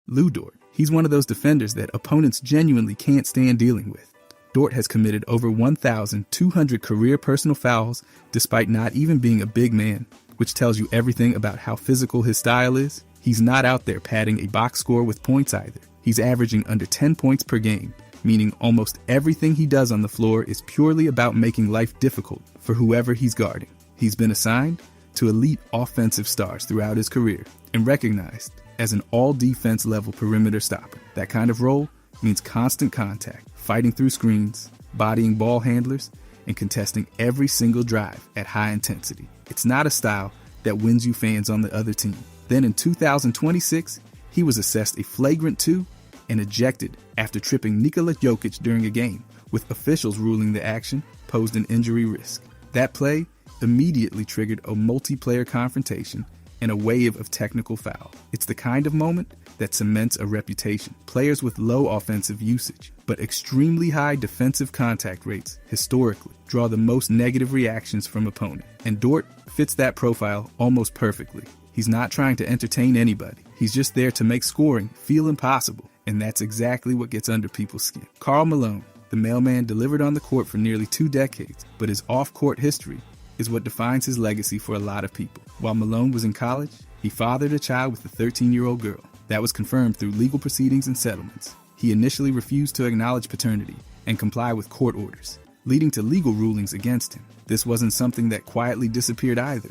Lou Dort. He's one of those defenders that opponents genuinely can't stand dealing with. Dort has committed over 1,200 career personal fouls despite not even being a big man, which tells you everything about how physical his style is. He's not out there padding a box score with points either. He's averaging under 10 points per game, meaning almost everything he does on the floor is purely about making life difficult for whoever he's guarding. He's been assigned to elite offensive stars throughout his career and recognized as an all-defense level perimeter stopper. That kind of role means constant contact, fighting through screens, bodying ball handlers, and contesting every single drive at high intensity. It's not a style that wins you fans on the other team. Then in 2026, he was assessed a flagrant 2 and ejected after tripping Nikola Jokic during a game, with officials ruling the action posed an injury risk. That play immediately triggered a multiplayer confrontation and a wave of technical foul. It's the kind of moment that cements a reputation. Players with low offensive usage, but extremely high defensive contact rates, historically, draw the most negative reactions from opponents. And Dort fits that profile almost perfectly. He's not trying to entertain anybody. He's just there to make scoring feel impossible. And that's exactly what gets under people's skin. Karl Malone, the mailman, delivered on the court for nearly 2 decades, but his off-court history is what defines his legacy for a lot of people. While Malone was in college, he fathered a child with a 13-year-old girl. That was confirmed through legal proceedings and settlements. He initially refused to acknowledge paternity and comply with court orders, leading to legal rulings against him. This wasn't something that quietly disappeared either.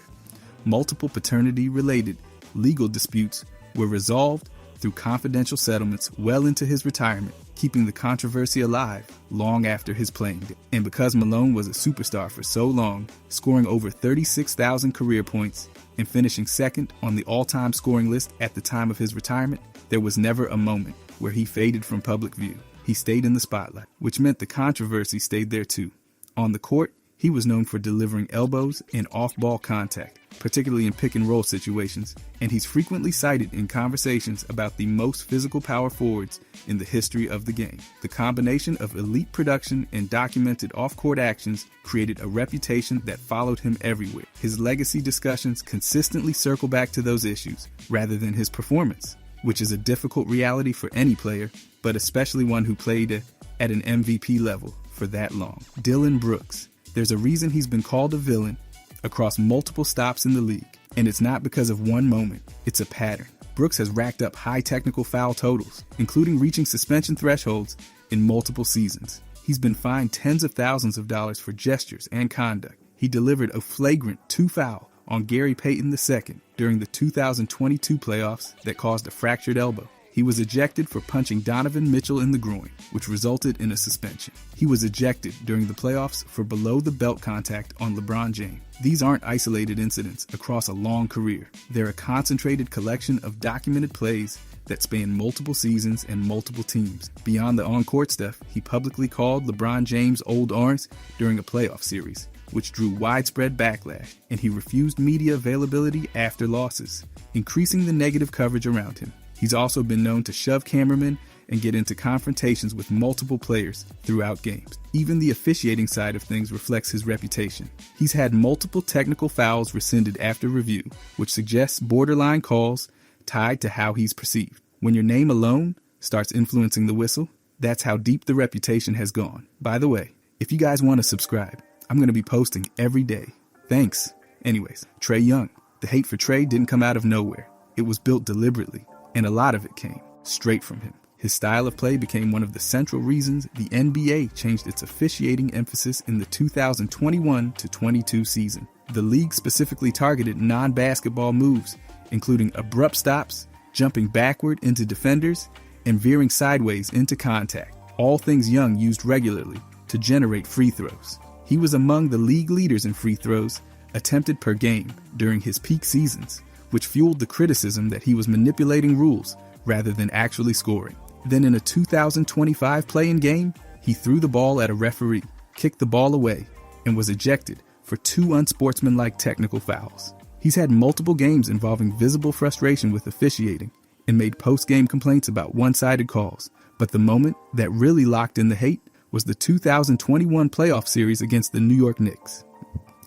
Multiple paternity-related legal disputes were resolved through confidential settlements well into his retirement, keeping the controversy alive long after his playing day. And because Malone was a superstar for so long, scoring over 36,000 career points and finishing second on the all-time scoring list at the time of his retirement, there was never a moment where he faded from public view. He stayed in the spotlight, which meant the controversy stayed there too. On the court, he was known for delivering elbows and off-ball contact, particularly in pick-and-roll situations, and he's frequently cited in conversations about the most physical power forwards in the history of the game. The combination of elite production and documented off-court actions created a reputation that followed him everywhere. His legacy discussions consistently circle back to those issues, rather than his performance, which is a difficult reality for any player, but especially one who played at an MVP level for that long. Dillon Brooks. There's a reason he's been called a villain across multiple stops in the league, and it's not because of one moment, it's a pattern. Brooks has racked up high technical foul totals, including reaching suspension thresholds in multiple seasons. He's been fined tens of thousands of dollars for gestures and conduct. He delivered a flagrant 2 foul on Gary Payton II during the 2022 playoffs that caused a fractured elbow. He was ejected for punching Donovan Mitchell in the groin, which resulted in a suspension. He was ejected during the playoffs for below-the-belt contact on LeBron James. These aren't isolated incidents across a long career. They're a concentrated collection of documented plays that span multiple seasons and multiple teams. Beyond the on-court stuff, he publicly called LeBron James Old Orange during a playoff series, which drew widespread backlash, and he refused media availability after losses, increasing the negative coverage around him. He's also been known to shove cameramen and get into confrontations with multiple players throughout games. Even the officiating side of things reflects his reputation. He's had multiple technical fouls rescinded after review, which suggests borderline calls tied to how he's perceived. When your name alone starts influencing the whistle, that's how deep the reputation has gone. By the way, if you guys want to subscribe, I'm going to be posting every day. Thanks. Anyways, Trae Young. The hate for Trae didn't come out of nowhere. It was built deliberately, and a lot of it came straight from him. His style of play became one of the central reasons the NBA changed its officiating emphasis in the 2021-22 season. The league specifically targeted non-basketball moves, including abrupt stops, jumping backward into defenders, and veering sideways into contact, all things Young used regularly to generate free throws. He was among the league leaders in free throws attempted per game during his peak seasons, which fueled the criticism that he was manipulating rules rather than actually scoring. Then in a 2025 play-in game, he threw the ball at a referee, kicked the ball away, and was ejected for 2 unsportsmanlike technical fouls. He's had multiple games involving visible frustration with officiating and made post-game complaints about one-sided calls. But the moment that really locked in the hate was the 2021 playoff series against the New York Knicks.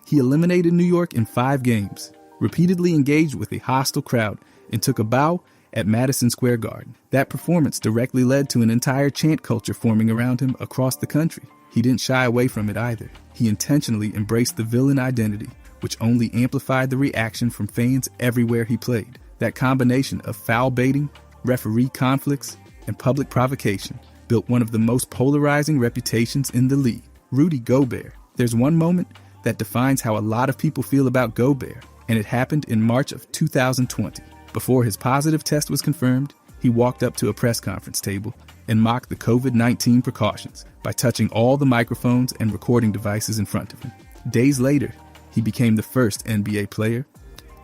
He eliminated New York in 5 games, repeatedly engaged with a hostile crowd, and took a bow at Madison Square Garden. That performance directly led to an entire chant culture forming around him across the country. He didn't shy away from it either. He intentionally embraced the villain identity, which only amplified the reaction from fans everywhere he played. That combination of foul baiting, referee conflicts, and public provocation built one of the most polarizing reputations in the league. Rudy Gobert. There's one moment that defines how a lot of people feel about Gobert, and it happened in March of 2020. Before his positive test was confirmed, he walked up to a press conference table and mocked the COVID-19 precautions by touching all the microphones and recording devices in front of him. Days later, he became the first NBA player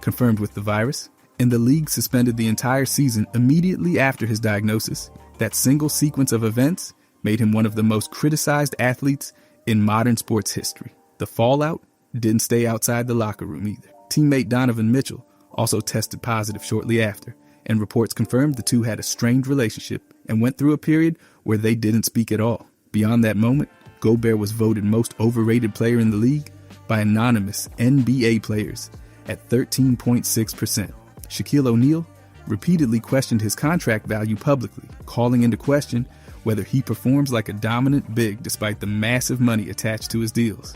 confirmed with the virus, and the league suspended the entire season immediately after his diagnosis. That single sequence of events made him one of the most criticized athletes in modern sports history. The fallout didn't stay outside the locker room either. Teammate Donovan Mitchell also tested positive shortly after, and reports confirmed the two had a strained relationship and went through a period where they didn't speak at all. Beyond that moment, Gobert was voted most overrated player in the league by anonymous NBA players at 13.6%. Shaquille O'Neal repeatedly questioned his contract value publicly, calling into question whether he performs like a dominant big despite the massive money attached to his deals.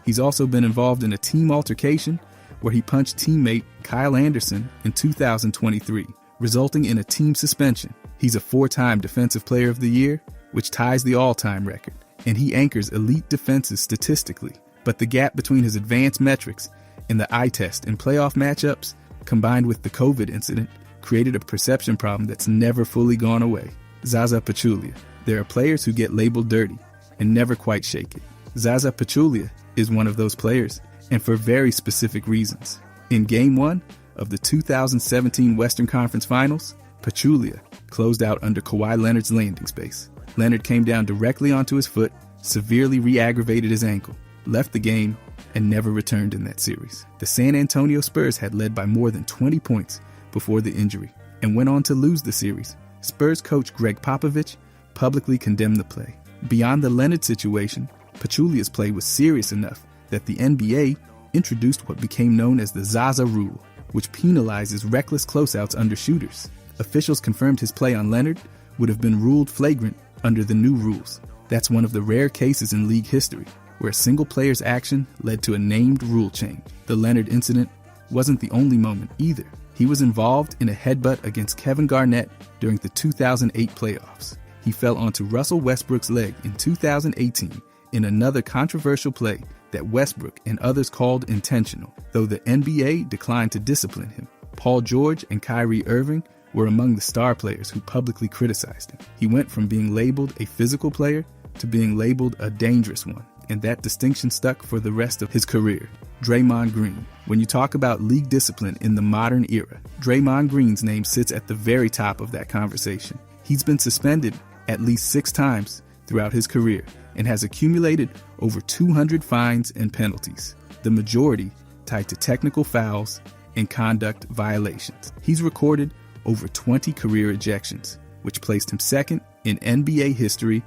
He's also been involved in a team altercation where he punched teammate Kyle Anderson in 2023, resulting in a team suspension. He's a 4-time Defensive Player of the Year, which ties the all-time record, and he anchors elite defenses statistically. But the gap between his advanced metrics and the eye test in playoff matchups, combined with the COVID incident, created a perception problem that's never fully gone away. Zaza Pachulia. There are players who get labeled dirty and never quite shake it. Zaza Pachulia is one of those players, and for very specific reasons. In Game 1 of the 2017 Western Conference Finals, Pachulia closed out under Kawhi Leonard's landing space. Leonard came down directly onto his foot, severely re-aggravated his ankle, left the game, and never returned in that series. The San Antonio Spurs had led by more than 20 points before the injury and went on to lose the series. Spurs coach Greg Popovich publicly condemned the play. Beyond the Leonard situation, Pachulia's play was serious enough that the NBA introduced what became known as the Zaza rule, which penalizes reckless closeouts under shooters. Officials confirmed his play on Leonard would have been ruled flagrant under the new rules. That's one of the rare cases in league history where a single player's action led to a named rule change. The Leonard incident wasn't the only moment either. He was involved in a headbutt against Kevin Garnett during the 2008 playoffs. He fell onto Russell Westbrook's leg in 2018 in another controversial play that Westbrook and others called intentional, though the NBA declined to discipline him. Paul George and Kyrie Irving were among the star players who publicly criticized him. He went from being labeled a physical player to being labeled a dangerous one, and that distinction stuck for the rest of his career. Draymond Green. When you talk about league discipline in the modern era, Draymond Green's name sits at the very top of that conversation. He's been suspended at least 6 times throughout his career and has accumulated over 200 fines and penalties, the majority tied to technical fouls and conduct violations. He's recorded over 20 career ejections, which placed him second in NBA history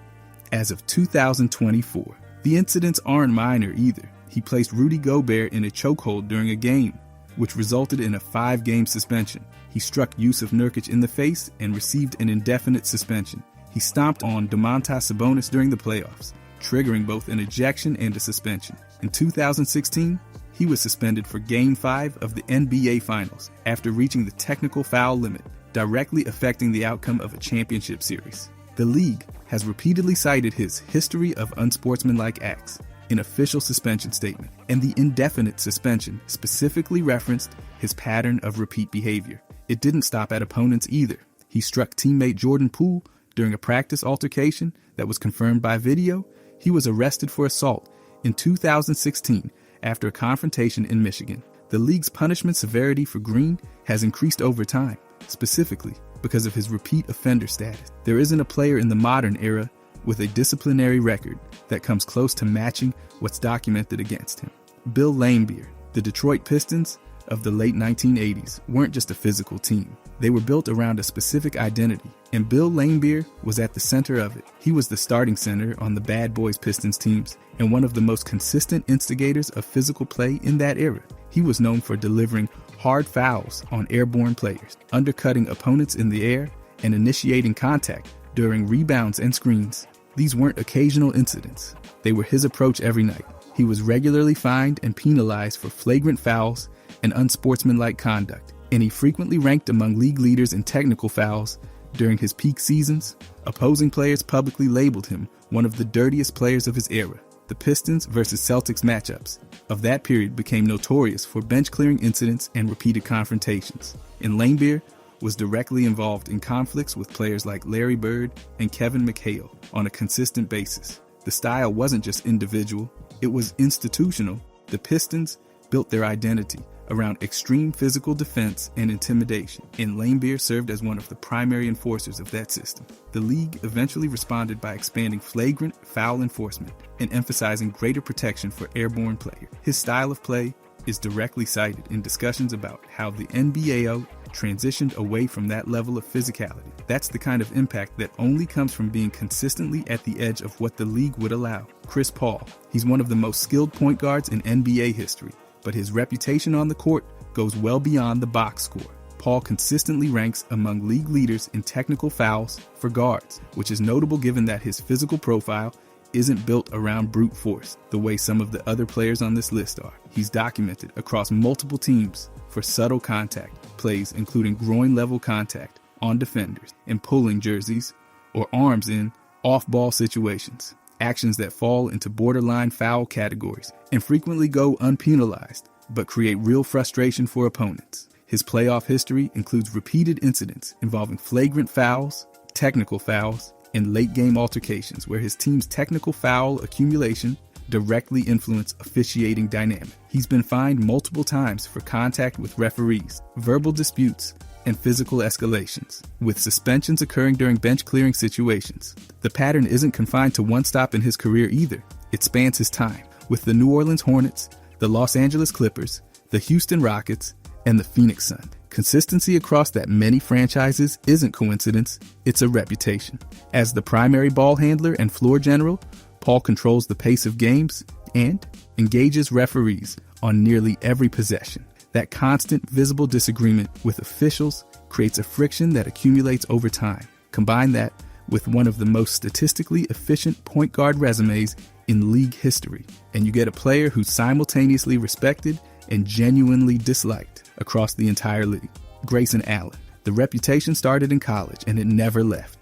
as of 2024. The incidents aren't minor either. He placed Rudy Gobert in a chokehold during a game, which resulted in a 5-game suspension. He struck Yusuf Nurkic in the face and received an indefinite suspension. He stomped on Domantas Sabonis during the playoffs, triggering both an ejection and a suspension. In 2016, he was suspended for Game 5 of the NBA Finals after reaching the technical foul limit, directly affecting the outcome of a championship series. The league has repeatedly cited his history of unsportsmanlike acts in official suspension statement, and the indefinite suspension specifically referenced his pattern of repeat behavior. It didn't stop at opponents either. He struck teammate Jordan Poole during a practice altercation that was confirmed by video. He was arrested for assault in 2016 after a confrontation in Michigan. The league's punishment severity for Green has increased over time, specifically because of his repeat offender status. There isn't a player in the modern era with a disciplinary record that comes close to matching what's documented against him. Bill Laimbeer. The Detroit Pistons of the late 1980s weren't just a physical team. They were built around a specific identity, and Bill Laimbeer was at the center of it. He was the starting center on the Bad Boys Pistons teams and one of the most consistent instigators of physical play in that era. He was known for delivering hard fouls on airborne players, undercutting opponents in the air, and initiating contact during rebounds and screens. These weren't occasional incidents. They were his approach every night. He was regularly fined and penalized for flagrant fouls and unsportsmanlike conduct, and he frequently ranked among league leaders in technical fouls during his peak seasons. Opposing players publicly labeled him one of the dirtiest players of his era. The Pistons versus Celtics matchups of that period became notorious for bench-clearing incidents and repeated confrontations. And Laimbeer was directly involved in conflicts with players like Larry Bird and Kevin McHale on a consistent basis. The style wasn't just individual, it was institutional. The Pistons built their identity around extreme physical defense and intimidation, and Laimbeer served as one of the primary enforcers of that system. The league eventually responded by expanding flagrant foul enforcement and emphasizing greater protection for airborne players. His style of play is directly cited in discussions about how the NBAO transitioned away from that level of physicality. That's the kind of impact that only comes from being consistently at the edge of what the league would allow. Chris Paul, he's one of the most skilled point guards in NBA history, but his reputation on the court goes well beyond the box score. Paul consistently ranks among league leaders in technical fouls for guards, which is notable given that his physical profile isn't built around brute force the way some of the other players on this list are. He's documented across multiple teams for subtle contact plays, including groin-level contact on defenders and pulling jerseys or arms in off-ball situations, actions that fall into borderline foul categories and frequently go unpenalized but create real frustration for opponents. His playoff history includes repeated incidents involving flagrant fouls, technical fouls, and late-game altercations where his team's technical foul accumulation directly influence officiating dynamic. He's been fined multiple times for contact with referees, verbal disputes, and physical escalations, with suspensions occurring during bench-clearing situations. The pattern isn't confined to one stop in his career either. It spans his time with the New Orleans Hornets, the Los Angeles Clippers, the Houston Rockets, and the Phoenix Suns. Consistency across that many franchises isn't coincidence, it's a reputation. As the primary ball handler and floor general, Paul controls the pace of games and engages referees on nearly every possession. That constant visible disagreement with officials creates a friction that accumulates over time. Combine that with one of the most statistically efficient point guard resumes in league history, and you get a player who's simultaneously respected and genuinely disliked across the entire league. Grayson Allen. The reputation started in college and it never left.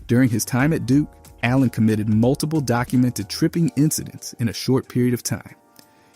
During his time at Duke, Allen committed multiple documented tripping incidents in a short period of time.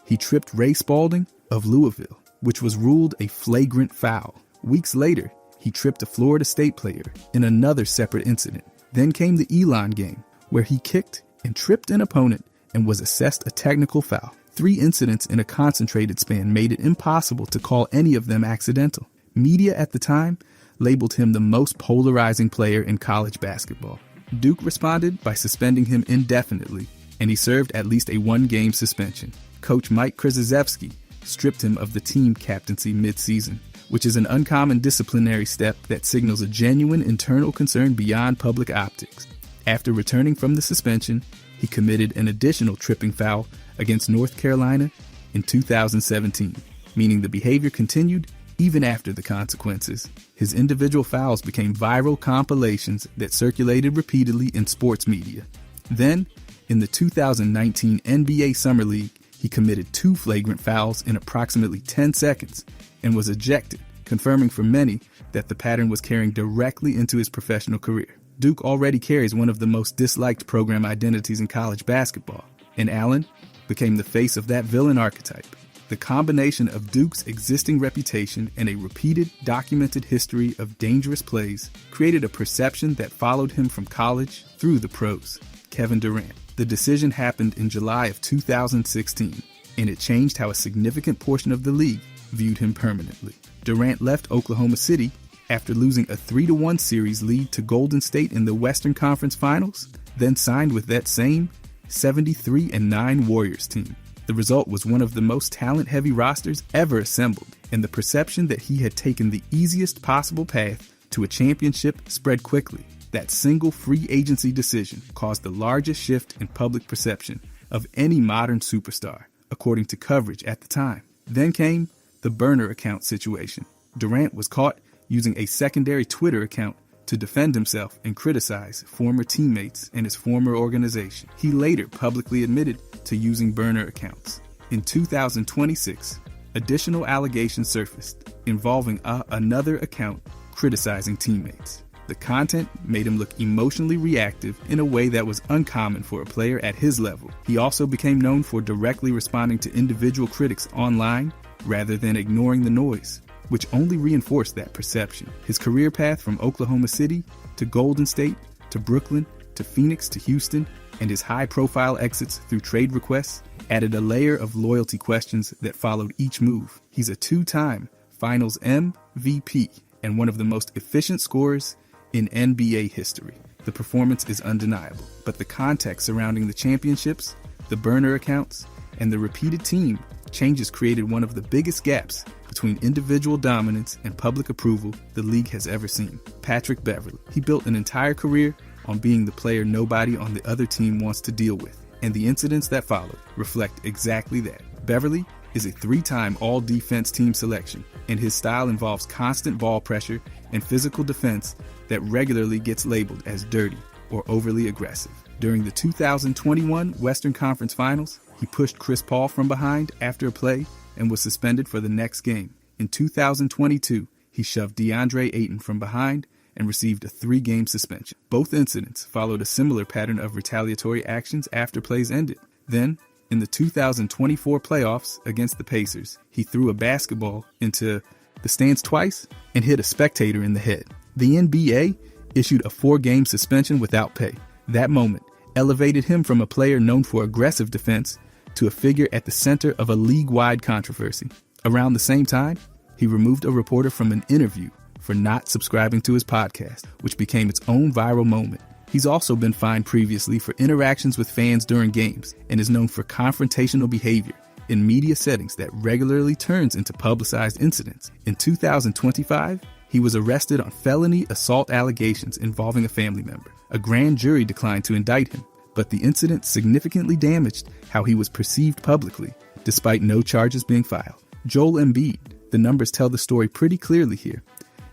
He tripped Ray Spalding of Louisville, which was ruled a flagrant foul. Weeks later, he tripped a Florida State player in another separate incident. Then came the Elon game, where he kicked and tripped an opponent and was assessed a technical foul. 3 incidents in a concentrated span made it impossible to call any of them accidental. Media at the time labeled him the most polarizing player in college basketball. Duke responded by suspending him indefinitely, and he served at least a 1-game suspension. Coach Mike Krzyzewski stripped him of the team captaincy mid-season, which is an uncommon disciplinary step that signals a genuine internal concern beyond public optics. After returning from the suspension, he committed an additional tripping foul against North Carolina in 2017, meaning the behavior continued even after the consequences. His individual fouls became viral compilations that circulated repeatedly in sports media. Then, in the 2019 NBA Summer League, he committed 2 flagrant fouls in approximately 10 seconds and was ejected, confirming for many that the pattern was carrying directly into his professional career. Duke already carries one of the most disliked program identities in college basketball, and Allen became the face of that villain archetype. The combination of Duke's existing reputation and a repeated, documented history of dangerous plays created a perception that followed him from college through the pros. Kevin Durant. The decision happened in July of 2016, and it changed how a significant portion of the league viewed him permanently. Durant left Oklahoma City after losing a 3-1 series lead to Golden State in the Western Conference Finals, then signed with that same 73-9 Warriors team. The result was one of the most talent-heavy rosters ever assembled, and the perception that he had taken the easiest possible path to a championship spread quickly. That single free agency decision caused the largest shift in public perception of any modern superstar, according to coverage at the time. Then came the The burner account situation. Durant was caught using a secondary Twitter account to defend himself and criticize former teammates and his former organization. He later publicly admitted to using burner accounts. In 2026, additional allegations surfaced involving another account criticizing teammates. The content made him look emotionally reactive in a way that was uncommon for a player at his level. He also became known for directly responding to individual critics online rather than ignoring the noise, which only reinforced that perception. His career path from Oklahoma City to Golden State to Brooklyn to Phoenix to Houston, and his high-profile exits through trade requests added a layer of loyalty questions that followed each move. He's a two-time Finals MVP and one of the most efficient scorers in NBA history. The performance is undeniable, but the context surrounding the championships, the burner accounts, and the repeated team changes created one of the biggest gaps between individual dominance and public approval the league has ever seen. Patrick Beverley. He built an entire career on being the player nobody on the other team wants to deal with, and the incidents that followed reflect exactly that. Beverley is a three-time all-defense team selection, and his style involves constant ball pressure and physical defense that regularly gets labeled as dirty or overly aggressive. During the 2021 Western Conference Finals, he pushed Chris Paul from behind after a play and was suspended for the next game. In 2022, he shoved DeAndre Ayton from behind and received a 3-game suspension. Both incidents followed a similar pattern of retaliatory actions after plays ended. Then, in the 2024 playoffs against the Pacers, he threw a basketball into the stands twice and hit a spectator in the head. The NBA issued a 4-game suspension without pay. That moment elevated him from a player known for aggressive defense to a figure at the center of a league-wide controversy. Around the same time, he removed a reporter from an interview for not subscribing to his podcast, which became its own viral moment. He's also been fined previously for interactions with fans during games and is known for confrontational behavior in media settings that regularly turns into publicized incidents. In 2025, he was arrested on felony assault allegations involving a family member. A grand jury declined to indict him, but the incident significantly damaged how he was perceived publicly, despite no charges being filed. Joel Embiid. The numbers tell the story pretty clearly here.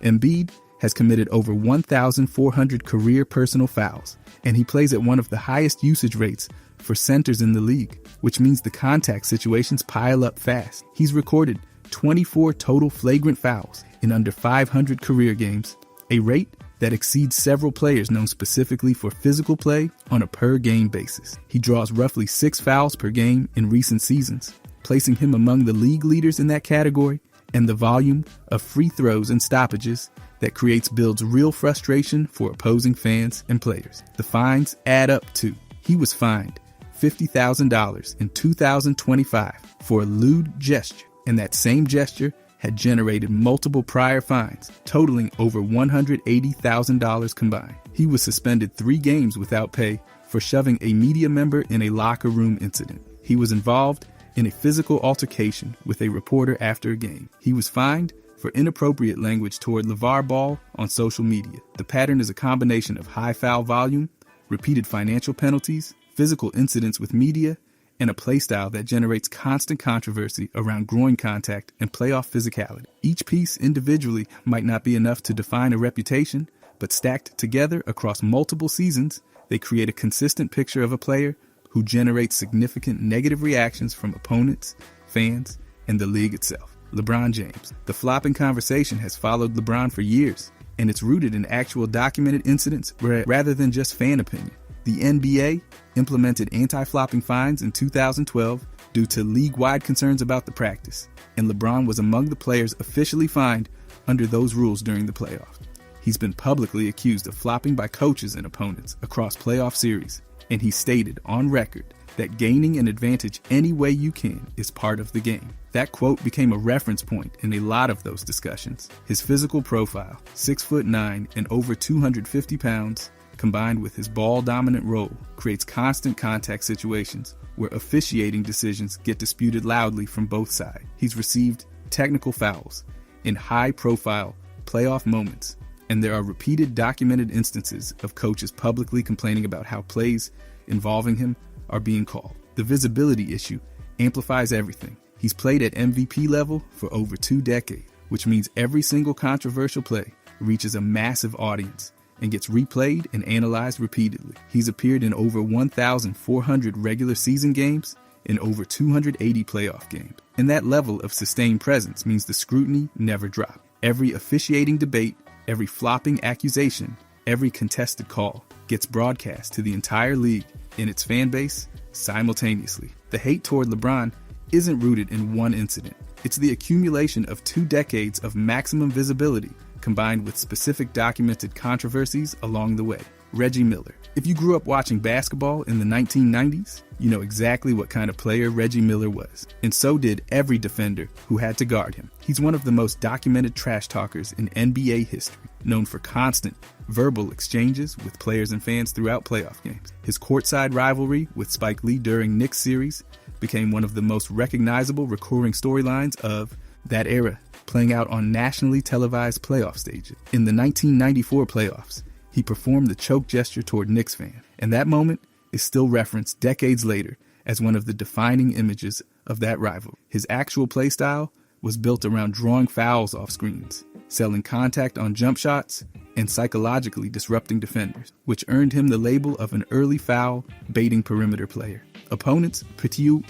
Embiid has committed over 1,400 career personal fouls, and he plays at one of the highest usage rates for centers in the league, which means the contact situations pile up fast. He's recorded 24 total flagrant fouls in under 500 career games, a rate that exceeds several players known specifically for physical play on a per-game basis. He draws roughly 6 fouls per game in recent seasons, placing him among the league leaders in that category, and the volume of free throws and stoppages that creates builds real frustration for opposing fans and players. The fines add up too. He was fined $50,000 in 2025 for a lewd gesture, and that same gesture had generated multiple prior fines, totaling over $180,000 combined. He was suspended 3 games without pay for shoving a media member in a locker room incident. He was involved in a physical altercation with a reporter after a game. He was fined for inappropriate language toward LeVar Ball on social media. The pattern is a combination of high foul volume, repeated financial penalties, physical incidents with media, and a playstyle that generates constant controversy around groin contact and playoff physicality. Each piece individually might not be enough to define a reputation, but stacked together across multiple seasons, they create a consistent picture of a player who generates significant negative reactions from opponents, fans, and the league itself. LeBron James. The flopping conversation has followed LeBron for years, and it's rooted in actual documented incidents rather than just fan opinion. The NBA implemented anti-flopping fines in 2012 due to league-wide concerns about the practice, and LeBron was among the players officially fined under those rules during the playoffs. He's been publicly accused of flopping by coaches and opponents across playoff series, and he stated on record that gaining an advantage any way you can is part of the game. That quote became a reference point in a lot of those discussions. His physical profile, 6'9" and over 250 pounds, combined with his ball-dominant role, creates constant contact situations where officiating decisions get disputed loudly from both sides. He's received technical fouls in high-profile playoff moments, and there are repeated documented instances of coaches publicly complaining about how plays involving him are being called. The visibility issue amplifies everything. He's played at MVP level for over 2 decades, which means every single controversial play reaches a massive audience and gets replayed and analyzed repeatedly. He's appeared in over 1,400 regular season games and over 280 playoff games. And that level of sustained presence means the scrutiny never drops. Every officiating debate, every flopping accusation, every contested call gets broadcast to the entire league and its fan base simultaneously. The hate toward LeBron isn't rooted in one incident. It's the accumulation of 2 decades of maximum visibility combined with specific documented controversies along the way. Reggie Miller. If you grew up watching basketball in the 1990s, you know exactly what kind of player Reggie Miller was. And so did every defender who had to guard him. He's one of the most documented trash talkers in NBA history, known for constant verbal exchanges with players and fans throughout playoff games. His courtside rivalry with Spike Lee during Knicks series became one of the most recognizable recurring storylines of that era, playing out on nationally televised playoff stages. In the 1994 playoffs, he performed the choke gesture toward Knicks fans, and that moment is still referenced decades later as one of the defining images of that rivalry. His actual play style was built around drawing fouls off screens, selling contact on jump shots, and psychologically disrupting defenders, which earned him the label of an early foul baiting perimeter player. Opponents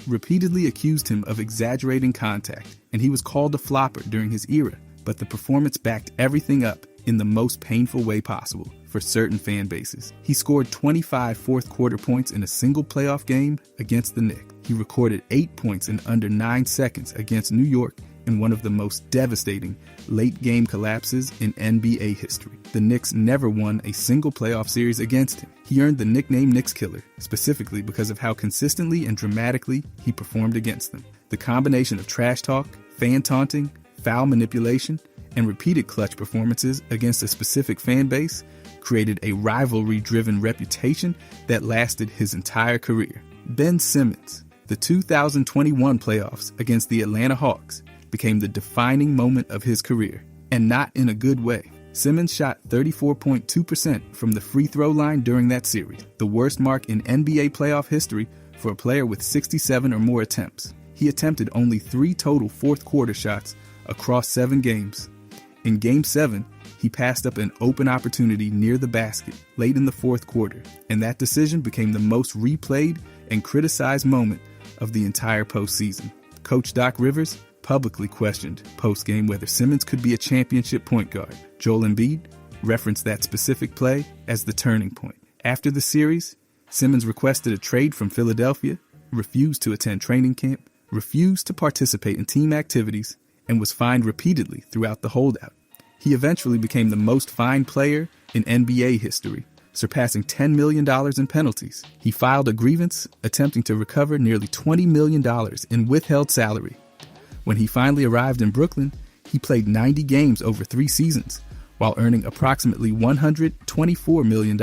repeatedly accused him of exaggerating contact, and he was called a flopper during his era, but the performance backed everything up in the most painful way possible for certain fan bases. He scored 25 fourth-quarter points in a single playoff game against the Knicks. He recorded 8 points in under 9 seconds against New York in one of the most devastating late-game collapses in NBA history. The Knicks never won a single playoff series against him. He earned the nickname Knicks Killer, specifically because of how consistently and dramatically he performed against them. The combination of trash talk, fan taunting, foul manipulation, and repeated clutch performances against a specific fan base created a rivalry-driven reputation that lasted his entire career. Ben Simmons. The 2021 playoffs against the Atlanta Hawks became the defining moment of his career, and not in a good way. Simmons shot 34.2% from the free throw line during that series, the worst mark in NBA playoff history for a player with 67 or more attempts. He attempted only 3 total fourth-quarter shots across 7 games. In Game 7, he passed up an open opportunity near the basket late in the fourth quarter, and that decision became the most replayed and criticized moment of the entire postseason. Coach Doc Rivers publicly questioned post-game whether Simmons could be a championship point guard. Joel Embiid referenced that specific play as the turning point. After the series, Simmons requested a trade from Philadelphia, refused to attend training camp, refused to participate in team activities, and was fined repeatedly throughout the holdout. He eventually became the most fined player in NBA history, surpassing $10 million in penalties. He filed a grievance attempting to recover nearly $20 million in withheld salary. When he finally arrived in Brooklyn, he played 90 games over 3 seasons, while earning approximately $124 million.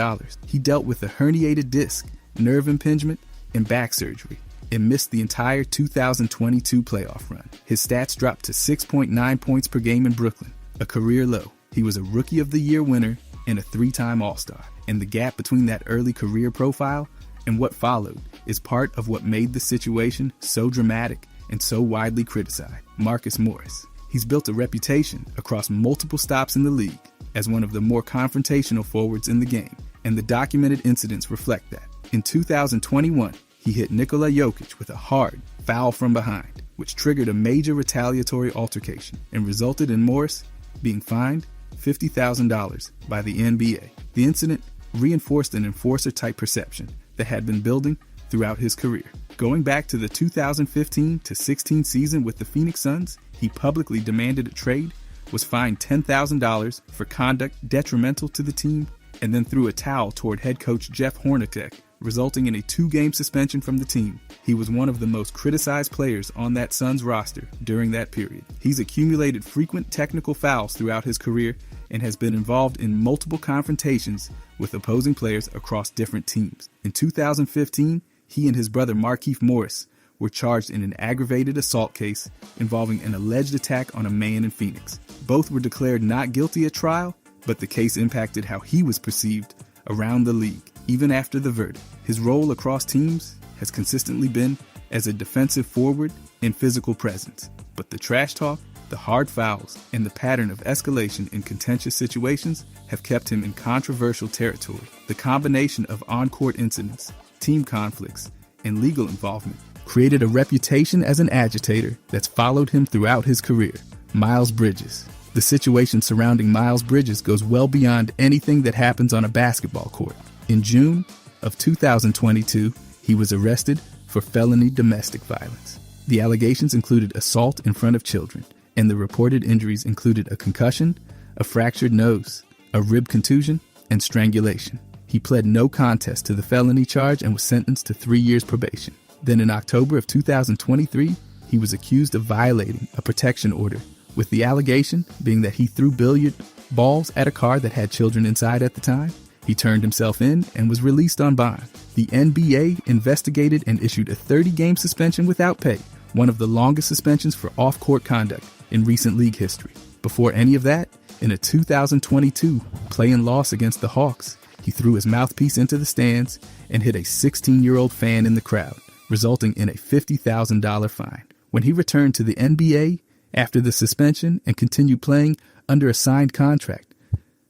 He dealt with a herniated disc, nerve impingement, and back surgery, and missed the entire 2022 playoff run. His stats dropped to 6.9 points per game in Brooklyn, a career low. He was a Rookie of the Year winner and a 3-time All-Star, and the gap between that early career profile and what followed is part of what made the situation so dramatic and so widely criticized. Marcus Morris. He's built a reputation across multiple stops in the league as one of the more confrontational forwards in the game, and the documented incidents reflect that. In 2021, he hit Nikola Jokic with a hard foul from behind, which triggered a major retaliatory altercation and resulted in Morris being fined $50,000 by the NBA. The incident reinforced an enforcer-type perception that had been building throughout his career. Going back to the 2015-16 season with the Phoenix Suns, he publicly demanded a trade, was fined $10,000 for conduct detrimental to the team, and then threw a towel toward head coach Jeff Hornacek, resulting in a 2-game suspension from the team. He was one of the most criticized players on that Suns roster during that period. He's accumulated frequent technical fouls throughout his career and has been involved in multiple confrontations with opposing players across different teams. In 2015, he and his brother Markieff Morris were charged in an aggravated assault case involving an alleged attack on a man in Phoenix. Both were declared not guilty at trial, but the case impacted how he was perceived around the league. Even after the verdict, his role across teams has consistently been as a defensive forward and physical presence. But the trash talk, the hard fouls, and the pattern of escalation in contentious situations have kept him in controversial territory. The combination of on-court incidents, team conflicts, and legal involvement created a reputation as an agitator that's followed him throughout his career. Miles Bridges. The situation surrounding Miles Bridges goes well beyond anything that happens on a basketball court. In June of 2022, he was arrested for felony domestic violence. The allegations included assault in front of children, and the reported injuries included a concussion, a fractured nose, a rib contusion, and strangulation. He pled no contest to the felony charge and was sentenced to 3 years probation. Then in October of 2023, he was accused of violating a protection order, with the allegation being that he threw billiard balls at a car that had children inside at the time. He turned himself in and was released on bond. The NBA investigated and issued a 30-game suspension without pay, one of the longest suspensions for off-court conduct in recent league history. Before any of that, in a 2022 play-in loss against the Hawks, he threw his mouthpiece into the stands and hit a 16-year-old fan in the crowd, resulting in a $50,000 fine. When he returned to the NBA after the suspension and continued playing under a signed contract,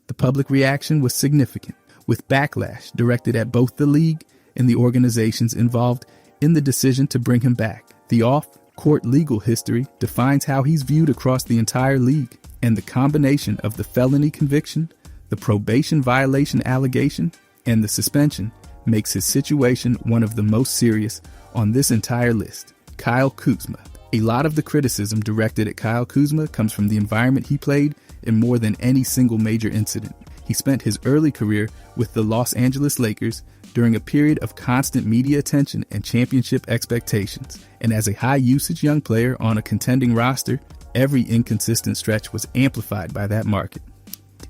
the public reaction was significant, with backlash directed at both the league and the organizations involved in the decision to bring him back. The off-court legal history defines how he's viewed across the entire league, and the combination of the felony conviction, the probation violation allegation, and the suspension makes his situation one of the most serious on this entire list. Kyle Kuzma. A lot of the criticism directed at Kyle Kuzma comes from the environment he played in more than any single major incident. He spent his early career with the Los Angeles Lakers during a period of constant media attention and championship expectations. And as a high-usage young player on a contending roster, every inconsistent stretch was amplified by that market.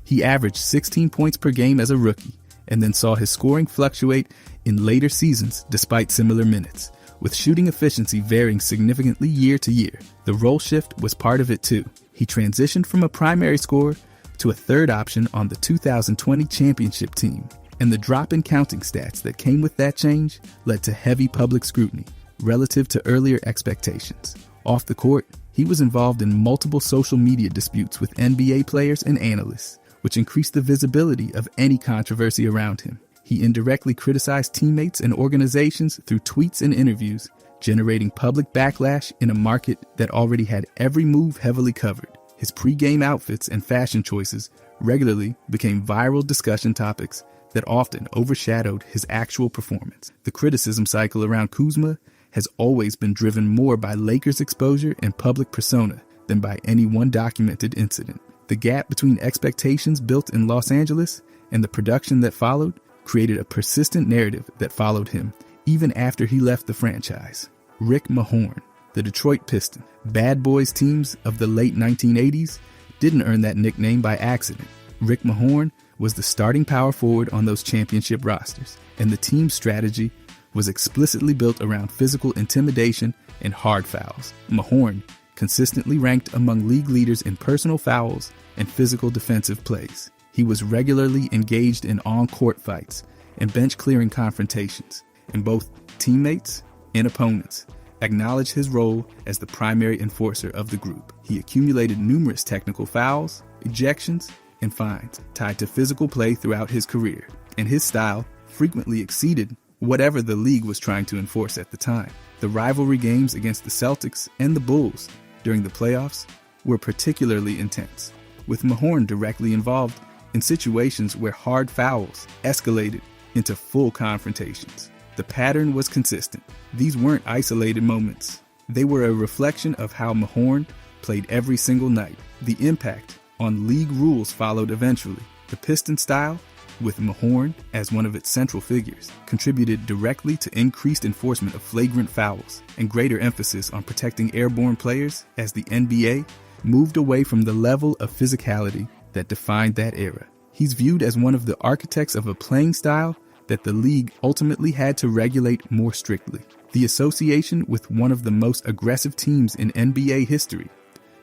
He averaged 16 points per game as a rookie, and then saw his scoring fluctuate in later seasons despite similar minutes, with shooting efficiency varying significantly year to year. The role shift was part of it too. He transitioned from a primary scorer to a third option on the 2020 championship team, and the drop in counting stats that came with that change led to heavy public scrutiny relative to earlier expectations. Off the court, he was involved in multiple social media disputes with NBA players and analysts, which increased the visibility of any controversy around him. He indirectly criticized teammates and organizations through tweets and interviews, generating public backlash in a market that already had every move heavily covered. His pre-game outfits and fashion choices regularly became viral discussion topics that often overshadowed his actual performance. The criticism cycle around Kuzma has always been driven more by Lakers' exposure and public persona than by any one documented incident. The gap between expectations built in Los Angeles and the production that followed created a persistent narrative that followed him even after he left the franchise. Rick Mahorn, the Detroit Pistons, bad boys teams of the late 1980s, didn't earn that nickname by accident. Rick Mahorn was the starting power forward on those championship rosters, and the team's strategy was explicitly built around physical intimidation and hard fouls. Mahorn consistently ranked among league leaders in personal fouls and physical defensive plays. He was regularly engaged in on-court fights and bench-clearing confrontations, and both teammates and opponents acknowledged his role as the primary enforcer of the group. He accumulated numerous technical fouls, ejections, and fines tied to physical play throughout his career, and his style frequently exceeded whatever the league was trying to enforce at the time. The rivalry games against the Celtics and the Bulls during the playoffs were particularly intense, with Mahorn directly involved in situations where hard fouls escalated into full confrontations. The pattern was consistent. These weren't isolated moments. They were a reflection of how Mahorn played every single night. The impact on league rules followed eventually. The Piston style, with Mahorn as one of its central figures, contributed directly to increased enforcement of flagrant fouls and greater emphasis on protecting airborne players as the NBA moved away from the level of physicality that defined that era. He's viewed as one of the architects of a playing style that the league ultimately had to regulate more strictly. The association with one of the most aggressive teams in NBA history,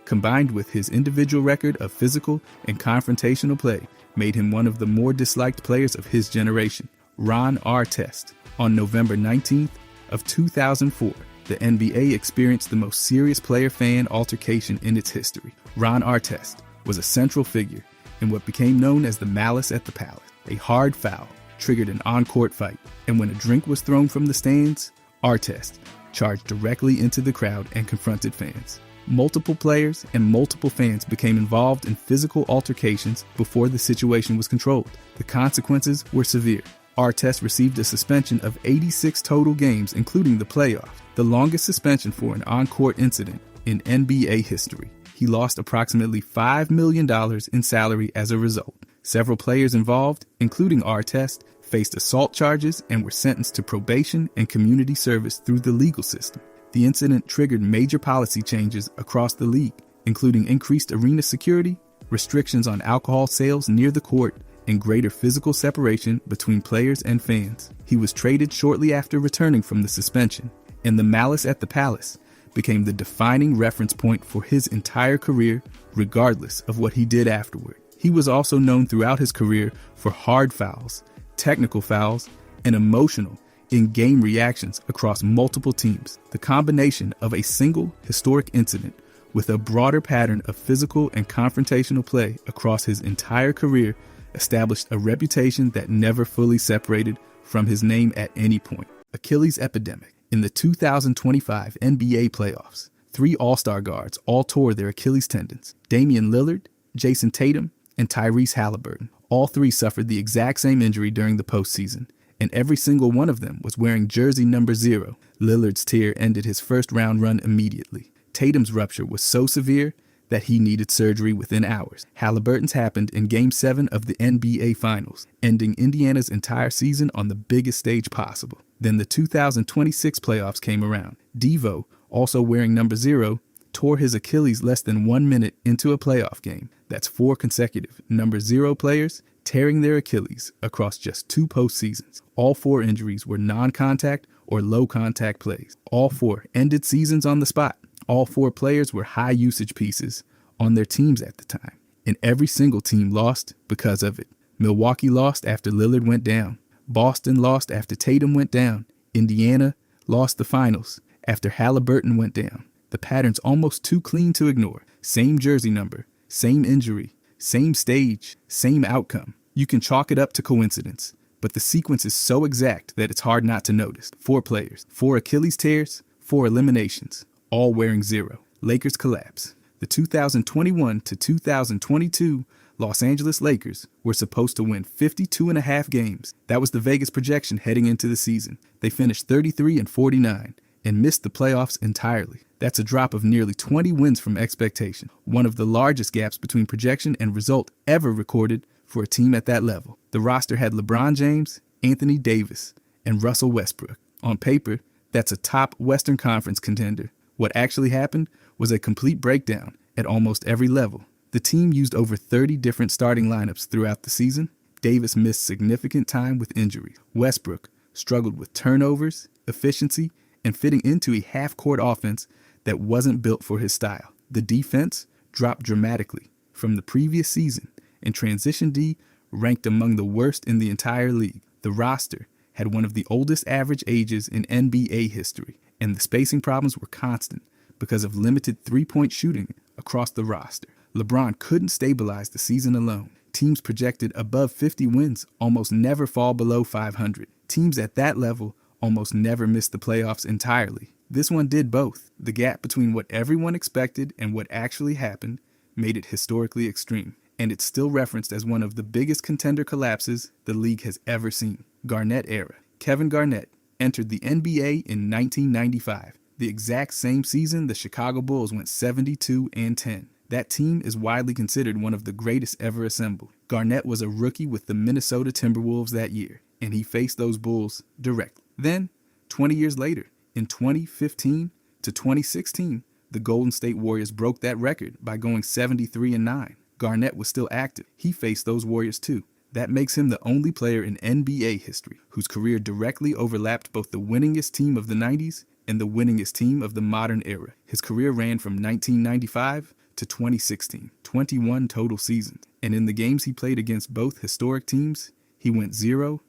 combined with his individual record of physical and confrontational play, made him one of the more disliked players of his generation. Ron Artest, on November 19th of 2004, the NBA experienced the most serious player-fan altercation in its history. Ron Artest was a central figure in what became known as the malice at the palace. A hard foul triggered an on-court fight, and when a drink was thrown from the stands, Artest charged directly into the crowd and confronted fans. Multiple players and multiple fans became involved in physical altercations before the situation was controlled. The consequences were severe. Artest received a suspension of 86 total games, including the playoff, the longest suspension for an on-court incident in NBA history. He lost approximately $5 million in salary as a result. Several players involved, including Artest, faced assault charges and were sentenced to probation and community service through the legal system. The incident triggered major policy changes across the league, including increased arena security, restrictions on alcohol sales near the court, and greater physical separation between players and fans. He was traded shortly after returning from the suspension, and the malice at the palace became the defining reference point for his entire career, regardless of what he did afterward. He was also known throughout his career for hard fouls, technical fouls, and emotional in-game reactions across multiple teams. The combination of a single historic incident with a broader pattern of physical and confrontational play across his entire career established a reputation that never fully separated from his name at any point. Achilles epidemic. In the 2025 NBA playoffs, 3 All-Star guards all tore their Achilles tendons. Damian Lillard, Jason Tatum, and Tyrese Halliburton. All 3 suffered the exact same injury during the postseason, and every single one of them was wearing jersey number 0. Lillard's tear ended his first-round run immediately. Tatum's rupture was so severe that he needed surgery within hours. Halliburton's happened in Game 7 of the NBA Finals, ending Indiana's entire season on the biggest stage possible. Then the 2026 playoffs came around. Devo, also wearing number 0, tore his Achilles less than 1 minute into a playoff game. That's 4 consecutive number 0 players tearing their Achilles across just 2 postseasons. All 4 injuries were non-contact or low-contact plays. All 4 ended seasons on the spot. All 4 players were high-usage pieces on their teams at the time, and every single team lost because of it. Milwaukee lost after Lillard went down. Boston lost after Tatum went down. Indiana lost the finals after Halliburton went down. The pattern's almost too clean to ignore. Same jersey number, same injury, same stage, same outcome. You can chalk it up to coincidence, but the sequence is so exact that it's hard not to notice. 4 players, 4 Achilles tears, 4 eliminations, all wearing 0. Lakers collapse. The 2021 to 2022 Los Angeles Lakers were supposed to win 52.5 games. That was the Vegas projection heading into the season. They finished 33-49 and missed the playoffs entirely. That's a drop of nearly 20 wins from expectation, one of the largest gaps between projection and result ever recorded for a team at that level. The roster had LeBron James, Anthony Davis, and Russell Westbrook. On paper, that's a top Western Conference contender. What actually happened was a complete breakdown at almost every level. The team used over 30 different starting lineups throughout the season. Davis missed significant time with injuries. Westbrook struggled with turnovers, efficiency, and fitting into a half-court offense that wasn't built for his style. The defense dropped dramatically from the previous season, and transition D ranked among the worst in the entire league. The roster had one of the oldest average ages in NBA history, and the spacing problems were constant because of limited three-point shooting across the roster. LeBron couldn't stabilize the season alone. Teams projected above 50 wins almost never fall below 500. Teams at that level almost never miss the playoffs entirely. This one did both. The gap between what everyone expected and what actually happened made it historically extreme, and it's still referenced as one of the biggest contender collapses the league has ever seen. Garnett era. Kevin Garnett entered the NBA in 1995, the exact same season the Chicago Bulls went 72-10. That team is widely considered one of the greatest ever assembled. Garnett was a rookie with the Minnesota Timberwolves that year, and he faced those Bulls directly. Then, 20 years later, in 2015 to 2016, the Golden State Warriors broke that record by going 73-9. Garnett was still active. He faced those Warriors too. That makes him the only player in NBA history whose career directly overlapped both the winningest team of the 90s and the winningest team of the modern era. His career ran from 1995 to 2016, 21 total seasons. And in the games he played against both historic teams, he went 0-3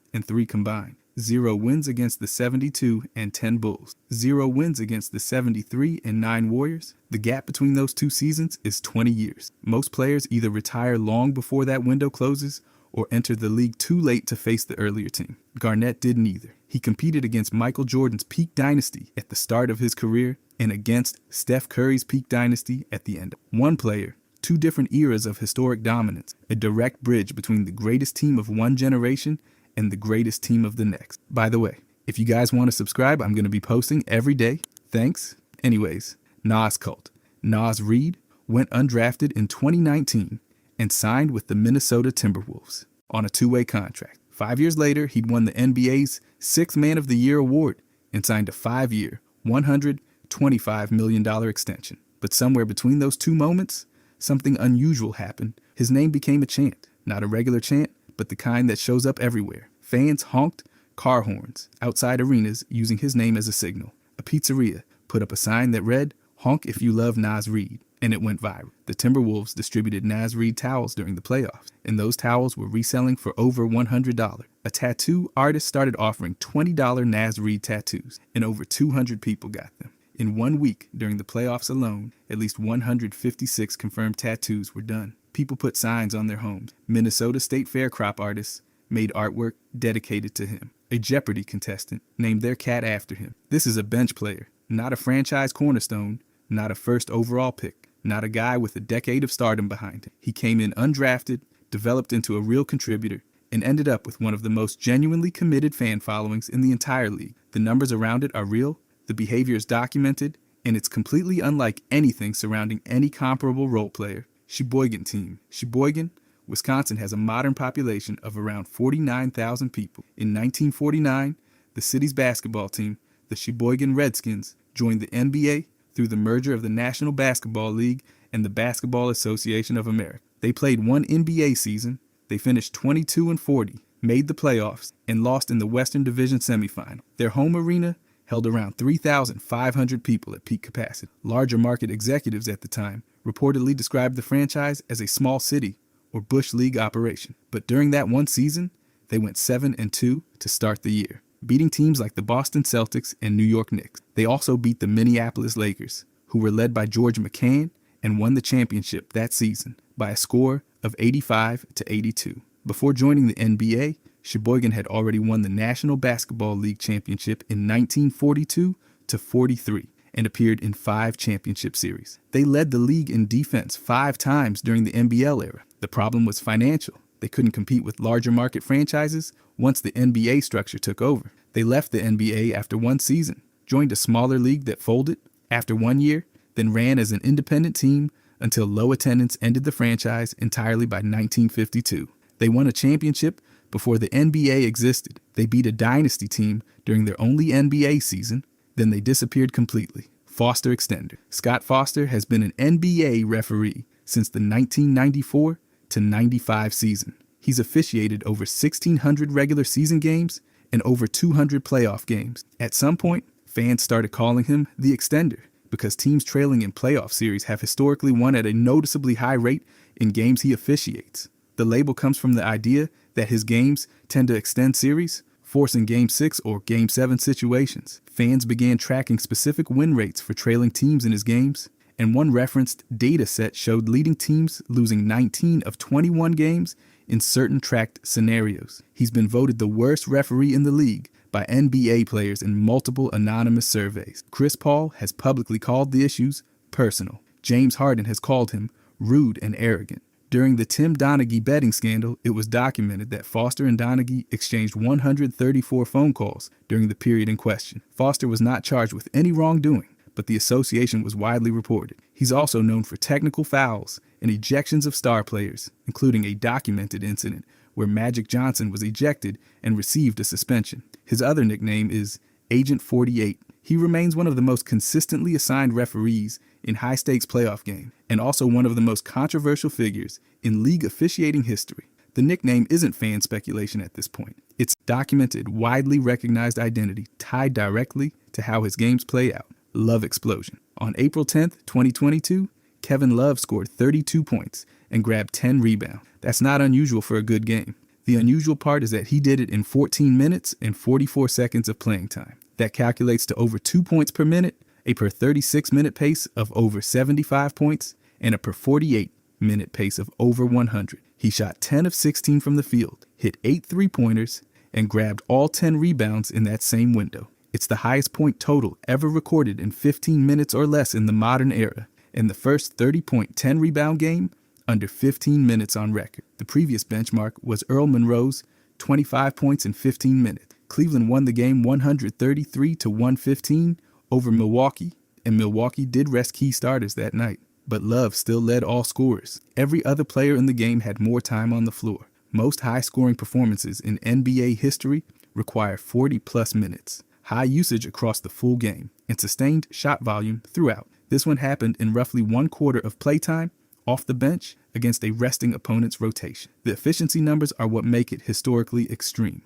combined. 0 wins against the 72-10 Bulls, 0 wins against the 73-9 Warriors. The gap between those two seasons is 20 years. Most players either retire long before that window closes or enter the league too late to face the earlier team. Garnett did neither. He competed against Michael Jordan's peak dynasty at the start of his career and against Steph Curry's peak dynasty at the end. One player, two different eras of historic dominance, a direct bridge between the greatest team of one generation and the greatest team of the next. By the way, if you guys want to subscribe, I'm going to be posting every day. Thanks. Anyways, Nas Cult. Nas Reed went undrafted in 2019 and signed with the Minnesota Timberwolves on a two-way contract. 5 years later, he'd won the NBA's Sixth Man of the Year award and signed a 5-year, $125 million extension. But somewhere between those two moments, something unusual happened. His name became a chant. Not a regular chant, but the kind that shows up everywhere. Fans honked car horns outside arenas using his name as a signal. A pizzeria put up a sign that read, "Honk if you love Nas Reed," and it went viral. The Timberwolves distributed Nas Reed towels during the playoffs, and those towels were reselling for over $100. A tattoo artist started offering $20 Nas Reed tattoos, and over 200 people got them. In 1 week, during the playoffs alone, at least 156 confirmed tattoos were done. People put signs on their homes. Minnesota State Fair crop artists made artwork dedicated to him. A Jeopardy contestant named their cat after him. This is a bench player, not a franchise cornerstone, not a first overall pick, not a guy with a decade of stardom behind him. He came in undrafted, developed into a real contributor, and ended up with one of the most genuinely committed fan followings in the entire league. The numbers around it are real, the behavior is documented, and it's completely unlike anything surrounding any comparable role player. Sheboygan team. Sheboygan, Wisconsin has a modern population of around 49,000 people. In 1949, the city's basketball team, the Sheboygan Redskins, joined the NBA through the merger of the National Basketball League and the Basketball Association of America. They played one NBA season, they finished 22-40, made the playoffs, and lost in the Western Division semifinal. Their home arena held around 3,500 people at peak capacity. Larger market executives at the time reportedly described the franchise as a small city or Bush League operation. But during that one season, they went 7-2 to start the year, beating teams like the Boston Celtics and New York Knicks. They also beat the Minneapolis Lakers, who were led by George McCann and won the championship that season by a score of 85-82. Before joining the NBA, Sheboygan had already won the National Basketball League championship in 1942-43 and appeared in 5 championship series. They led the league in defense 5 times during the NBL era. The problem was financial. They couldn't compete with larger market franchises once the NBA structure took over. They left the NBA after one season, joined a smaller league that folded after 1 year, then ran as an independent team until low attendance ended the franchise entirely by 1952. They won a championship before the NBA existed. They beat a dynasty team during their only NBA season, then they disappeared completely. Foster Extender. Scott Foster has been an NBA referee since the 1994-95 season. He's officiated over 1,600 regular season games and over 200 playoff games. At some point, fans started calling him the Extender because teams trailing in playoff series have historically won at a noticeably high rate in games he officiates. The label comes from the idea that his games tend to extend series, forcing Game 6 or Game 7 situations. Fans began tracking specific win rates for trailing teams in his games, and one referenced data set showed leading teams losing 19 of 21 games in certain tracked scenarios. He's been voted the worst referee in the league by NBA players in multiple anonymous surveys. Chris Paul has publicly called the issues personal. James Harden has called him rude and arrogant. During the Tim Donaghy betting scandal, it was documented that Foster and Donaghy exchanged 134 phone calls during the period in question. Foster was not charged with any wrongdoing, but the association was widely reported. He's also known for technical fouls and ejections of star players, including a documented incident where Magic Johnson was ejected and received a suspension. His other nickname is Agent 48. He remains one of the most consistently assigned referees in high-stakes playoff games, and also one of the most controversial figures in league officiating history. The nickname isn't fan speculation at this point. It's documented, widely recognized identity tied directly to how his games play out. Love Explosion. On April 10th, 2022, Kevin Love scored 32 points and grabbed 10 rebounds. That's not unusual for a good game. The unusual part is that he did it in 14 minutes and 44 seconds of playing time. That calculates to over 2 points per minute, a per 36-minute pace of over 75 points, and a per 48-minute pace of over 100. He shot 10 of 16 from the field, hit 8 three-pointers, and grabbed all 10 rebounds in that same window. It's the highest point total ever recorded in 15 minutes or less in the modern era, and the first 30-point 10-rebound game under 15 minutes on record. The previous benchmark was Earl Monroe's 25 points in 15 minutes. Cleveland won the game 133-115 over Milwaukee, and Milwaukee did rest key starters that night. But Love still led all scorers. Every other player in the game had more time on the floor. Most high-scoring performances in NBA history require 40-plus minutes, high usage across the full game, and sustained shot volume throughout. This one happened in roughly 1/4 of playtime off the bench against a resting opponent's rotation. The efficiency numbers are what make it historically extreme.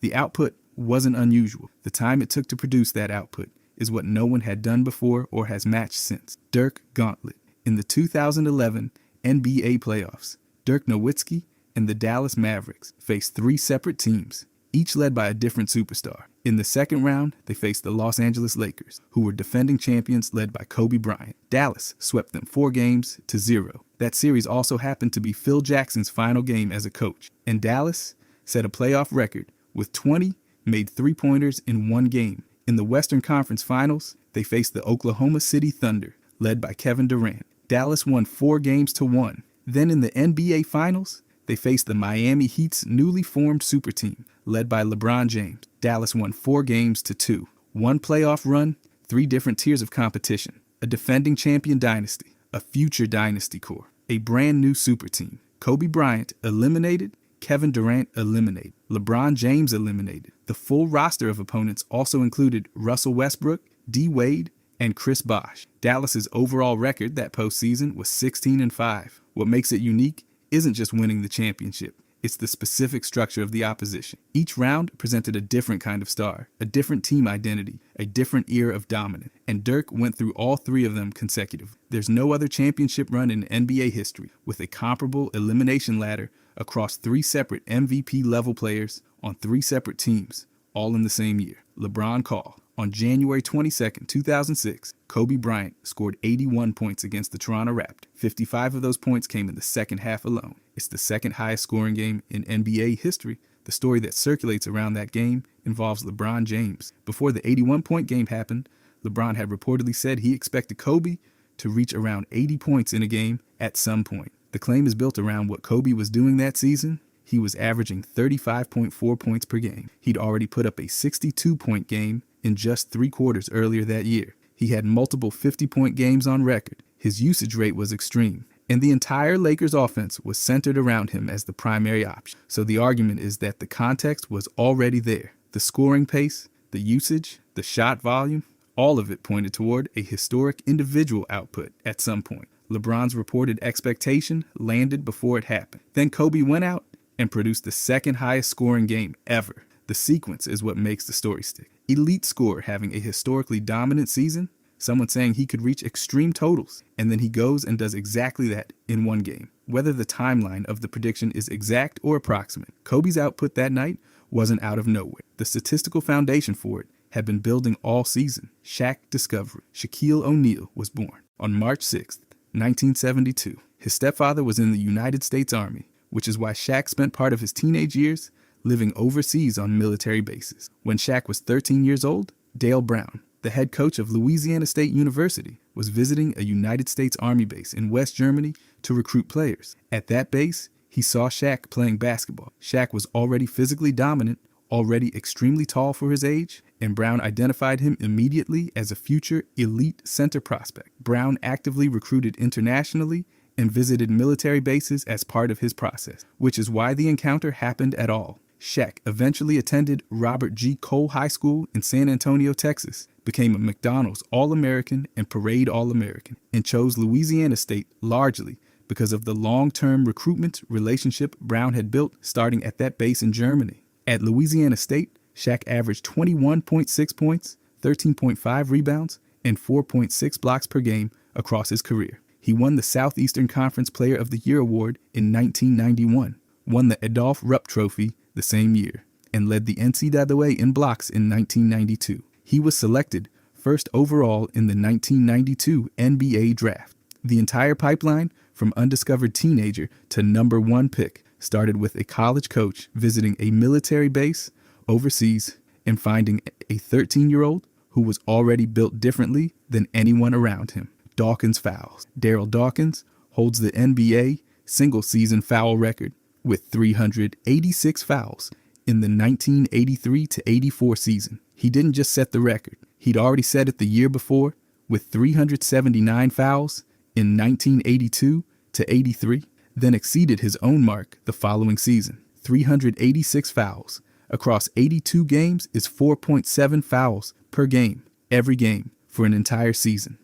The output wasn't unusual. The time it took to produce that output is what no one had done before or has matched since. Dirk Gauntlet. In the 2011 NBA playoffs, Dirk Nowitzki and the Dallas Mavericks faced 3 separate teams, each led by a different superstar. In the second round, they faced the Los Angeles Lakers, who were defending champions led by Kobe Bryant. Dallas swept them 4-0. That series also happened to be Phil Jackson's final game as a coach, and Dallas set a playoff record with 20 made three-pointers in one game. In the Western Conference Finals, they faced the Oklahoma City Thunder, led by Kevin Durant. Dallas won 4-1. Then in the NBA Finals, they faced the Miami Heat's newly formed super team, led by LeBron James. Dallas won 4-2. One playoff run, 3 different tiers of competition, a defending champion dynasty, a future dynasty core, a brand new super team. Kobe Bryant eliminated, Kevin Durant eliminated, LeBron James eliminated. The full roster of opponents also included Russell Westbrook, D. Wade, and Chris Bosh. Dallas's overall record that postseason was 16-5. What makes it unique isn't just winning the championship. It's the specific structure of the opposition. Each round presented a different kind of star, a different team identity, a different era of dominance, and Dirk went through all 3 of them consecutively. There's no other championship run in NBA history with a comparable elimination ladder across 3 separate MVP-level players on 3 separate teams, all in the same year. LeBron Call. On January 22, 2006, Kobe Bryant scored 81 points against the Toronto Raptors. 55 of those points came in the second half alone. It's the second highest scoring game in NBA history. The story that circulates around that game involves LeBron James. Before the 81-point game happened, LeBron had reportedly said he expected Kobe to reach around 80 points in a game at some point. The claim is built around what Kobe was doing that season. He was averaging 35.4 points per game. He'd already put up a 62-point game in just 3 quarters earlier that year. He had multiple 50-point games on record. His usage rate was extreme, and the entire Lakers offense was centered around him as the primary option. So the argument is that the context was already there. The scoring pace, the usage, the shot volume, all of it pointed toward a historic individual output at some point. LeBron's reported expectation landed before it happened. Then Kobe went out and produced the second highest scoring game ever. The sequence is what makes the story stick. Elite scorer having a historically dominant season, someone saying he could reach extreme totals, and then he goes and does exactly that in one game. Whether the timeline of the prediction is exact or approximate, Kobe's output that night wasn't out of nowhere. The statistical foundation for it had been building all season. Shaq discovery. Shaquille O'Neal was born on March 6, 1972. His stepfather was in the United States Army, which is why Shaq spent part of his teenage years living overseas on military bases. When Shaq was 13 years old, Dale Brown, the head coach of Louisiana State University, was visiting a United States Army base in West Germany to recruit players. At that base, he saw Shaq playing basketball. Shaq was already physically dominant, already extremely tall for his age, and Brown identified him immediately as a future elite center prospect. Brown actively recruited internationally and visited military bases as part of his process, which is why the encounter happened at all. Shaq eventually attended Robert G. Cole High School in San Antonio, Texas, became a McDonald's All-American and Parade All-American, and chose Louisiana State largely because of the long-term recruitment relationship Brown had built starting at that base in Germany. At Louisiana State, Shaq averaged 21.6 points, 13.5 rebounds, and 4.6 blocks per game across his career. He won the Southeastern Conference Player of the Year award in 1991. won the Adolph Rupp Trophy the same year, and led the NCAA in blocks in 1992. He was selected first overall in the 1992 NBA draft. The entire pipeline, from undiscovered teenager to number one pick, started with a college coach visiting a military base overseas and finding a 13-year-old who was already built differently than anyone around him. Dawkins fouls. Darryl Dawkins holds the NBA single-season foul record with 386 fouls in the 1983-84 season. He didn't just set the record. He'd already set it the year before with 379 fouls in 1982-83, then exceeded his own mark the following season. 386 fouls across 82 games is 4.7 fouls per game, every game, for an entire season.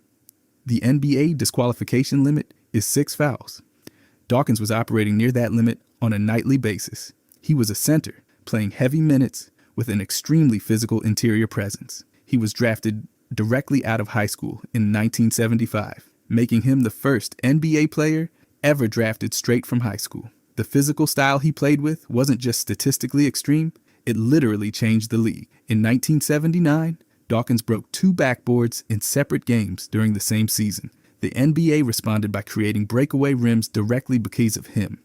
The NBA disqualification limit is 6 fouls. Dawkins was operating near that limit on a nightly basis. He was a center, playing heavy minutes with an extremely physical interior presence. He was drafted directly out of high school in 1975, making him the first NBA player ever drafted straight from high school. The physical style he played with wasn't just statistically extreme, it literally changed the league. In 1979, Dawkins broke 2 backboards in separate games during the same season. The NBA responded by creating breakaway rims directly because of him.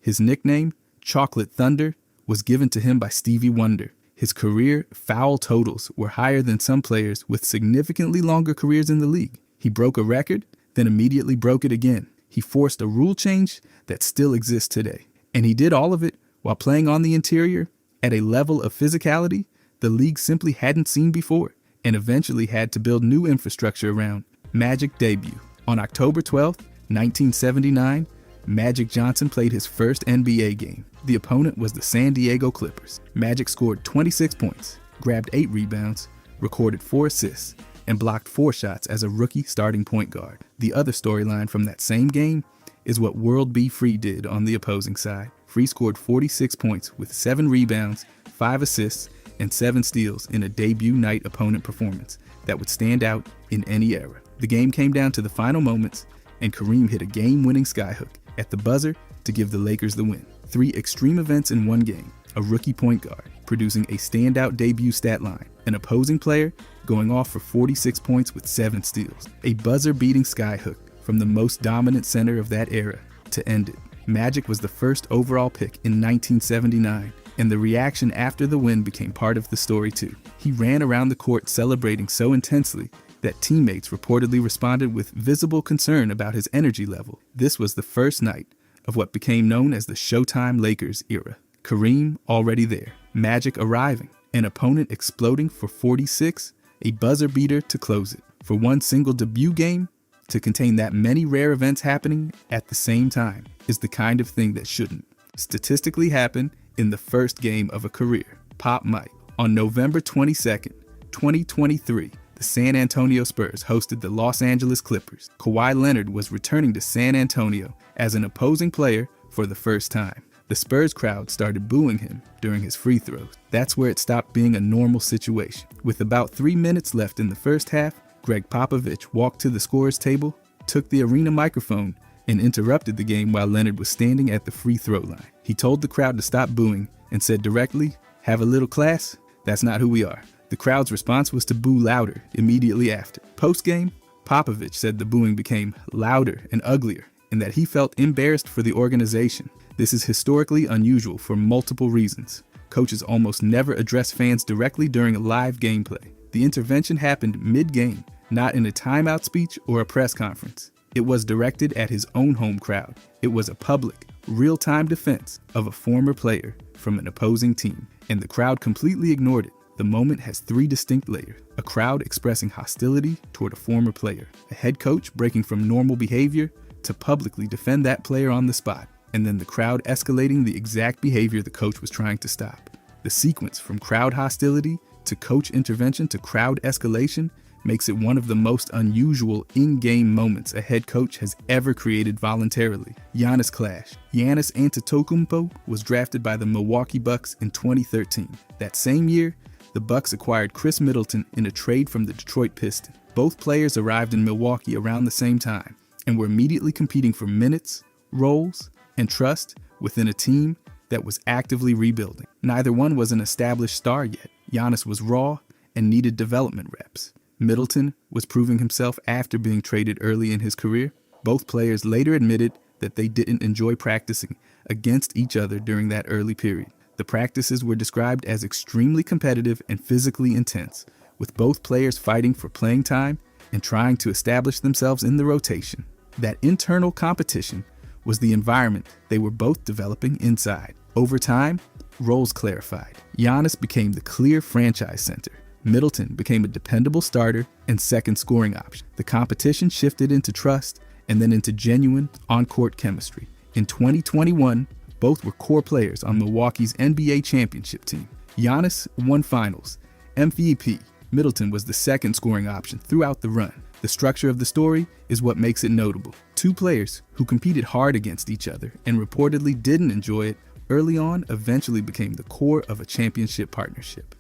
His nickname, Chocolate Thunder, was given to him by Stevie Wonder. His career foul totals were higher than some players with significantly longer careers in the league. He broke a record, then immediately broke it again. He forced a rule change that still exists today. And he did all of it while playing on the interior at a level of physicality the league simply hadn't seen before, and eventually had to build new infrastructure around. Magic debut. On October 12, 1979, Magic Johnson played his first NBA game. The opponent was the San Diego Clippers. Magic scored 26 points, grabbed 8 rebounds, recorded 4 assists, and blocked 4 shots as a rookie starting point guard. The other storyline from that same game is what World B. Free did on the opposing side. Free scored 46 points with 7 rebounds, 5 assists, and 7 steals in a debut night opponent performance that would stand out in any era. The game came down to the final moments, and Kareem hit a game-winning skyhook at the buzzer to give the Lakers the win. 3 extreme events in one game: a rookie point guard producing a standout debut stat line, an opposing player going off for 46 points with 7 steals, a buzzer-beating skyhook from the most dominant center of that era to end it. Magic was the first overall pick in 1979, and the reaction after the win became part of the story too. He ran around the court celebrating so intensely that teammates reportedly responded with visible concern about his energy level. This was the first night of what became known as the Showtime Lakers era. Kareem already there, Magic arriving, an opponent exploding for 46, a buzzer beater to close it. For one single debut game, to contain that many rare events happening at the same time is the kind of thing that shouldn't statistically happen in the first game of a career. Pop Mike. On November 22nd, 2023, the San Antonio Spurs hosted the Los Angeles Clippers. Kawhi Leonard was returning to San Antonio as an opposing player for the first time. The Spurs crowd started booing him during his free throws. That's where it stopped being a normal situation. With about 3 minutes left in the first half, Greg Popovich walked to the scorer's table, took the arena microphone, and interrupted the game while Leonard was standing at the free throw line. He told the crowd to stop booing and said directly, "Have a little class? That's not who we are." The crowd's response was to boo louder immediately after. Post-game, Popovich said the booing became louder and uglier, and that he felt embarrassed for the organization. This is historically unusual for multiple reasons. Coaches almost never address fans directly during a live gameplay. The intervention happened mid-game, not in a timeout speech or a press conference. It was directed at his own home crowd. It was a public, real-time defense of a former player from an opposing team, and the crowd completely ignored it. The moment has 3 distinct layers: a crowd expressing hostility toward a former player, a head coach breaking from normal behavior to publicly defend that player on the spot, and then the crowd escalating the exact behavior the coach was trying to stop. The sequence from crowd hostility to coach intervention to crowd escalation makes it one of the most unusual in-game moments a head coach has ever created voluntarily. Giannis clash. Giannis Antetokounmpo was drafted by the Milwaukee Bucks in 2013. That same year, the Bucks acquired Chris Middleton in a trade from the Detroit Pistons. Both players arrived in Milwaukee around the same time and were immediately competing for minutes, roles, and trust within a team that was actively rebuilding. Neither one was an established star yet. Giannis was raw and needed development reps. Middleton was proving himself after being traded early in his career. Both players later admitted that they didn't enjoy practicing against each other during that early period. The practices were described as extremely competitive and physically intense, with both players fighting for playing time and trying to establish themselves in the rotation. That internal competition was the environment they were both developing inside. Over time, roles clarified. Giannis became the clear franchise center. Middleton became a dependable starter and second scoring option. The competition shifted into trust and then into genuine on-court chemistry. In 2021, both were core players on Milwaukee's NBA championship team. Giannis won finals, MVP. Middleton was the second scoring option throughout the run. The structure of the story is what makes it notable. Two players who competed hard against each other and reportedly didn't enjoy it early on eventually became the core of a championship partnership.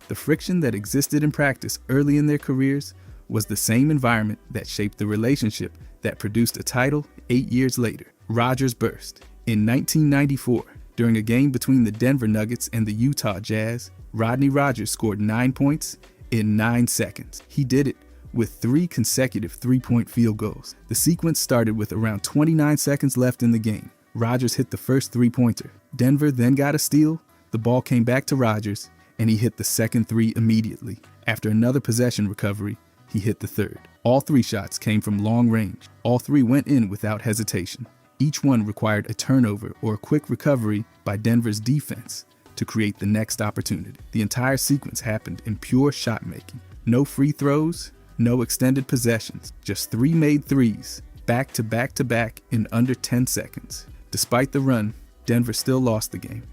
The friction that existed in practice early in their careers was the same environment that shaped the relationship that produced a title 8 years later. Rodgers burst. In 1994, during a game between the Denver Nuggets and the Utah Jazz, Rodney Rodgers scored 9 points in 9 seconds. He did it with 3 consecutive three-point field goals. The sequence started with around 29 seconds left in the game. Rodgers hit the first three-pointer. Denver then got a steal. The ball came back to Rodgers, and he hit the second three immediately. After another possession recovery, he hit the third. All 3 shots came from long range. All 3 went in without hesitation. Each one required a turnover or a quick recovery by Denver's defense to create the next opportunity. The entire sequence happened in pure shot making. No free throws, no extended possessions, just 3 made threes, back to back to back in under 10 seconds. Despite the run, Denver still lost the game.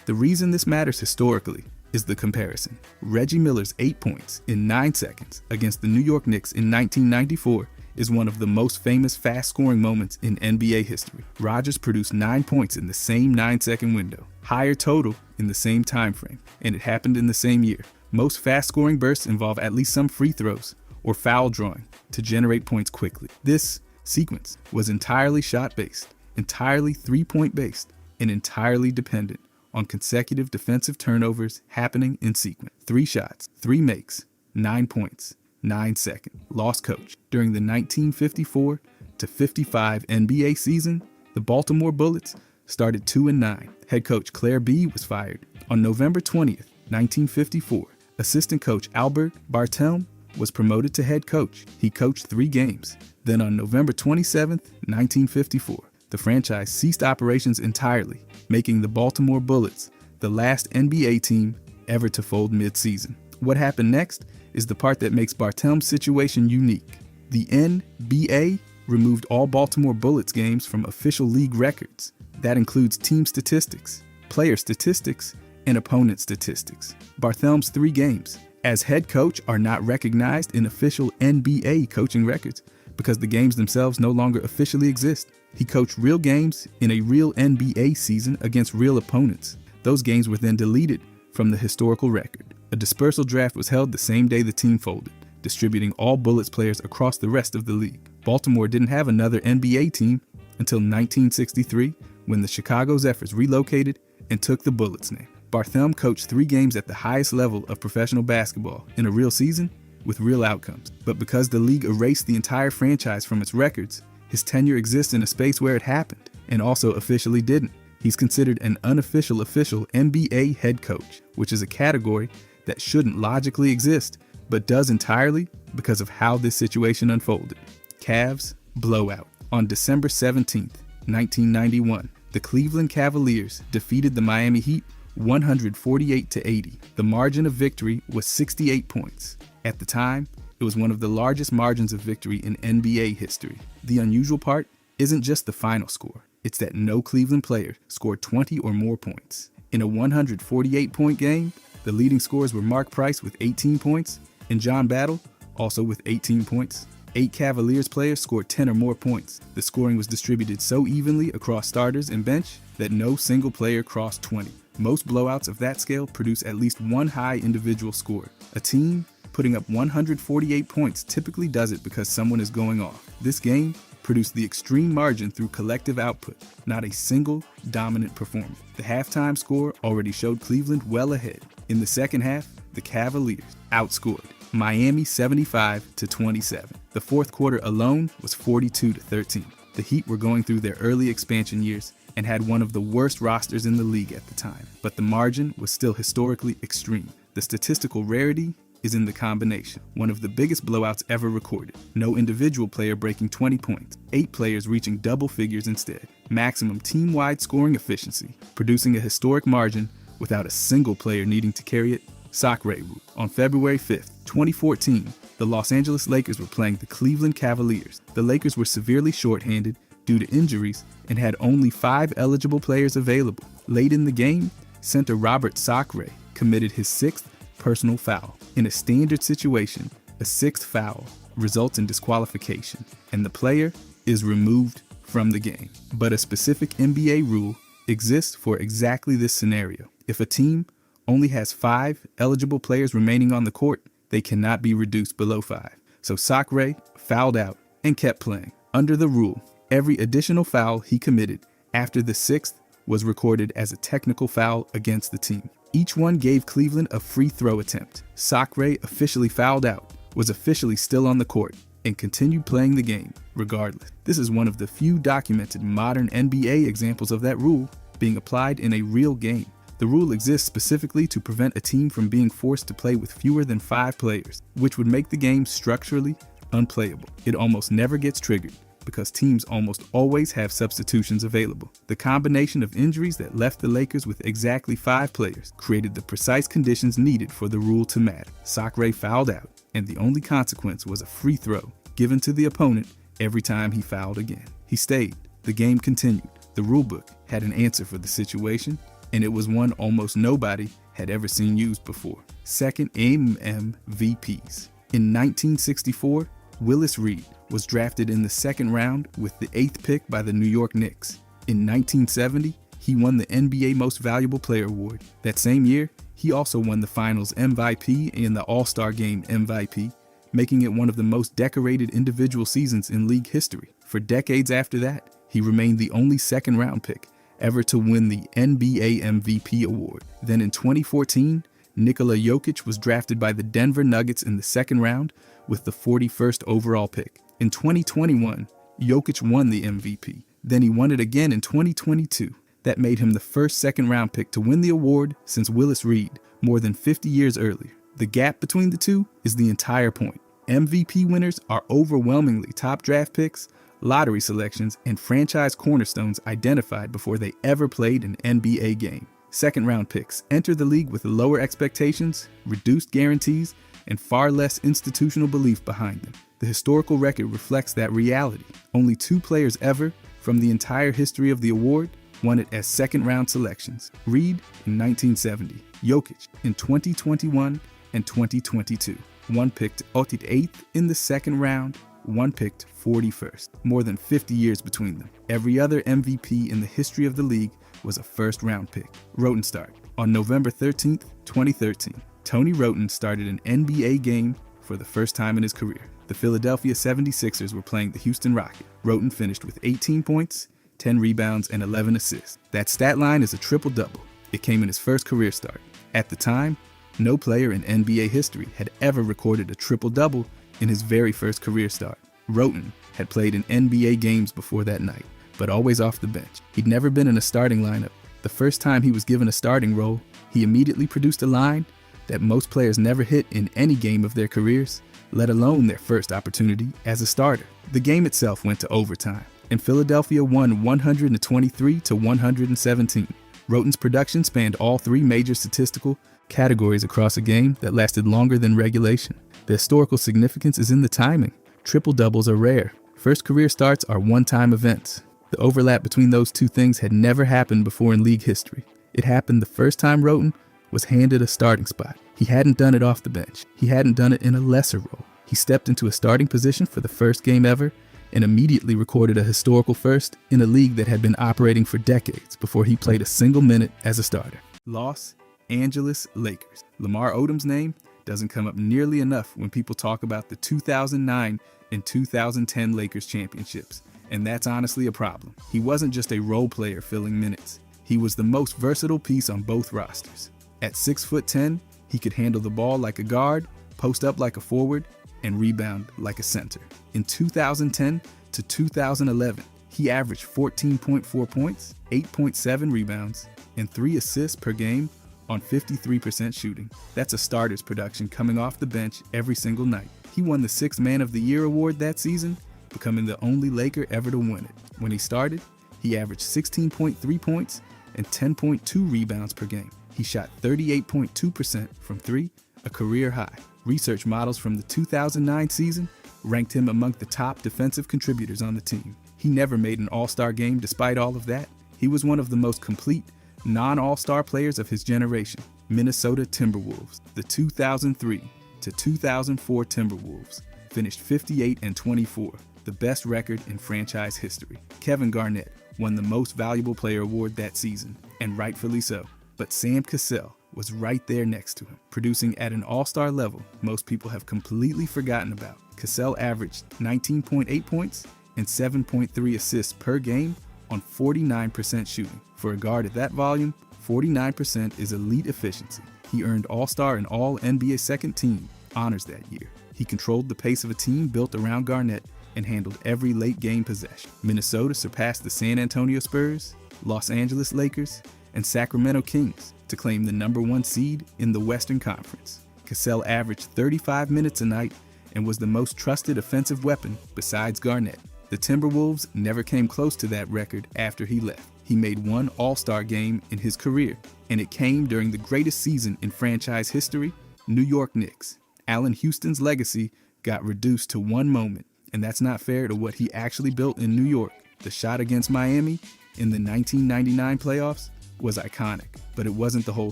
The reason this matters historically is the comparison. Reggie Miller's 8 points in 9 seconds against the New York Knicks in 1994 is one of the most famous fast-scoring moments in NBA history. Rodgers produced 9 points in the same 9-second window, higher total in the same time frame, and it happened in the same year. Most fast-scoring bursts involve at least some free throws or foul drawing to generate points quickly. This sequence was entirely shot-based, entirely three-point based, and entirely dependent on consecutive defensive turnovers happening in sequence. 3 shots, 3 makes, 9 points, 9 seconds. Lost coach. During the 1954 to 55 NBA season, the Baltimore Bullets started 2-9. Head coach Claire B. was fired. On November 20th, 1954, assistant coach Albert Bartelme was promoted to head coach. He coached 3 games. Then on November 27th, 1954, the franchise ceased operations entirely, making the Baltimore Bullets the last NBA team ever to fold mid-season. What happened next is the part that makes Bartelme's situation unique. The NBA removed all Baltimore Bullets games from official league records. That includes team statistics, player statistics, and opponent statistics. Bartelme's 3 games as head coach are not recognized in official NBA coaching records because the games themselves no longer officially exist. He coached real games in a real NBA season against real opponents. Those games were then deleted from the historical record. A dispersal draft was held the same day the team folded, distributing all Bullets players across the rest of the league. Baltimore didn't have another NBA team until 1963, when the Chicago Zephyrs relocated and took the Bullets name. Bartelme coached 3 games at the highest level of professional basketball in a real season with real outcomes. But because the league erased the entire franchise from its records, his tenure exists in a space where it happened and also officially didn't. He's considered an unofficial official NBA head coach, which is a category that shouldn't logically exist, but does entirely because of how this situation unfolded. Cavs blowout. On December 17th, 1991, the Cleveland Cavaliers defeated the Miami Heat 148-80. The margin of victory was 68 points. At the time, it was one of the largest margins of victory in NBA history. The unusual part isn't just the final score. It's that no Cleveland player scored 20 or more points. In a 148-point game, the leading scorers were Mark Price with 18 points and John Battle, also with 18 points. 8 Cavaliers players scored 10 or more points. The scoring was distributed so evenly across starters and bench that no single player crossed 20. Most blowouts of that scale produce at least one high individual score. A team putting up 148 points typically does it because someone is going off. This game produced the extreme margin through collective output, not a single dominant performer. The halftime score already showed Cleveland well ahead. In the second half, the Cavaliers outscored Miami 75-27. The fourth quarter alone was 42-13. The Heat were going through their early expansion years and had one of the worst rosters in the league at the time, but the margin was still historically extreme. The statistical rarity is in the combination, one of the biggest blowouts ever recorded. No individual player breaking 20 points, 8 players reaching double figures instead. Maximum team-wide scoring efficiency, producing a historic margin without a single player needing to carry it. Sacre rule. On February 5th, 2014, the Los Angeles Lakers were playing the Cleveland Cavaliers. The Lakers were severely shorthanded due to injuries and had only 5 eligible players available. Late in the game, center Robert Sacre committed his 6th personal foul. In a standard situation, a 6th foul results in disqualification, and the player is removed from the game. But a specific NBA rule exists for exactly this scenario. If a team only has 5 eligible players remaining on the court, they cannot be reduced below 5. So Sacre fouled out and kept playing. Under the rule, every additional foul he committed after the 6th was recorded as a technical foul against the team. Each one gave Cleveland a free throw attempt. Sacre officially fouled out, was officially still on the court, and continued playing the game regardless. This is one of the few documented modern NBA examples of that rule being applied in a real game. The rule exists specifically to prevent a team from being forced to play with fewer than 5 players, which would make the game structurally unplayable. It almost never gets triggered because teams almost always have substitutions available. The combination of injuries that left the Lakers with exactly 5 players created the precise conditions needed for the rule to matter. Sacre fouled out, and the only consequence was a free throw given to the opponent every time he fouled again. He stayed. The game continued. The rulebook had an answer for the situation, and it was one almost nobody had ever seen used before. Second MVPs. In 1964, Willis Reed was drafted in the second round with the 8th pick by the New York Knicks. In 1970, he won the NBA Most Valuable Player award. That same year, he also won the Finals MVP and the All-Star Game MVP, making it one of the most decorated individual seasons in league history. For decades after that, he remained the only second-round pick ever to win the NBA MVP award. Then in 2014, Nikola Jokic was drafted by the Denver Nuggets in the second round with the 41st overall pick. In 2021, Jokic won the MVP. Then he won it again in 2022. That made him the first second-round pick to win the award since Willis Reed, more than 50 years earlier. The gap between the two is the entire point. MVP winners are overwhelmingly top draft picks, lottery selections, and franchise cornerstones identified before they ever played an NBA game. Second-round picks enter the league with lower expectations, reduced guarantees, and far less institutional belief behind them. The historical record reflects that reality. Only 2 players ever, from the entire history of the award, won it as second-round selections. Reed in 1970, Jokic in 2021 and 2022. One picked 8th in the second round, one picked 41st. More than 50 years between them. Every other MVP in the history of the league was a first-round pick. Roten start. On November 13th, 2013, Tony Roten started an NBA game for the first time in his career. The Philadelphia 76ers were playing the Houston Rockets. Roten finished with 18 points, 10 rebounds, and 11 assists. That stat line is a triple-double. It came in his first career start. At the time, no player in NBA history had ever recorded a triple-double in his very first career start. Roten had played in NBA games before that night, but always off the bench. He'd never been in a starting lineup. The first time he was given a starting role, he immediately produced a line that most players never hit in any game of their careers, let alone their first opportunity as a starter. The game itself went to overtime, and Philadelphia won 123-117. Roten's production spanned all 3 major statistical categories across a game that lasted longer than regulation. The historical significance is in the timing. Triple-doubles are rare. First career starts are one-time events. The overlap between those two things had never happened before in league history. It happened the first time Roten was handed a starting spot. He hadn't done it off the bench. He hadn't done it in a lesser role. He stepped into a starting position for the first game ever and immediately recorded a historical first in a league that had been operating for decades before he played a single minute as a starter. Los Angeles Lakers. Lamar Odom's name doesn't come up nearly enough when people talk about the 2009 and 2010 Lakers championships, and that's honestly a problem. He wasn't just a role player filling minutes. He was the most versatile piece on both rosters. At 6'10", he could handle the ball like a guard, post up like a forward, and rebound like a center. In 2010 to 2011, he averaged 14.4 points, 8.7 rebounds, and 3 assists per game on 53% shooting. That's a starter's production coming off the bench every single night. He won the 6th Man of the Year award that season, becoming the only Laker ever to win it. When he started, he averaged 16.3 points and 10.2 rebounds per game. He shot 38.2% from 3, a career high. Research models from the 2009 season ranked him among the top defensive contributors on the team. He never made an All-Star game despite all of that. He was one of the most complete, non-All-Star players of his generation. Minnesota Timberwolves, the 2003 to 2004 Timberwolves, finished 58-24, the best record in franchise history. Kevin Garnett won the Most Valuable Player award that season, and rightfully so. But Sam Cassell was right there next to him, producing at an all-star level most people have completely forgotten about. Cassell averaged 19.8 points and 7.3 assists per game on 49% shooting. For a guard at that volume, 49% is elite efficiency. He earned All-Star and All-NBA Second Team honors that year. He controlled the pace of a team built around Garnett and handled every late-game possession. Minnesota surpassed the San Antonio Spurs, Los Angeles Lakers, and Sacramento Kings to claim the #1 seed in the Western Conference. Cassell averaged 35 minutes a night and was the most trusted offensive weapon besides Garnett. The Timberwolves never came close to that record after he left. He made one All-Star game in his career, and it came during the greatest season in franchise history, New York Knicks. Allen Houston's legacy got reduced to one moment, and that's not fair to what he actually built in New York. The shot against Miami in the 1999 playoffs was iconic, but it wasn't the whole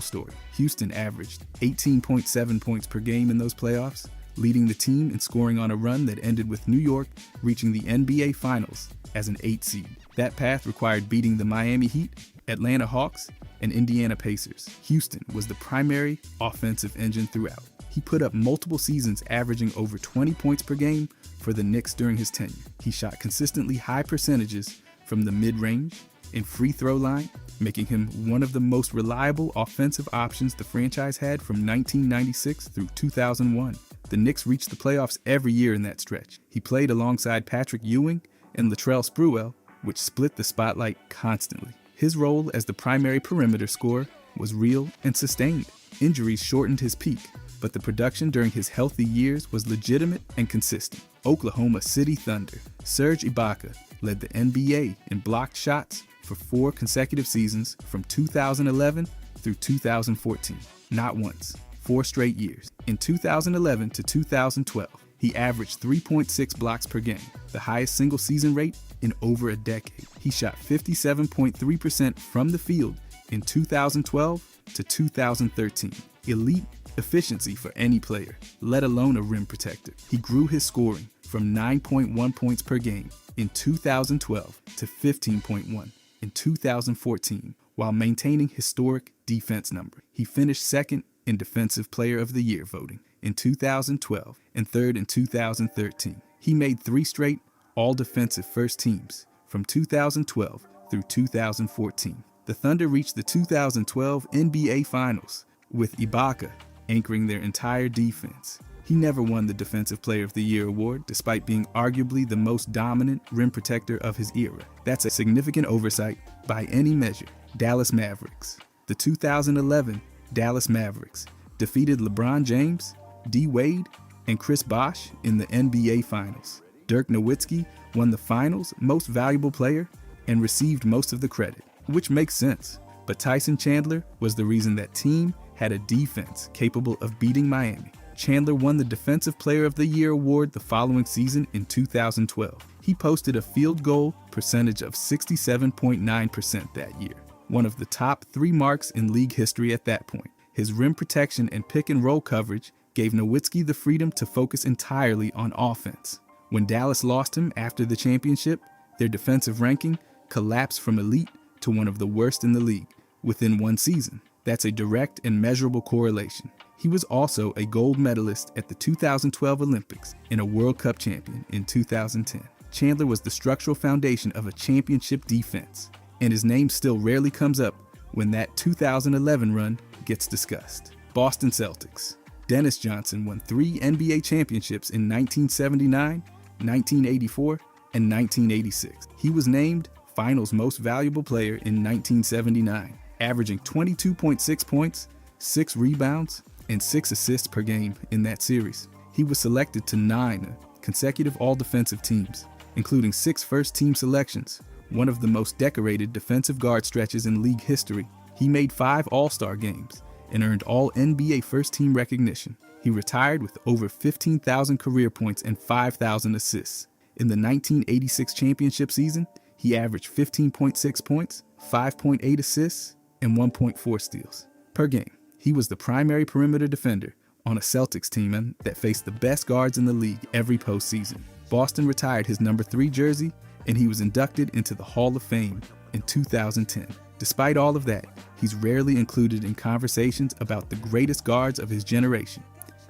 story. Houston averaged 18.7 points per game in those playoffs, leading the team in scoring on a run that ended with New York reaching the NBA Finals as an 8 seed. That path required beating the Miami Heat, Atlanta Hawks, and Indiana Pacers. Houston was the primary offensive engine throughout. He put up multiple seasons averaging over 20 points per game for the Knicks during his tenure. He shot consistently high percentages from the mid-range and free throw line, making him one of the most reliable offensive options the franchise had from 1996 through 2001. The Knicks reached the playoffs every year in that stretch. He played alongside Patrick Ewing and Latrell Sprewell, which split the spotlight constantly. His role as the primary perimeter scorer was real and sustained. Injuries shortened his peak, but the production during his healthy years was legitimate and consistent. Oklahoma City Thunder Serge Ibaka led the NBA in blocked shots for 4 consecutive seasons from 2011 through 2014. Not once, 4 straight years. In 2011 to 2012, he averaged 3.6 blocks per game, the highest single season rate in over a decade. He shot 57.3% from the field in 2012 to 2013. Elite efficiency for any player, let alone a rim protector. He grew his scoring from 9.1 points per game in 2012 to 15.1 in 2014, while maintaining historic defense numbers. He finished second in Defensive Player of the Year voting in 2012 and third in 2013. He made 3 straight all-defensive first teams from 2012 through 2014. The Thunder reached the 2012 NBA Finals with Ibaka anchoring their entire defense. He never won the Defensive Player of the Year award, despite being arguably the most dominant rim protector of his era. That's a significant oversight by any measure. Dallas Mavericks. The 2011 Dallas Mavericks defeated LeBron James, D. Wade, and Chris Bosh in the NBA Finals. Dirk Nowitzki won the Finals Most Valuable Player and received most of the credit, which makes sense. But Tyson Chandler was the reason that team had a defense capable of beating Miami. Chandler won the Defensive Player of the Year award the following season in 2012. He posted a field goal percentage of 67.9% that year, one of the top 3 marks in league history at that point. His rim protection and pick and roll coverage gave Nowitzki the freedom to focus entirely on offense. When Dallas lost him after the championship, their defensive ranking collapsed from elite to one of the worst in the league within 1 season. That's a direct and measurable correlation. He was also a gold medalist at the 2012 Olympics and a World Cup champion in 2010. Chandler was the structural foundation of a championship defense, and his name still rarely comes up when that 2011 run gets discussed. Boston Celtics. Dennis Johnson won 3 NBA championships in 1979, 1984, and 1986. He was named Finals Most Valuable Player in 1979, averaging 22.6 points, 6 rebounds, and 6 assists per game in that series. He was selected to 9 consecutive All-Defensive teams, including 6 first-team selections, one of the most decorated defensive guard stretches in league history. He made 5 All-Star games and earned All-NBA first-team recognition. He retired with over 15,000 career points and 5,000 assists. In the 1986 championship season, he averaged 15.6 points, 5.8 assists, and 1.4 steals per game. He was the primary perimeter defender on a Celtics team that faced the best guards in the league every postseason. Boston retired his number 3 jersey, and he was inducted into the Hall of Fame in 2010. Despite all of that, he's rarely included in conversations about the greatest guards of his generation.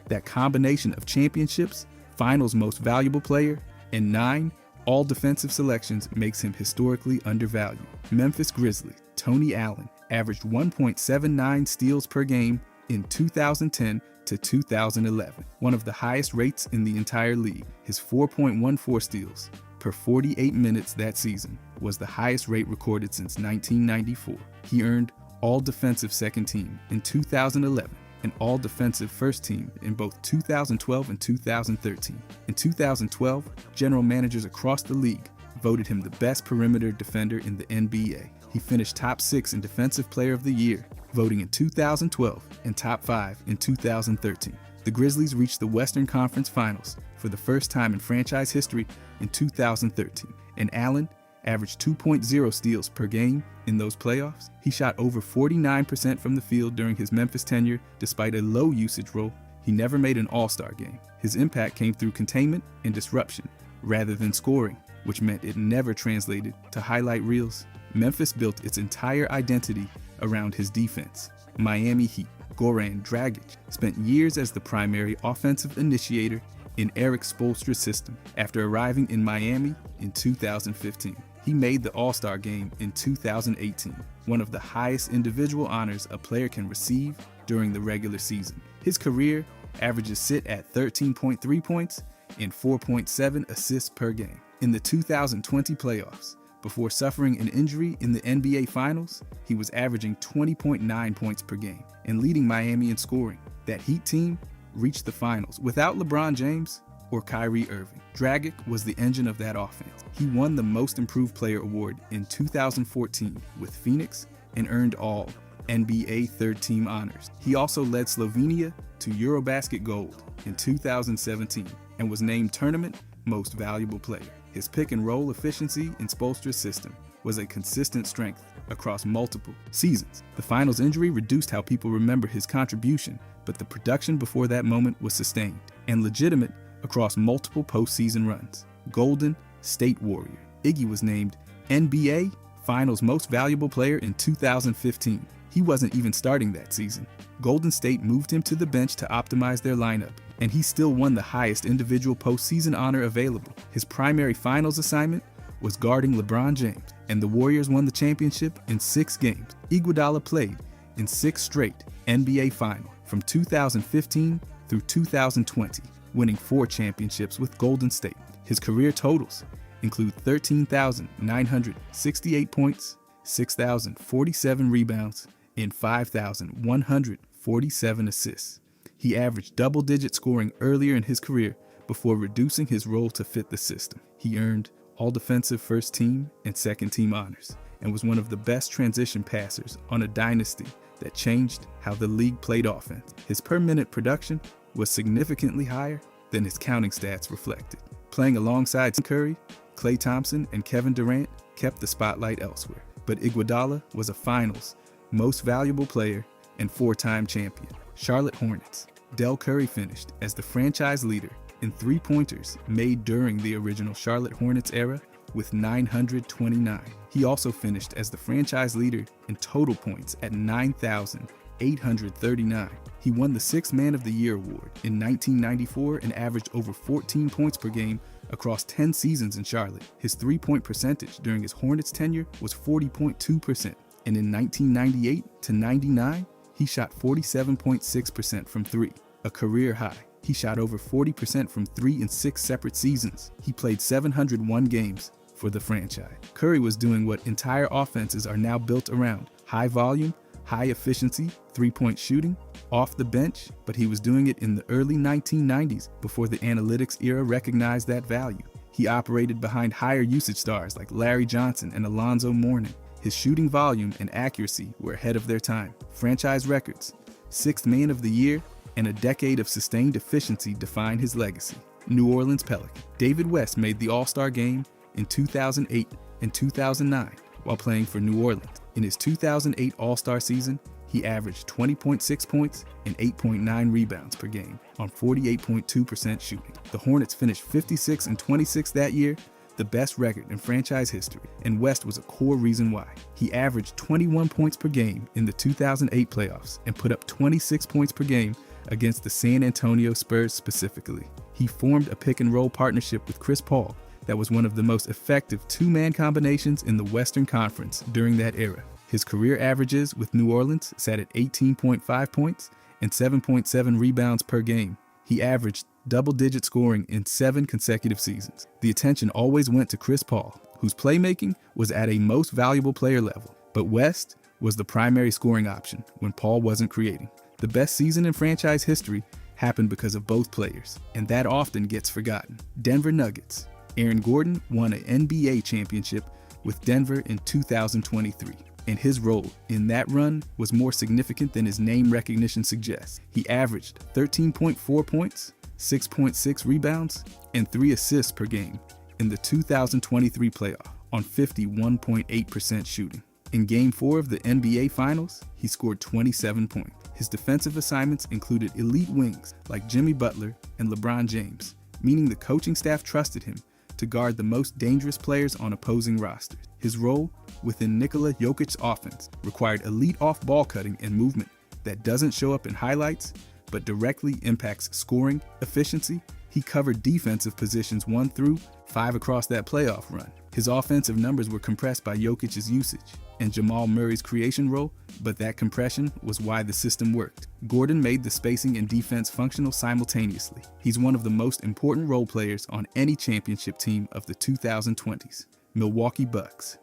That combination of championships, Finals Most Valuable Player, and 9 all-defensive selections makes him historically undervalued. Memphis Grizzlies. Tony Allen averaged 1.79 steals per game in 2010 to 2011, one of the highest rates in the entire league. His 4.14 steals per 48 minutes that season was the highest rate recorded since 1994. He earned All-Defensive Second Team in 2011 and All-Defensive First Team in both 2012 and 2013. In 2012, general managers across the league voted him the best perimeter defender in the NBA. He finished top 6 in Defensive Player of the Year, voting in 2012 and top 5 in 2013. The Grizzlies reached the Western Conference Finals for the first time in franchise history in 2013, and Allen averaged 2.0 steals per game in those playoffs. He shot over 49% from the field during his Memphis tenure despite a low usage role. He never made an All-Star game. His impact came through containment and disruption rather than scoring, which meant it never translated to highlight reels. Memphis built its entire identity around his defense. Miami Heat. Goran Dragic spent years as the primary offensive initiator in Eric Spoelstra's system. After arriving in Miami in 2015, he made the All-Star game in 2018, one of the highest individual honors a player can receive during the regular season. His career averages sit at 13.3 points and 4.7 assists per game. In the 2020 playoffs, before suffering an injury in the NBA Finals, he was averaging 20.9 points per game and leading Miami in scoring. That Heat team reached the finals without LeBron James or Kyrie Irving. Dragic was the engine of that offense. He won the Most Improved Player award in 2014 with Phoenix and earned all NBA third team honors. He also led Slovenia to Eurobasket gold in 2017 and was named Tournament Most Valuable Player. His pick and roll efficiency in Spoelstra's system was a consistent strength across multiple seasons. The finals injury reduced how people remember his contribution, but the production before that moment was sustained and legitimate across multiple postseason runs. Golden State Warrior. Iggy was named NBA Finals Most Valuable Player in 2015. He wasn't even starting that season. Golden State moved him to the bench to optimize their lineup, and he still won the highest individual postseason honor available. His primary finals assignment was guarding LeBron James, and the Warriors won the championship in 6 games. Iguodala played in 6 straight NBA Finals from 2015 through 2020, winning 4 championships with Golden State. His career totals include 13,968 points, 6,047 rebounds, and 5,147 assists. He averaged double-digit scoring earlier in his career before reducing his role to fit the system. He earned all-defensive first team and second team honors and was one of the best transition passers on a dynasty that changed how the league played offense. His per-minute production was significantly higher than his counting stats reflected. Playing alongside Curry, Klay Thompson, and Kevin Durant kept the spotlight elsewhere. But Iguodala was a Finals Most Valuable Player and 4-time champion. Charlotte Hornets. Del Curry finished as the franchise leader in three-pointers made during the original Charlotte Hornets era with 929. He also finished as the franchise leader in total points at 9,839. He won the 6th Man of the Year award in 1994 and averaged over 14 points per game Across 10 seasons in Charlotte, his three-point percentage during his Hornets tenure was 40.2%, and in 1998 to 99, he shot 47.6% from three, a career high. He shot over 40% from three in 6 separate seasons. He played 701 games for the franchise. Curry was doing what entire offenses are now built around: high volume, high efficiency, three-point shooting, off the bench, but he was doing it in the early 1990s before the analytics era recognized that value. He operated behind higher usage stars like Larry Johnson and Alonzo Mourning. His shooting volume and accuracy were ahead of their time. Franchise records, 6th Man of the Year, and a decade of sustained efficiency define his legacy. New Orleans Pelican. David West made the All-Star game in 2008 and 2009 while playing for New Orleans. In his 2008 All-Star season, he averaged 20.6 points and 8.9 rebounds per game on 48.2% shooting. The Hornets finished 56-26 that year, the best record in franchise history, and West was a core reason why. He averaged 21 points per game in the 2008 playoffs and put up 26 points per game against the San Antonio Spurs specifically. He formed a pick-and-roll partnership with Chris Paul that was one of the most effective two-man combinations in the Western Conference during that era. His career averages with New Orleans sat at 18.5 points and 7.7 rebounds per game. He averaged double-digit scoring in 7 consecutive seasons. The attention always went to Chris Paul, whose playmaking was at a most valuable player level, but West was the primary scoring option when Paul wasn't creating. The best season in franchise history happened because of both players, and that often gets forgotten. Denver Nuggets. Aaron Gordon won an NBA championship with Denver in 2023, and his role in that run was more significant than his name recognition suggests. He averaged 13.4 points, 6.6 rebounds, and 3 assists per game in the 2023 playoff on 51.8% shooting. In Game 4 of the NBA Finals, he scored 27 points. His defensive assignments included elite wings like Jimmy Butler and LeBron James, meaning the coaching staff trusted him to guard the most dangerous players on opposing rosters. His role within Nikola Jokic's offense required elite off-ball cutting and movement that doesn't show up in highlights, but directly impacts scoring efficiency. He covered defensive positions 1 through 5 across that playoff run. His offensive numbers were compressed by Jokic's usage and Jamal Murray's creation role, but that compression was why the system worked. Gordon made the spacing and defense functional simultaneously. He's one of the most important role players on any championship team of the 2020s. Milwaukee Bucks.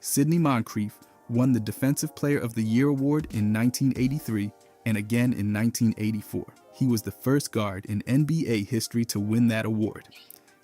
Sidney Moncrief won the Defensive Player of the Year award in 1983 and again in 1984. He was the first guard in NBA history to win that award.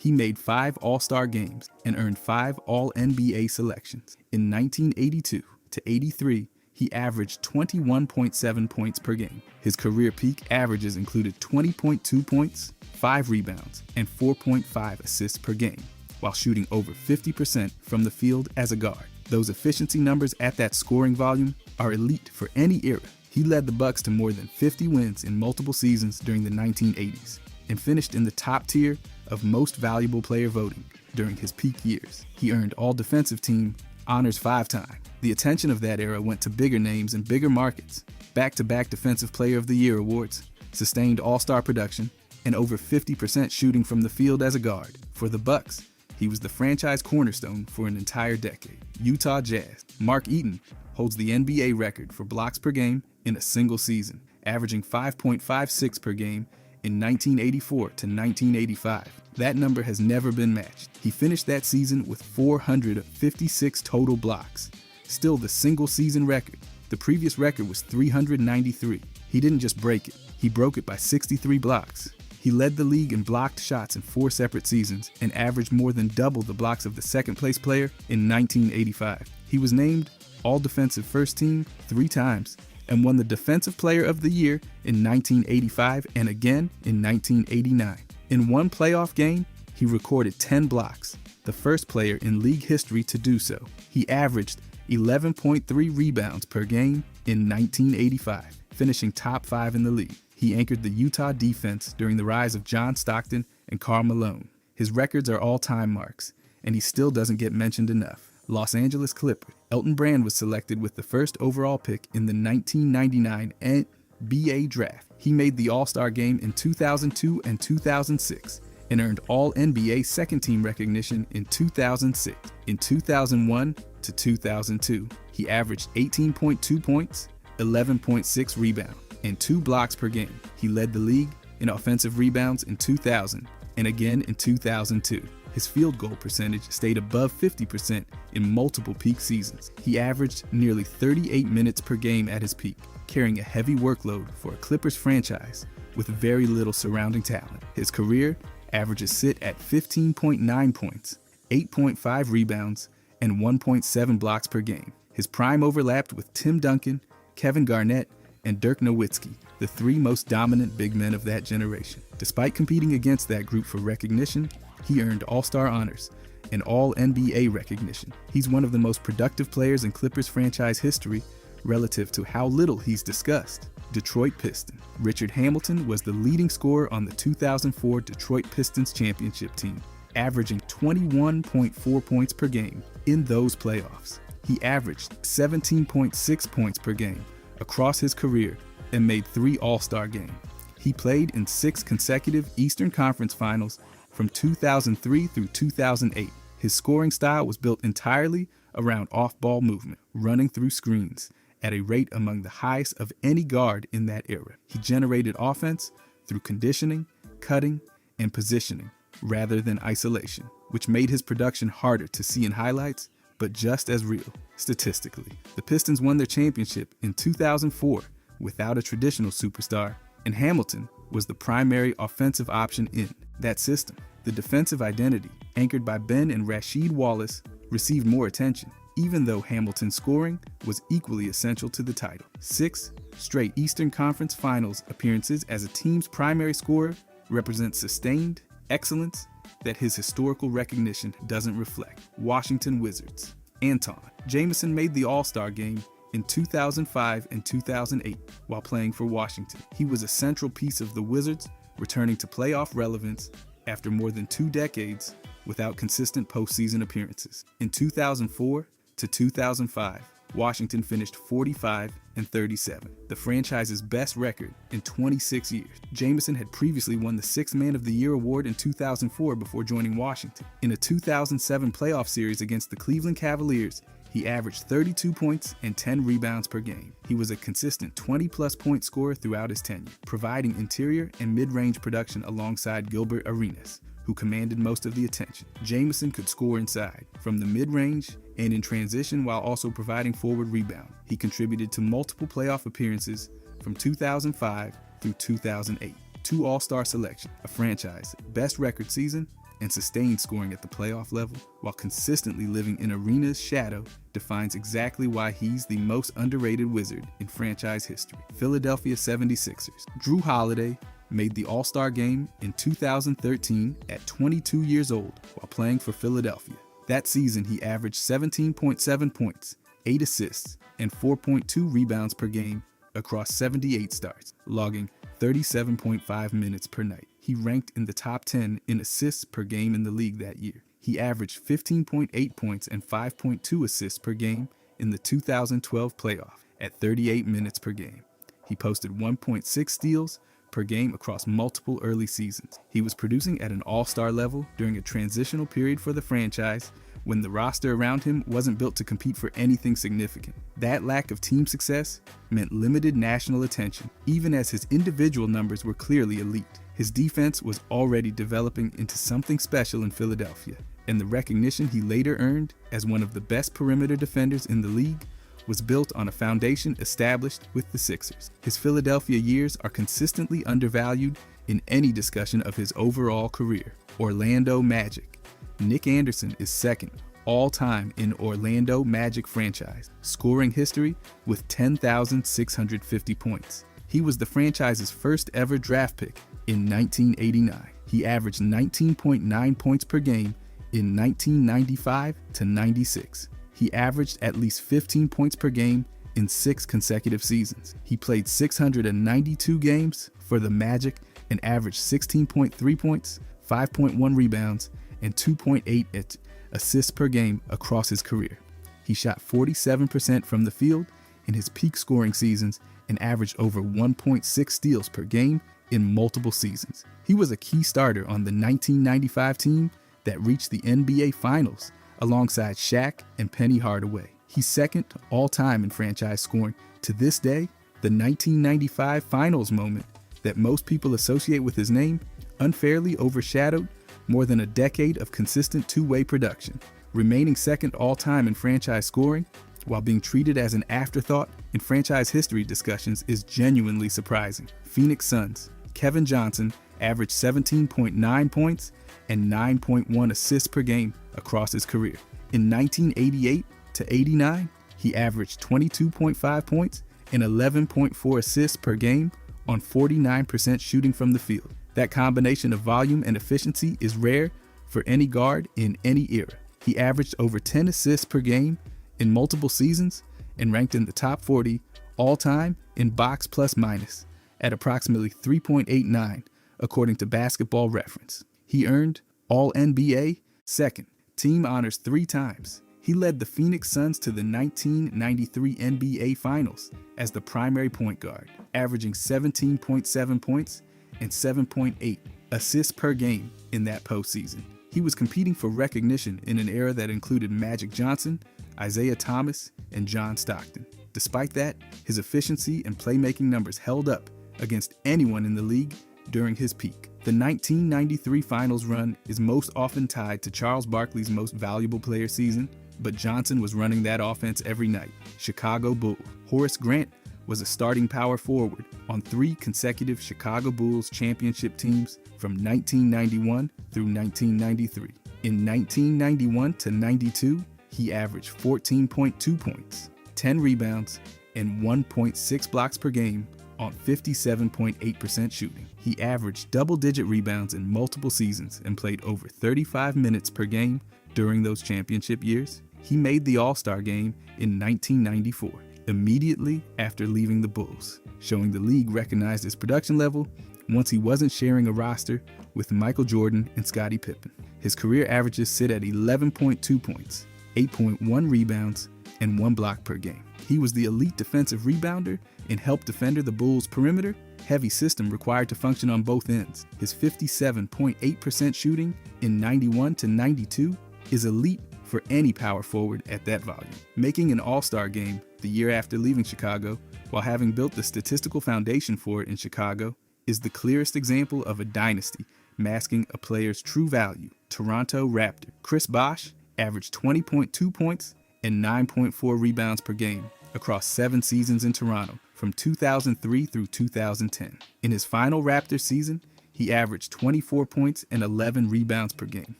He made 5 All-Star games and earned 5 All-NBA selections. In 1982 to 83, he averaged 21.7 points per game. His career peak averages included 20.2 points, 5 rebounds, and 4.5 assists per game, while shooting over 50% from the field as a guard. Those efficiency numbers at that scoring volume are elite for any era. He led the Bucks to more than 50 wins in multiple seasons during the 1980s and finished in the top tier of most valuable player voting during his peak years. He earned All-Defensive Team honors 5 times. The attention of that era went to bigger names and bigger markets. Back-to-back Defensive Player of the Year awards, sustained All-Star production, and over 50% shooting from the field as a guard. For the Bucks, he was the franchise cornerstone for an entire decade. Utah Jazz. Mark Eaton holds the NBA record for blocks per game in a single season, averaging 5.56 per game in 1984 to 1985. That number has never been matched. He finished that season with 456 total blocks, still the single season record. The previous record was 393. He didn't just break it, he broke it by 63 blocks. He led the league in blocked shots in 4 separate seasons and averaged more than double the blocks of the second-place player in 1985. He was named All-Defensive First Team 3 times and won the Defensive Player of the Year in 1985 and again in 1989. In one playoff game, he recorded 10 blocks, the first player in league history to do so. He averaged 11.3 rebounds per game in 1985, finishing top 5 in the league. He anchored the Utah defense during the rise of John Stockton and Karl Malone. His records are all-time marks, and he still doesn't get mentioned enough. Los Angeles Clippers. Elton Brand was selected with the first overall pick in the 1999 NBA draft. He made the All-Star game in 2002 and 2006 and earned All-NBA second-team recognition in 2006. In 2001 to 2002, he averaged 18.2 points, 11.6 rebounds, and 2 blocks per game. He led the league in offensive rebounds in 2000 and again in 2002. His field goal percentage stayed above 50% in multiple peak seasons. He averaged nearly 38 minutes per game at his peak, carrying a heavy workload for a Clippers franchise with very little surrounding talent. His career averages sit at 15.9 points, 8.5 rebounds, and 1.7 blocks per game. His prime overlapped with Tim Duncan, Kevin Garnett, and Dirk Nowitzki, the 3 most dominant big men of that generation. Despite competing against that group for recognition, he earned All-Star honors and All-NBA recognition. He's one of the most productive players in Clippers franchise history relative to how little he's discussed. Detroit Piston. Richard Hamilton was the leading scorer on the 2004 Detroit Pistons championship team, averaging 21.4 points per game in those playoffs. He averaged 17.6 points per game across his career and made 3 All-Star games. He played in 6 consecutive Eastern Conference Finals from 2003 through 2008. His scoring style was built entirely around off-ball movement, running through screens at a rate among the highest of any guard in that era. He generated offense through conditioning, cutting, and positioning rather than isolation, which made his production harder to see in highlights, but just as real statistically. The Pistons won their championship in 2004 without a traditional superstar, and Hamilton was the primary offensive option in that system. The defensive identity, anchored by Ben and Rasheed Wallace, received more attention, even though Hamilton's scoring was equally essential to the title. 6 straight Eastern Conference Finals appearances as a team's primary scorer represent sustained excellence that his historical recognition doesn't reflect. Washington Wizards. Anton Jamison made the All-Star game in 2005 and 2008 while playing for Washington. He was a central piece of the Wizards, returning to playoff relevance after more than 2 decades without consistent postseason appearances. In 2004 to 2005, Washington finished 45 and 37, the franchise's best record in 26 years. Jamison had previously won the 6th Man of the Year award in 2004 before joining Washington. In a 2007 playoff series against the Cleveland Cavaliers, he averaged 32 points and 10 rebounds per game. He was a consistent 20-plus point scorer throughout his tenure, providing interior and mid-range production alongside Gilbert Arenas, who commanded most of the attention. Jamison could score inside, from the mid-range and in transition, while also providing forward rebound. He contributed to multiple playoff appearances from 2005 through 2008, 2 All-Star selections, a franchise best record season, and sustained scoring at the playoff level, while consistently living in Arenas' shadow, defines exactly why he's the most underrated Wizard in franchise history. Philadelphia 76ers. Drew Holiday made the All-Star game in 2013 at 22 years old while playing for Philadelphia. That season, he averaged 17.7 points, 8 assists, and 4.2 rebounds per game across 78 starts, logging 37.5 minutes per night. He ranked in the top 10 in assists per game in the league that year. He averaged 15.8 points and 5.2 assists per game in the 2012 playoff at 38 minutes per game. He posted 1.6 steals per game across multiple early seasons. He was producing at an all-star level during a transitional period for the franchise when the roster around him wasn't built to compete for anything significant. That lack of team success meant limited national attention, even as his individual numbers were clearly elite. His defense was already developing into something special in Philadelphia, and the recognition he later earned as one of the best perimeter defenders in the league was built on a foundation established with the Sixers. His Philadelphia years are consistently undervalued in any discussion of his overall career. Orlando Magic. Nick Anderson is second all-time in Orlando Magic franchise, scoring history with 10,650 points. He was the franchise's first ever draft pick in 1989. He averaged 19.9 points per game in 1995 to 96. He averaged at least 15 points per game in 6 consecutive seasons. He played 692 games for the Magic and averaged 16.3 points, 5.1 rebounds, and 2.8 assists per game across his career. He shot 47% from the field in his peak scoring seasons and averaged over 1.6 steals per game in multiple seasons. He was a key starter on the 1995 team that reached the NBA Finals alongside Shaq and Penny Hardaway. He's second all-time in franchise scoring. To this day, the 1995 Finals moment that most people associate with his name unfairly overshadowed more than a decade of consistent two-way production. Remaining second all-time in franchise scoring while being treated as an afterthought in franchise history discussions is genuinely surprising. Phoenix Suns, Kevin Johnson averaged 17.9 points and 9.1 assists per game across his career. In 1988 to 89, he averaged 22.5 points and 11.4 assists per game on 49% shooting from the field. That combination of volume and efficiency is rare for any guard in any era. He averaged over 10 assists per game in multiple seasons and ranked in the top 40 all-time in box plus minus at approximately 3.89 according to Basketball Reference. He earned All-NBA second team honors 3 times. He led the Phoenix Suns to the 1993 NBA Finals as the primary point guard, averaging 17.7 points and 7.8 assists per game in that postseason. He was competing for recognition in an era that included Magic Johnson, Isaiah Thomas, and John Stockton. Despite that, his efficiency and playmaking numbers held up against anyone in the league during his peak. The 1993 Finals run is most often tied to Charles Barkley's most valuable player season, but Johnson was running that offense every night. Chicago Bull. Horace Grant was a starting power forward on 3 consecutive Chicago Bulls championship teams from 1991 through 1993. In 1991 to 92, he averaged 14.2 points, 10 rebounds, and 1.6 blocks per game on 57.8% shooting. He averaged double-digit rebounds in multiple seasons and played over 35 minutes per game during those championship years. He made the All-Star game in 1994, immediately after leaving the Bulls, showing the league recognized his production level once he wasn't sharing a roster with Michael Jordan and Scottie Pippen. His career averages sit at 11.2 points, 8.1 rebounds, and 1 block per game. He was the elite defensive rebounder and helped defender the Bulls' perimeter heavy system required to function on both ends. His 57.8% shooting in 91 to 92 is elite for any power forward at that volume. Making an All-Star game the year after leaving Chicago, while having built the statistical foundation for it in Chicago, is the clearest example of a dynasty masking a player's true value. Toronto Raptor. Chris Bosh averaged 20.2 points and 9.4 rebounds per game across 7 seasons in Toronto from 2003 through 2010. In his final Raptors season, he averaged 24 points and 11 rebounds per game,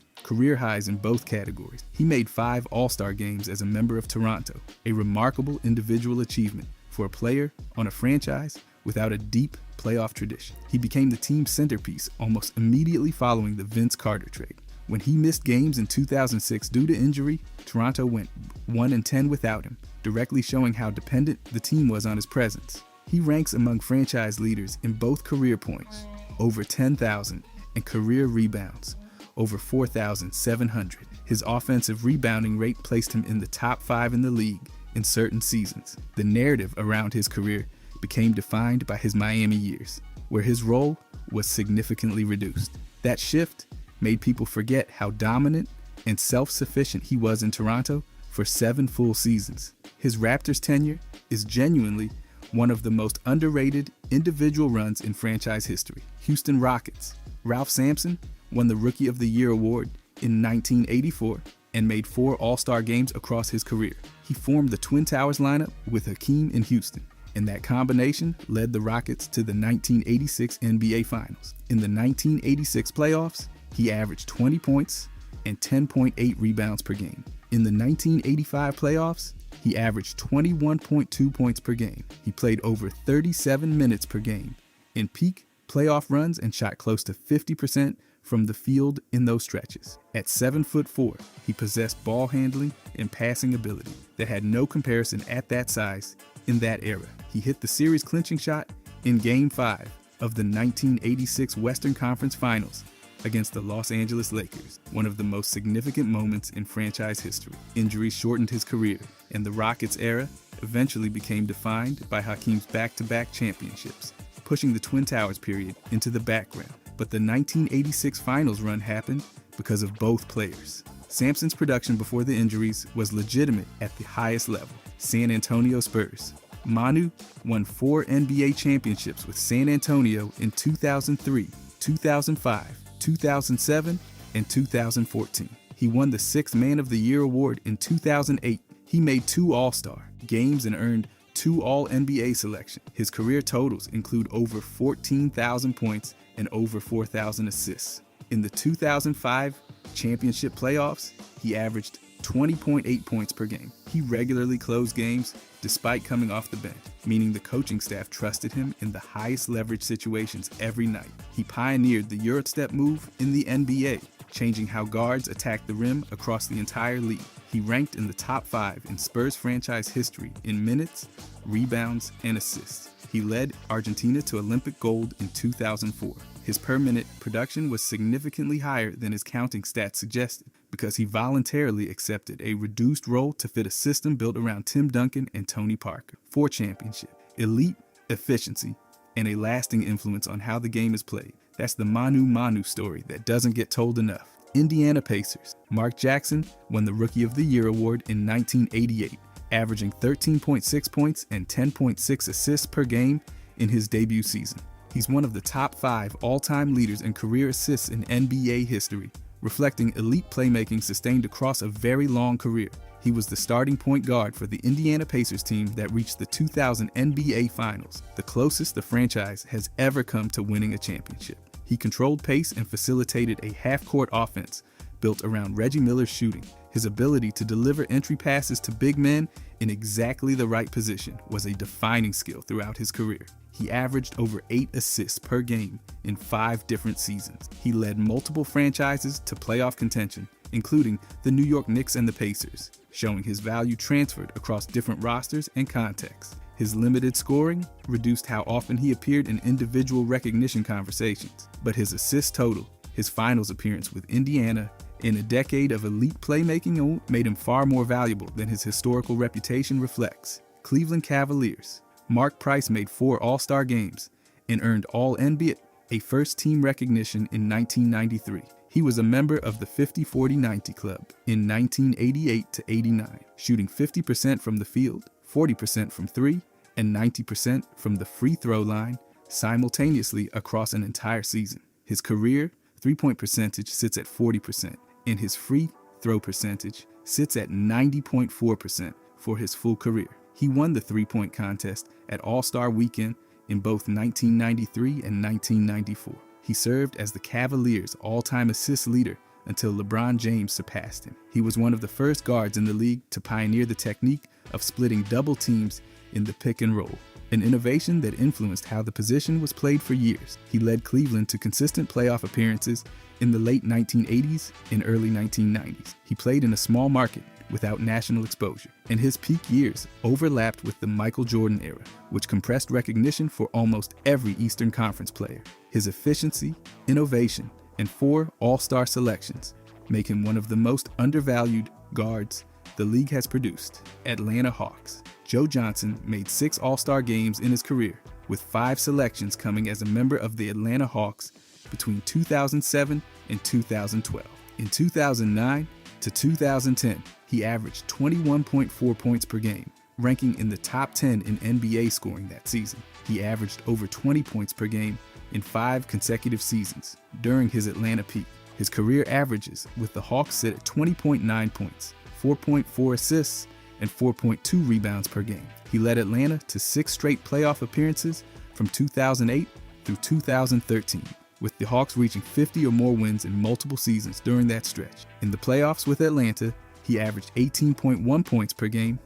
career highs in both categories. He made 5 All-Star games as a member of Toronto, a remarkable individual achievement for a player on a franchise without a deep playoff tradition. He became the team's centerpiece almost immediately following the Vince Carter trade. When he missed games in 2006 due to injury, Toronto went 1-10 without him, directly showing how dependent the team was on his presence. He ranks among franchise leaders in both career points, over 10,000, and career rebounds, over 4,700. His offensive rebounding rate placed him in the top 5 in the league in certain seasons. The narrative around his career became defined by his Miami years, where his role was significantly reduced. That shift made people forget how dominant and self-sufficient he was in Toronto for 7 full seasons. His Raptors tenure is genuinely one of the most underrated individual runs in franchise history. Houston Rockets. Ralph Sampson won the Rookie of the Year award in 1984 and made 4 All-Star games across his career. He formed the Twin Towers lineup with Hakeem in Houston, and that combination led the Rockets to the 1986 NBA Finals. In the 1986 playoffs, he averaged 20 points and 10.8 rebounds per game. In the 1985 playoffs, he averaged 21.2 points per game. He played over 37 minutes per game in peak playoff runs and shot close to 50% from the field in those stretches. At 7'4", he possessed ball handling and passing ability that had no comparison at that size in that era. He hit the series clinching shot in Game 5 of the 1986 Western Conference Finals against the Los Angeles Lakers, one of the most significant moments in franchise history. Injuries shortened his career, and the Rockets era eventually became defined by Hakeem's back-to-back championships, pushing the Twin Towers period into the background. But the 1986 finals run happened because of both players. Sampson's production before the injuries was legitimate at the highest level, San Antonio Spurs. Manu won 4 NBA championships with San Antonio in 2003, 2005, 2007, and 2014. He won the 6th Man of the Year award in 2008. He made 2 All-Star games and earned 2 All-NBA selections. His career totals include over 14,000 points and over 4,000 assists. In the 2005 championship playoffs, he averaged 20.8 points per game. He regularly closed games despite coming off the bench, meaning the coaching staff trusted him in the highest leverage situations every night. He pioneered the Euro-step move in the NBA, changing how guards attack the rim across the entire league. He ranked in the top 5 in Spurs franchise history in minutes, rebounds, and assists. He led Argentina to Olympic gold in 2004. His per-minute production was significantly higher than his counting stats suggested because he voluntarily accepted a reduced role to fit a system built around Tim Duncan and Tony Parker. 4 championships, elite efficiency, and a lasting influence on how the game is played. That's the Manu story that doesn't get told enough. Indiana Pacers. Mark Jackson won the Rookie of the Year award in 1988, averaging 13.6 points and 10.6 assists per game in his debut season. He's one of the top 5 all-time leaders in career assists in NBA history, reflecting elite playmaking sustained across a very long career. He was the starting point guard for the Indiana Pacers team that reached the 2000 NBA Finals, the closest the franchise has ever come to winning a championship. He controlled pace and facilitated a half-court offense built around Reggie Miller's shooting. His ability to deliver entry passes to big men in exactly the right position was a defining skill throughout his career. He averaged over 8 assists per game in 5 different seasons. He led multiple franchises to playoff contention, including the New York Knicks and the Pacers, showing his value transferred across different rosters and contexts. His limited scoring reduced how often he appeared in individual recognition conversations, but his assist total, his finals appearance with Indiana, in a decade of elite playmaking made him far more valuable than his historical reputation reflects. Cleveland Cavaliers. Mark Price made 4 All-Star games and earned All-NBA, a first-team recognition in 1993. He was a member of the 50-40-90 club in 1988 to 89, shooting 50% from the field, 40% from 3, and 90% from the free throw line simultaneously across an entire season. His career three-point percentage sits at 40%, and his free throw percentage sits at 90.4% for his full career. He won the three-point contest at All-Star Weekend in both 1993 and 1994. He served as the Cavaliers' all-time assist leader until LeBron James surpassed him. He was one of the first guards in the league to pioneer the technique of splitting double teams in the pick and roll, an innovation that influenced how the position was played for years. He led Cleveland to consistent playoff appearances in the late 1980s and early 1990s. He played in a small market without national exposure, and his peak years overlapped with the Michael Jordan era, which compressed recognition for almost every Eastern Conference player. His efficiency, innovation, and 4 All-Star selections make him one of the most undervalued guards the league has produced. Atlanta Hawks. Joe Johnson made 6 All-Star games in his career, with 5 selections coming as a member of the Atlanta Hawks between 2007 and 2012. In 2009 to 2010, he averaged 21.4 points per game, ranking in the top 10 in NBA scoring that season. He averaged over 20 points per game in 5 consecutive seasons during his Atlanta peak. His career averages with the Hawks sit at 20.9 points, 4.4 assists, and 4.2 rebounds per game. He led Atlanta to 6 straight playoff appearances from 2008 through 2013, with the Hawks reaching 50 or more wins in multiple seasons during that stretch. In the playoffs with Atlanta, he averaged 18.1 points per game,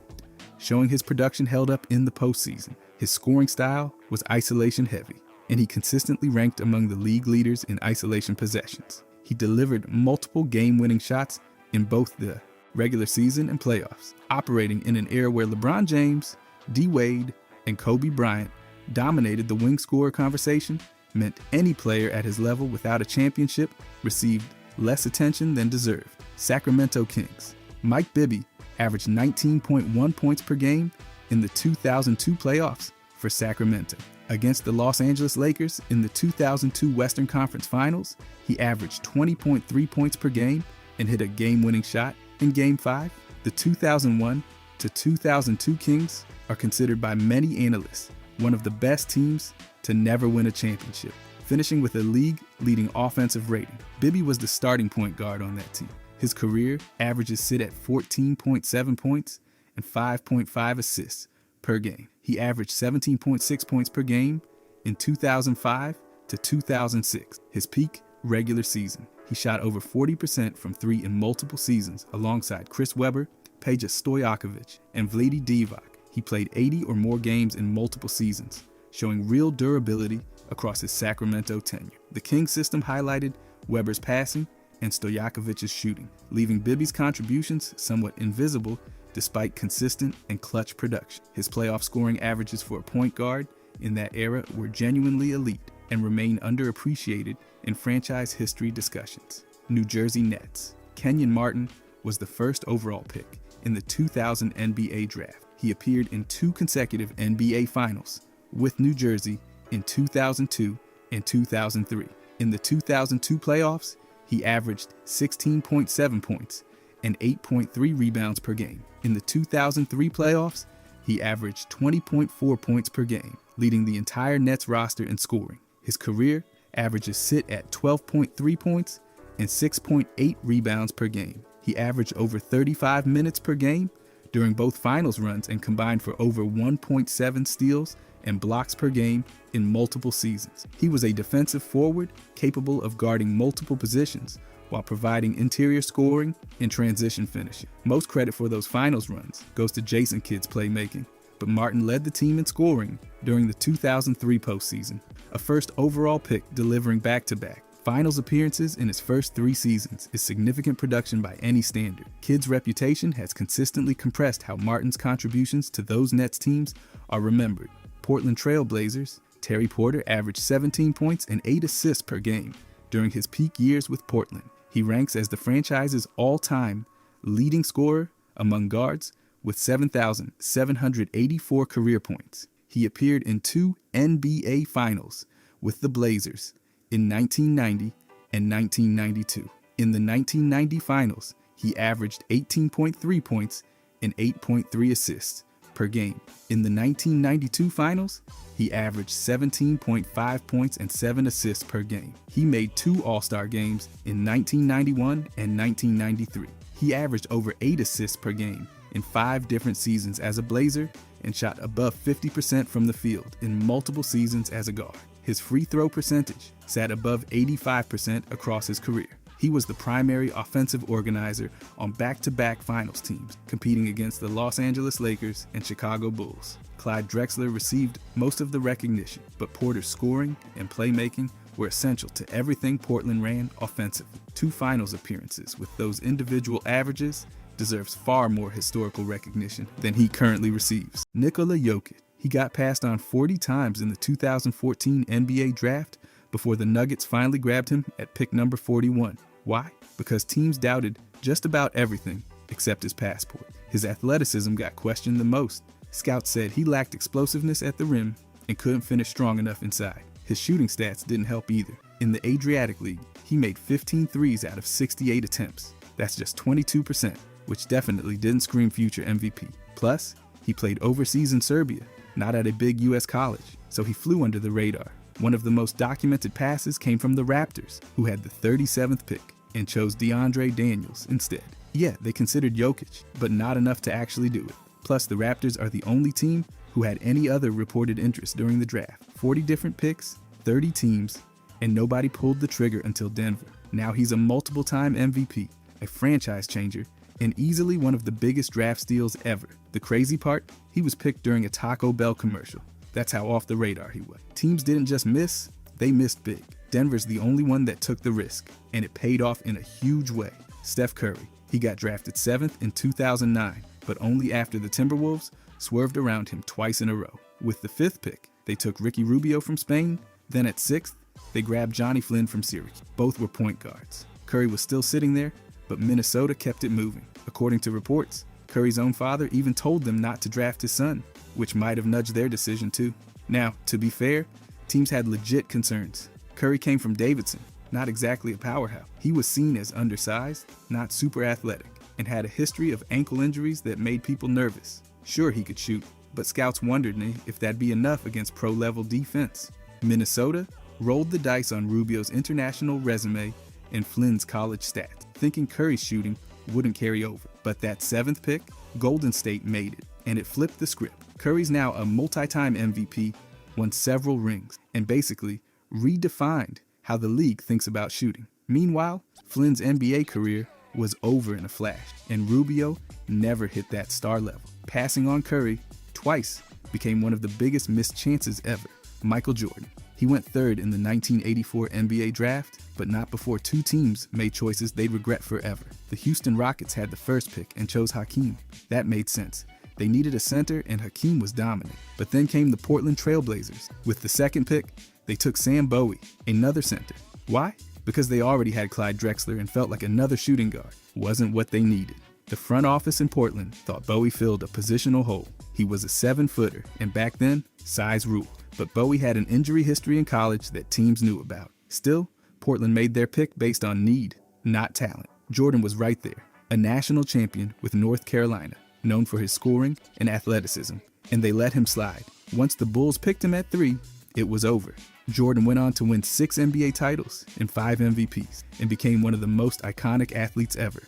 showing his production held up in the postseason. His scoring style was isolation heavy, and he consistently ranked among the league leaders in isolation possessions. He delivered multiple game-winning shots in both the regular season and playoffs, operating in an era where LeBron James, D. Wade, and Kobe Bryant dominated the wing scorer conversation, meant any player at his level without a championship received less attention than deserved. Sacramento Kings. Mike Bibby averaged 19.1 points per game in the 2002 playoffs for Sacramento. Against the Los Angeles Lakers in the 2002 Western Conference Finals, he averaged 20.3 points per game and hit a game-winning shot in Game 5. The 2001 to 2002 Kings are considered by many analysts one of the best teams to never win a championship, finishing with a league-leading offensive rating. Bibby was the starting point guard on that team. His career averages sit at 14.7 points and 5.5 assists per game. He averaged 17.6 points per game in 2005 to 2006, his peak regular season. He shot over 40% from three in multiple seasons alongside Chris Webber, Peja Stojakovic, and Vlade Divac. He played 80 or more games in multiple seasons, showing real durability across his Sacramento tenure. The Kings system highlighted Webber's passing and Stojakovic's shooting, leaving Bibby's contributions somewhat invisible despite consistent and clutch production. His playoff scoring averages for a point guard in that era were genuinely elite and remain underappreciated in franchise history discussions. New Jersey Nets. Kenyon Martin was the first overall pick in the 2000 NBA draft. He appeared in 2 consecutive NBA Finals with New Jersey in 2002 and 2003. In the 2002 playoffs, he averaged 16.7 points and 8.3 rebounds per game. In the 2003 playoffs, he averaged 20.4 points per game, leading the entire Nets roster in scoring. His career averages sit at 12.3 points and 6.8 rebounds per game. He averaged over 35 minutes per game during both finals runs and combined for over 1.7 steals and blocks per game in multiple seasons. He was a defensive forward capable of guarding multiple positions while providing interior scoring and transition finishing. Most credit for those finals runs goes to Jason Kidd's playmaking, but Martin led the team in scoring during the 2003 postseason, a first overall pick delivering back-to-back finals appearances in his first 3 seasons is significant production by any standard. Kidd's reputation has consistently compressed how Martin's contributions to those Nets teams are remembered. Portland Trail Blazers, Terry Porter averaged 17 points and 8 assists per game during his peak years with Portland. He ranks as the franchise's all-time leading scorer among guards with 7,784 career points. He appeared in 2 NBA Finals with the Blazers in 1990 and 1992. In the 1990 Finals, he averaged 18.3 points and 8.3 assists per game. In the 1992 Finals, he averaged 17.5 points and 7 assists per game. He made 2 All-Star games in 1991 and 1993. He averaged over 8 assists per game in 5 different seasons as a Blazer and shot above 50% from the field in multiple seasons as a guard. His free throw percentage sat above 85% across his career. He was the primary offensive organizer on back-to-back finals teams, competing against the Los Angeles Lakers and Chicago Bulls. Clyde Drexler received most of the recognition, but Porter's scoring and playmaking were essential to everything Portland ran offensively. 2 finals appearances with those individual averages deserves far more historical recognition than he currently receives. Nikola Jokic. He got passed on 40 times in the 2014 NBA draft before the Nuggets finally grabbed him at pick number 41. Why? Because teams doubted just about everything except his passport. His athleticism got questioned the most. Scouts said he lacked explosiveness at the rim and couldn't finish strong enough inside. His shooting stats didn't help either. In the Adriatic League, he made 15 threes out of 68 attempts. That's just 22%, which definitely didn't scream future MVP. Plus, he played overseas in Serbia, not at a big US college, so he flew under the radar. One of the most documented passes came from the Raptors, who had the 37th pick and chose DeAndre Daniels instead. Yeah, they considered Jokic, but not enough to actually do it. Plus, the Raptors are the only team who had any other reported interest during the draft. 40 different picks, 30 teams, and nobody pulled the trigger until Denver. Now he's a multiple-time MVP, a franchise changer, and easily one of the biggest draft steals ever. The crazy part? He was picked during a Taco Bell commercial. That's how off the radar he was. Teams didn't just miss, they missed big. Denver's the only one that took the risk, and it paid off in a huge way. Steph Curry. He got drafted 7th in 2009, but only after the Timberwolves swerved around him twice in a row. With the 5th pick, they took Ricky Rubio from Spain. Then at 6th, they grabbed Johnny Flynn from Syracuse. Both were point guards. Curry was still sitting there, but Minnesota kept it moving. According to reports, Curry's own father even told them not to draft his son, which might have nudged their decision too. Now, to be fair, teams had legit concerns. Curry came from Davidson, not exactly a powerhouse. He was seen as undersized, not super athletic, and had a history of ankle injuries that made people nervous. Sure, he could shoot, but scouts wondered if that'd be enough against pro-level defense. Minnesota rolled the dice on Rubio's international resume and Flynn's college stats, thinking Curry's shooting wouldn't carry over. But that 7th pick, Golden State made it, and it flipped the script. Curry's now a multi-time MVP, won several rings, and basically redefined how the league thinks about shooting. Meanwhile, Flynn's NBA career was over in a flash, and Rubio never hit that star level. Passing on Curry twice became one of the biggest missed chances ever. Michael Jordan. He went 3rd in the 1984 NBA draft, but not before 2 teams made choices they'd regret forever. The Houston Rockets had the 1st pick and chose Hakeem. That made sense. They needed a center and Hakeem was dominant. But then came the Portland Trail Blazers. With the 2nd pick, they took Sam Bowie, another center. Why? Because they already had Clyde Drexler and felt like another shooting guard wasn't what they needed. The front office in Portland thought Bowie filled a positional hole. He was a 7-footer, and back then, size ruled. But Bowie had an injury history in college that teams knew about. Still, Portland made their pick based on need, not talent. Jordan was right there, a national champion with North Carolina, known for his scoring and athleticism, and they let him slide. Once the Bulls picked him at 3, it was over. Jordan went on to win 6 NBA titles and 5 MVPs, and became one of the most iconic athletes ever.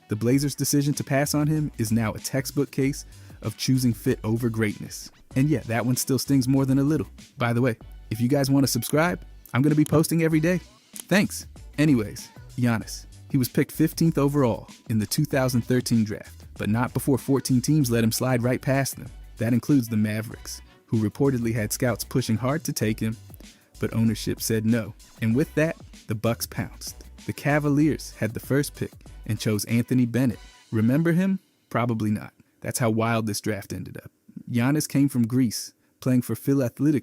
The Blazers' decision to pass on him is now a textbook case of choosing fit over greatness. And yeah, that one still stings more than a little. By the way, if you guys want to subscribe, I'm going to be posting every day. Thanks. Anyways, Giannis. He was picked 15th overall in the 2013 draft, but not before 14 teams let him slide right past them. That includes the Mavericks, who reportedly had scouts pushing hard to take him, but ownership said no. And with that, the Bucks pounced. The Cavaliers had the 1st pick and chose Anthony Bennett. Remember him? Probably not. That's how wild this draft ended up. Giannis came from Greece, playing for Philadelphia,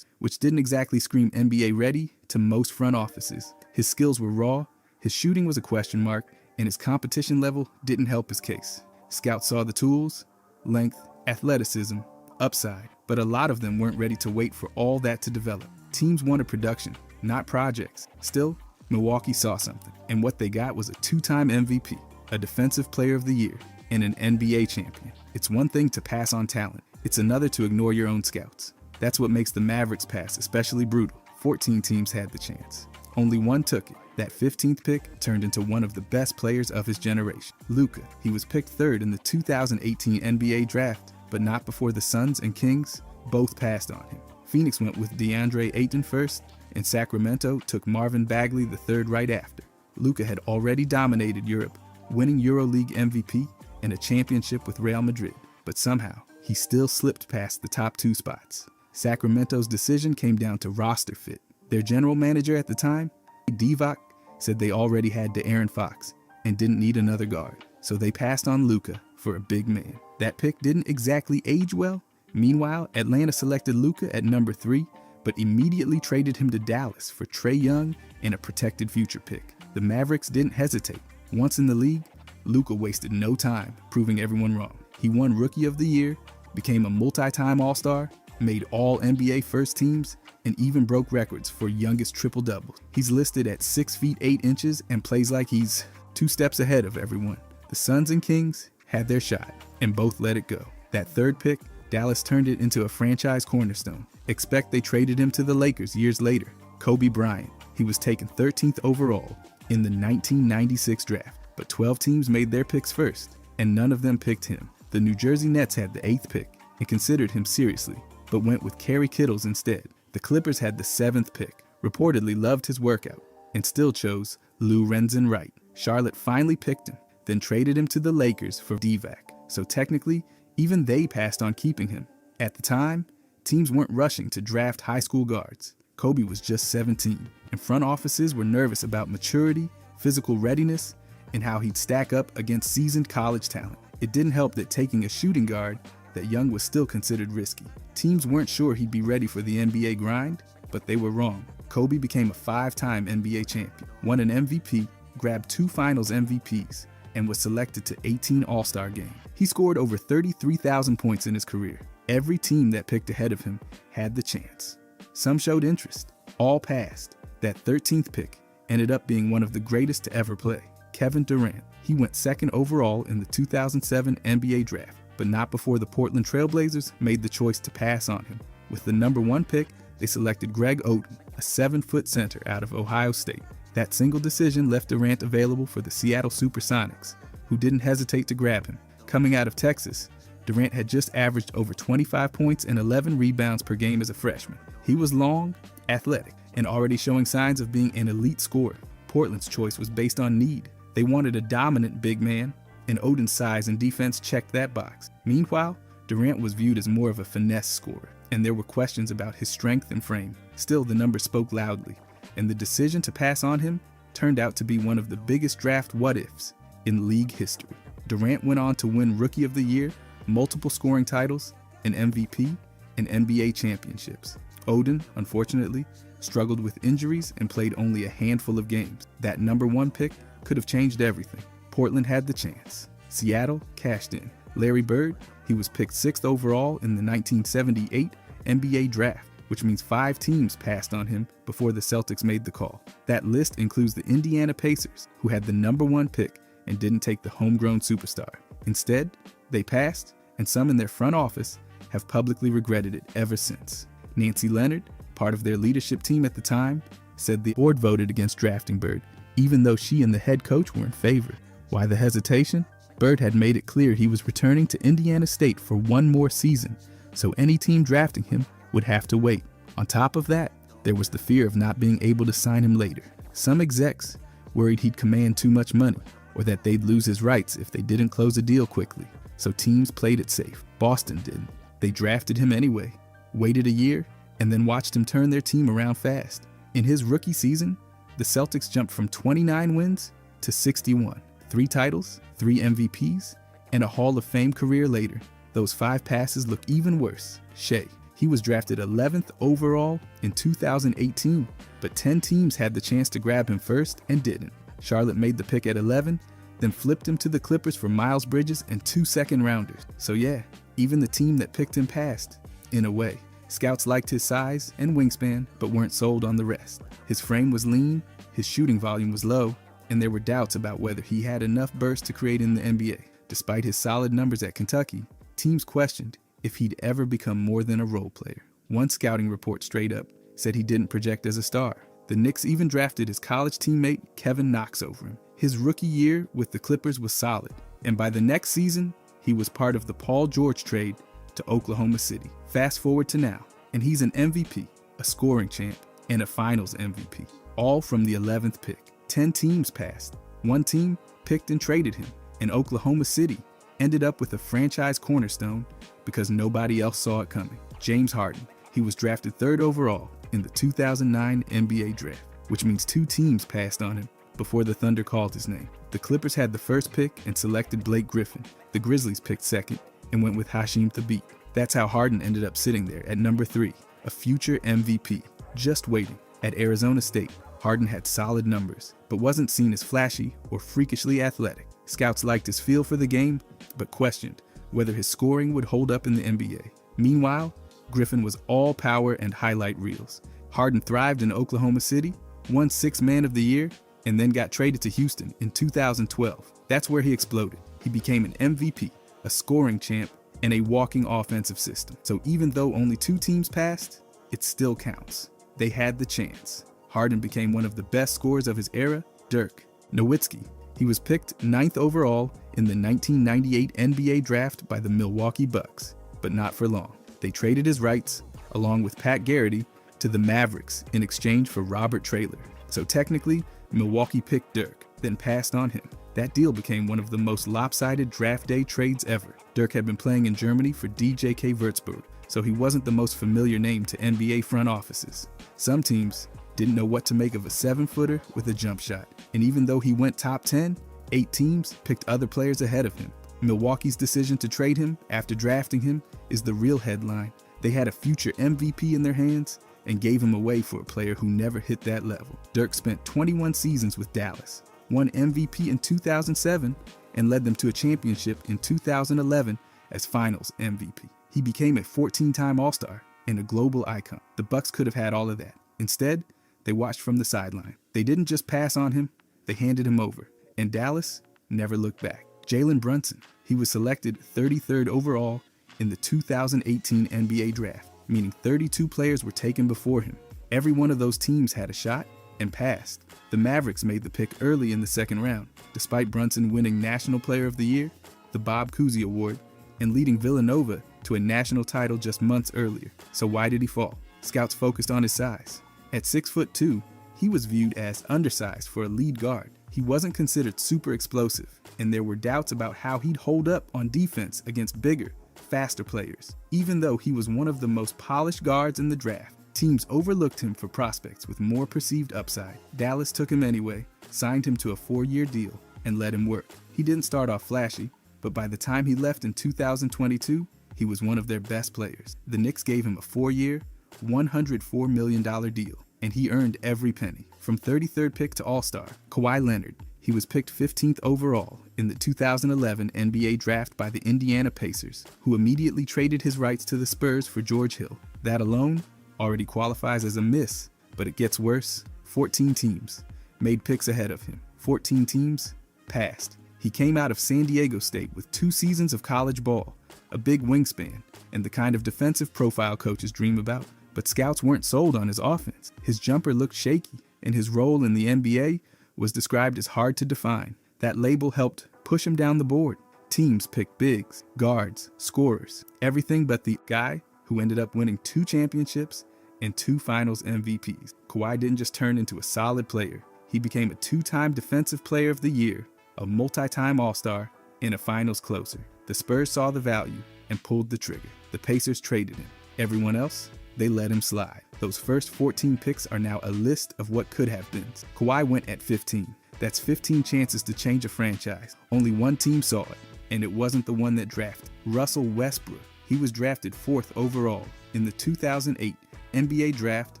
which didn't exactly scream NBA ready to most front offices. His skills were raw, his shooting was a question mark, and his competition level didn't help his case. Scouts saw the tools, length, athleticism, upside, but a lot of them weren't ready to wait for all that to develop. Teams wanted production, not projects. Still, Milwaukee saw something, and what they got was a 2-time MVP, a Defensive Player of the Year, and an NBA champion. It's one thing to pass on talent. It's another to ignore your own scouts. That's what makes the Mavericks pass especially brutal. 14 teams had the chance. Only one took it. That 15th pick turned into one of the best players of his generation. Luka. He was picked 3rd in the 2018 NBA draft, but not before the Suns and Kings both passed on him. Phoenix went with DeAndre Ayton 1st, and Sacramento took Marvin Bagley the 3rd right after. Luka had already dominated Europe, winning EuroLeague MVP and a championship with Real Madrid, but somehow he still slipped past the top 2 spots. Sacramento's decision came down to roster fit. Their general manager at the time, Divac, said they already had De'Aaron Fox and didn't need another guard, so they passed on Luka for a big man. That pick didn't exactly age well. Meanwhile, Atlanta selected Luka at number 3, but immediately traded him to Dallas for Trae Young and a protected future pick. The Mavericks didn't hesitate. Once in the league, Luka wasted no time proving everyone wrong. He won Rookie of the Year, became a multi-time All-Star, made all NBA first teams, and even broke records for youngest triple-doubles. He's listed at 6 feet 8 inches and plays like he's 2 steps ahead of everyone. The Suns and Kings had their shot, and both let it go. That 3rd pick, Dallas turned it into a franchise cornerstone. Expect they traded him to the Lakers years later. Kobe Bryant. He was taken 13th overall in the 1996 draft, but 12 teams made their picks first, and none of them picked him. The New Jersey Nets had the 8th pick and considered him seriously, but went with Kerry Kittles instead. The Clippers had the 7th pick, reportedly loved his workout, and still chose Lou Renzen Wright. Charlotte finally picked him, then traded him to the Lakers for Divac, so technically, even they passed on keeping him. At the time, teams weren't rushing to draft high school guards. Kobe was just 17, and front offices were nervous about maturity, physical readiness, and how he'd stack up against seasoned college talent. It didn't help that taking a shooting guard that young was still considered risky. Teams weren't sure he'd be ready for the NBA grind, but they were wrong. Kobe became a 5-time NBA champion, won an MVP, grabbed 2 Finals MVPs, and was selected to 18 All-Star games. He scored over 33,000 points in his career, Every team that picked ahead of him had the chance. Some showed interest, all passed. That 13th pick ended up being one of the greatest to ever play, Kevin Durant. He went second overall in the 2007 NBA draft, but not before the Portland Trail Blazers made the choice to pass on him. With the number 1 pick, they selected Greg Oden, a 7-foot center out of Ohio State. That single decision left Durant available for the Seattle Supersonics, who didn't hesitate to grab him. Coming out of Texas, Durant had just averaged over 25 points and 11 rebounds per game as a freshman. He was long, athletic, and already showing signs of being an elite scorer. Portland's choice was based on need. They wanted a dominant big man, and Oden's size and defense checked that box. Meanwhile, Durant was viewed as more of a finesse scorer, and there were questions about his strength and frame. Still, the numbers spoke loudly, and the decision to pass on him turned out to be one of the biggest draft what-ifs in league history. Durant went on to win Rookie of the Year, multiple scoring titles, an MVP, and NBA championships. Oden, unfortunately, struggled with injuries and played only a handful of games. That number 1 pick could have changed everything. Portland had the chance. Seattle cashed in. Larry Bird, he was picked 6th overall in the 1978 NBA draft, which means 5 teams passed on him before the Celtics made the call. That list includes the Indiana Pacers, who had the number 1 pick and didn't take the homegrown superstar. Instead, they passed, and some in their front office have publicly regretted it ever since. Nancy Leonard, part of their leadership team at the time, said the board voted against drafting Bird, even though she and the head coach were in favor. Why the hesitation? Bird had made it clear he was returning to Indiana State for 1 more season, so any team drafting him would have to wait. On top of that, there was the fear of not being able to sign him later. Some execs worried he'd command too much money, or that they'd lose his rights if they didn't close a deal quickly, so teams played it safe. Boston didn't. They drafted him anyway, waited a year, and then watched him turn their team around fast. In his rookie season, the Celtics jumped from 29 wins to 61. 3 titles, 3 MVPs, and a Hall of Fame career later. Those 5 passes look even worse. Shea, he was drafted 11th overall in 2018, but 10 teams had the chance to grab him first and didn't. Charlotte made the pick at 11, then flipped him to the Clippers for Miles Bridges and 2 second-rounders. So yeah, even the team that picked him passed, in a way. Scouts liked his size and wingspan, but weren't sold on the rest. His frame was lean, his shooting volume was low, and there were doubts about whether he had enough burst to create in the NBA. Despite his solid numbers at Kentucky, teams questioned if he'd ever become more than a role player. One scouting report straight up said he didn't project as a star. The Knicks even drafted his college teammate Kevin Knox over him. His rookie year with the Clippers was solid, and by the next season, he was part of the Paul George trade to Oklahoma City. Fast forward to now, and he's an MVP, a scoring champ, and a finals MVP, all from the 11th pick. 10 teams passed. 1 team picked and traded him, and Oklahoma City ended up with a franchise cornerstone because nobody else saw it coming. James Harden, he was drafted 3rd overall in the 2009 NBA draft, which means 2 teams passed on him before the Thunder called his name. The Clippers had the first pick and selected Blake Griffin. The Grizzlies picked 2nd and went with Hasheem Thabeet. That's how Harden ended up sitting there at number 3, a future MVP, just waiting. At Arizona State, Harden had solid numbers, but wasn't seen as flashy or freakishly athletic. Scouts liked his feel for the game, but questioned whether his scoring would hold up in the NBA. Meanwhile, Griffin was all power and highlight reels. Harden thrived in Oklahoma City, won 6th Man of the Year, and then got traded to Houston in 2012. That's where he exploded. He became an MVP, a scoring champ, and a walking offensive system. So even though only 2 teams passed, it still counts. They had the chance. Harden became one of the best scorers of his era. Dirk Nowitzki, he was picked 9th overall in the 1998 NBA draft by the Milwaukee Bucks, but not for long. They traded his rights, along with Pat Garrity, to the Mavericks in exchange for Robert Traylor. So technically, Milwaukee picked Dirk, then passed on him. That deal became one of the most lopsided draft day trades ever. Dirk had been playing in Germany for DJK Würzburg, so he wasn't the most familiar name to NBA front offices. Some teams didn't know what to make of a 7-footer with a jump shot, and even though he went top 10, 8 teams picked other players ahead of him. Milwaukee's decision to trade him after drafting him is the real headline. They had a future MVP in their hands and gave him away for a player who never hit that level. Dirk spent 21 seasons with Dallas, won MVP in 2007, and led them to a championship in 2011 as Finals MVP. He became a 14-time All-Star and a global icon. The Bucks could have had all of that. Instead, they watched from the sideline. They didn't just pass on him, they handed him over. And Dallas never looked back. Jalen Brunson, he was selected 33rd overall in the 2018 NBA draft, meaning 32 players were taken before him. Every one of those teams had a shot and passed. The Mavericks made the pick early in the second round, despite Brunson winning National Player of the Year, the Bob Cousy Award, and leading Villanova to a national title just months earlier. So why did he fall? Scouts focused on his size. At 6'2", he was viewed as undersized for a lead guard. He wasn't considered super explosive, and there were doubts about how he'd hold up on defense against bigger, faster players. Even though he was one of the most polished guards in the draft, teams overlooked him for prospects with more perceived upside. Dallas took him anyway, signed him to a 4-year deal, and let him work. He didn't start off flashy, but by the time he left in 2022, he was one of their best players. The Knicks gave him a 4-year, $104 million deal, and he earned every penny. From 33rd pick to All-Star, Kawhi Leonard, he was picked 15th overall in the 2011 NBA draft by the Indiana Pacers, who immediately traded his rights to the Spurs for George Hill. That alone already qualifies as a miss, but it gets worse. 14 teams made picks ahead of him. 14 teams passed. He came out of San Diego State with 2 seasons of college ball, a big wingspan, and the kind of defensive profile coaches dream about. But scouts weren't sold on his offense. His jumper looked shaky, and his role in the NBA was described as hard to define. That label helped push him down the board. Teams picked bigs, guards, scorers, everything but the guy who ended up winning 2 championships and 2 finals MVPs. Kawhi didn't just turn into a solid player. He became a 2-time Defensive Player of the Year, a multi-time All-Star, and a finals closer. The Spurs saw the value and pulled the trigger. The Pacers traded him. Everyone else, they let him slide. Those first 14 picks are now a list of what could have been. Kawhi went at 15. That's 15 chances to change a franchise. Only one team saw it, and it wasn't the one that drafted. Russell Westbrook. He was drafted 4th overall in the 2008 NBA draft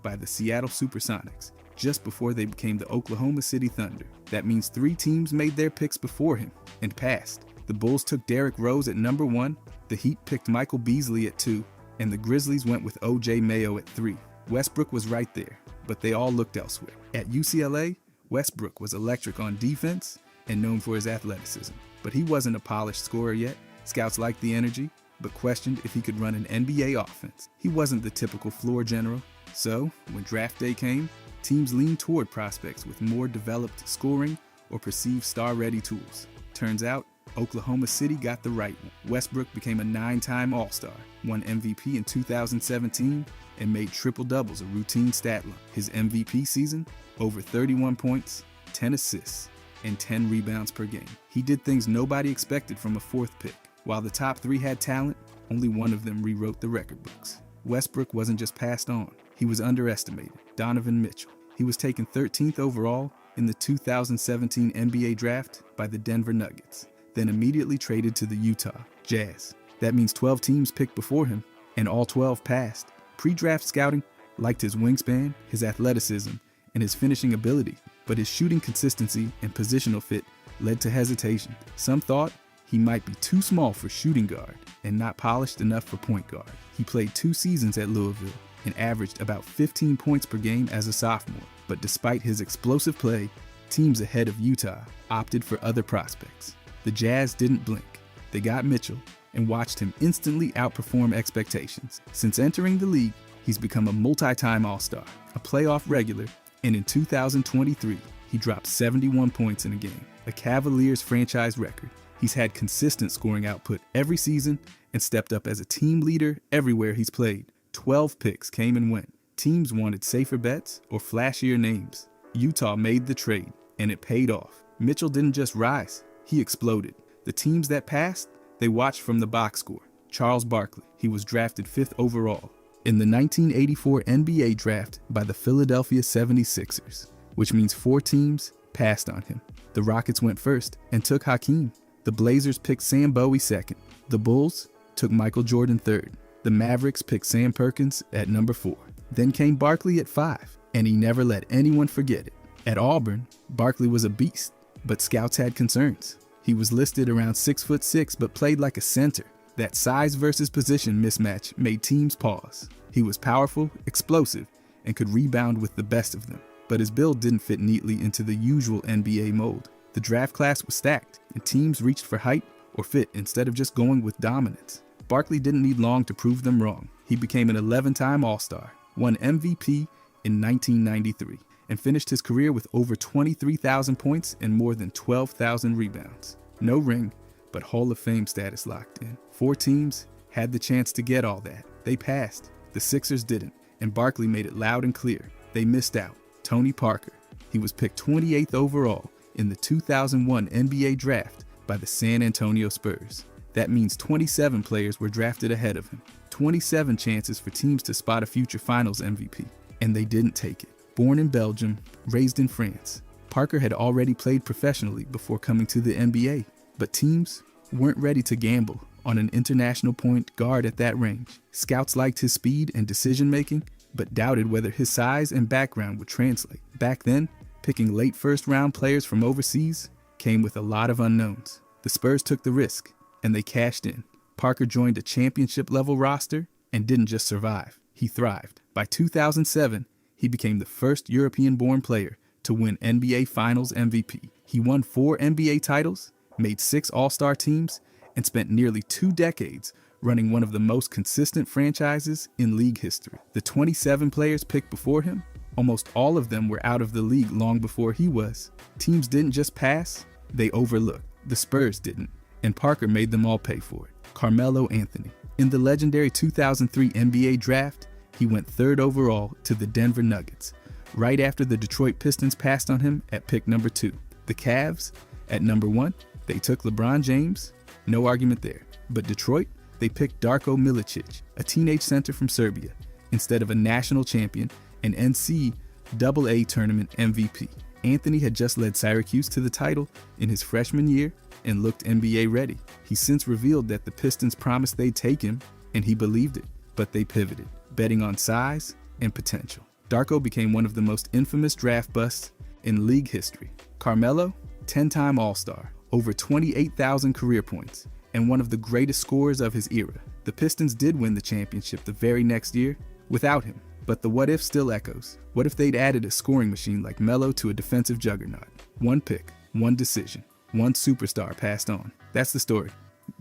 by the Seattle Supersonics, just before they became the Oklahoma City Thunder. That means 3 teams made their picks before him and passed. The Bulls took Derrick Rose at number 1, the Heat picked Michael Beasley at 2, and the Grizzlies went with O.J. Mayo at 3. Westbrook was right there, but they all looked elsewhere. At UCLA, Westbrook was electric on defense and known for his athleticism, but he wasn't a polished scorer yet. Scouts liked the energy, but questioned if he could run an NBA offense. He wasn't the typical floor general, so when draft day came, teams leaned toward prospects with more developed scoring or perceived star-ready tools. Turns out, Oklahoma City got the right one. Westbrook became a 9-time All-Star, won MVP in 2017, and made triple-doubles a routine stat line. His MVP season, over 31 points, 10 assists, and 10 rebounds per game. He did things nobody expected from a 4th pick. While the top 3 had talent, only one of them rewrote the record books. Westbrook wasn't just passed on, he was underestimated. Donovan Mitchell. He was taken 13th overall in the 2017 NBA draft by the Denver Nuggets, then immediately traded to the Utah Jazz. That means 12 teams picked before him, and all 12 passed. Pre-draft scouting liked his wingspan, his athleticism, and his finishing ability, but his shooting consistency and positional fit led to hesitation. Some thought he might be too small for shooting guard and not polished enough for point guard. He played 2 seasons at Louisville and averaged about 15 points per game as a sophomore, but despite his explosive play, teams ahead of Utah opted for other prospects. The Jazz didn't blink. They got Mitchell and watched him instantly outperform expectations. Since entering the league, he's become a multi-time All-Star, a playoff regular, and in 2023, he dropped 71 points in a game, a Cavaliers franchise record. He's had consistent scoring output every season and stepped up as a team leader everywhere he's played. 12 picks came and went. Teams wanted safer bets or flashier names. Utah made the trade, and it paid off. Mitchell didn't just rise, he exploded. The teams that passed, they watched from the box score. Charles Barkley, he was drafted 5th overall in the 1984 NBA draft by the Philadelphia 76ers, which means 4 teams passed on him. The Rockets went first and took Hakeem. The Blazers picked Sam Bowie 2nd. The Bulls took Michael Jordan 3rd. The Mavericks picked Sam Perkins at number 4. Then came Barkley at 5, and he never let anyone forget it. At Auburn, Barkley was a beast, but scouts had concerns. He was listed around 6'6", but played like a center, That size versus position mismatch made teams pause. He was powerful, explosive, and could rebound with the best of them. But his build didn't fit neatly into the usual NBA mold. The draft class was stacked, and teams reached for height or fit instead of just going with dominance. Barkley didn't need long to prove them wrong. He became an 11-time All-Star, won MVP in 1993, and finished his career with over 23,000 points and more than 12,000 rebounds. No ring, but Hall of Fame status locked in. 4 teams had the chance to get all that. They passed. The Sixers didn't, and Barkley made it loud and clear. They missed out. Tony Parker. He was picked 28th overall in the 2001 NBA draft by the San Antonio Spurs. That means 27 players were drafted ahead of him. 27 chances for teams to spot a future Finals MVP, and they didn't take it. Born in Belgium, raised in France, Parker had already played professionally before coming to the NBA, but teams weren't ready to gamble on an international point guard at that range. Scouts liked his speed and decision-making, but doubted whether his size and background would translate. Back then, picking late first-round players from overseas came with a lot of unknowns. The Spurs took the risk, and they cashed in. Parker joined a championship-level roster and didn't just survive, he thrived. By 2007, he became the first European-born player to win NBA Finals MVP. He won 4 NBA titles, made 6 All-Star teams, and spent nearly 2 decades running one of the most consistent franchises in league history. The 27 players picked before him, almost all of them were out of the league long before he was. Teams didn't just pass, they overlooked. The Spurs didn't, and Parker made them all pay for it. Carmelo Anthony. In the legendary 2003 NBA draft, he went 3rd overall to the Denver Nuggets, right after the Detroit Pistons passed on him at pick number 2. The Cavs, at number 1, they took LeBron James, no argument there. But Detroit, they picked Darko Milicic, a teenage center from Serbia, instead of a national champion and NCAA tournament MVP. Anthony had just led Syracuse to the title in his freshman year and looked NBA ready. He's since revealed that the Pistons promised they'd take him, and he believed it, but they pivoted, betting on size and potential. Darko became one of the most infamous draft busts in league history. Carmelo, 10-time All-Star, over 28,000 career points, and one of the greatest scorers of his era. The Pistons did win the championship the very next year without him, but the what if still echoes. What if they'd added a scoring machine like Melo to a defensive juggernaut? 1 pick, 1 decision, 1 superstar passed on. That's the story.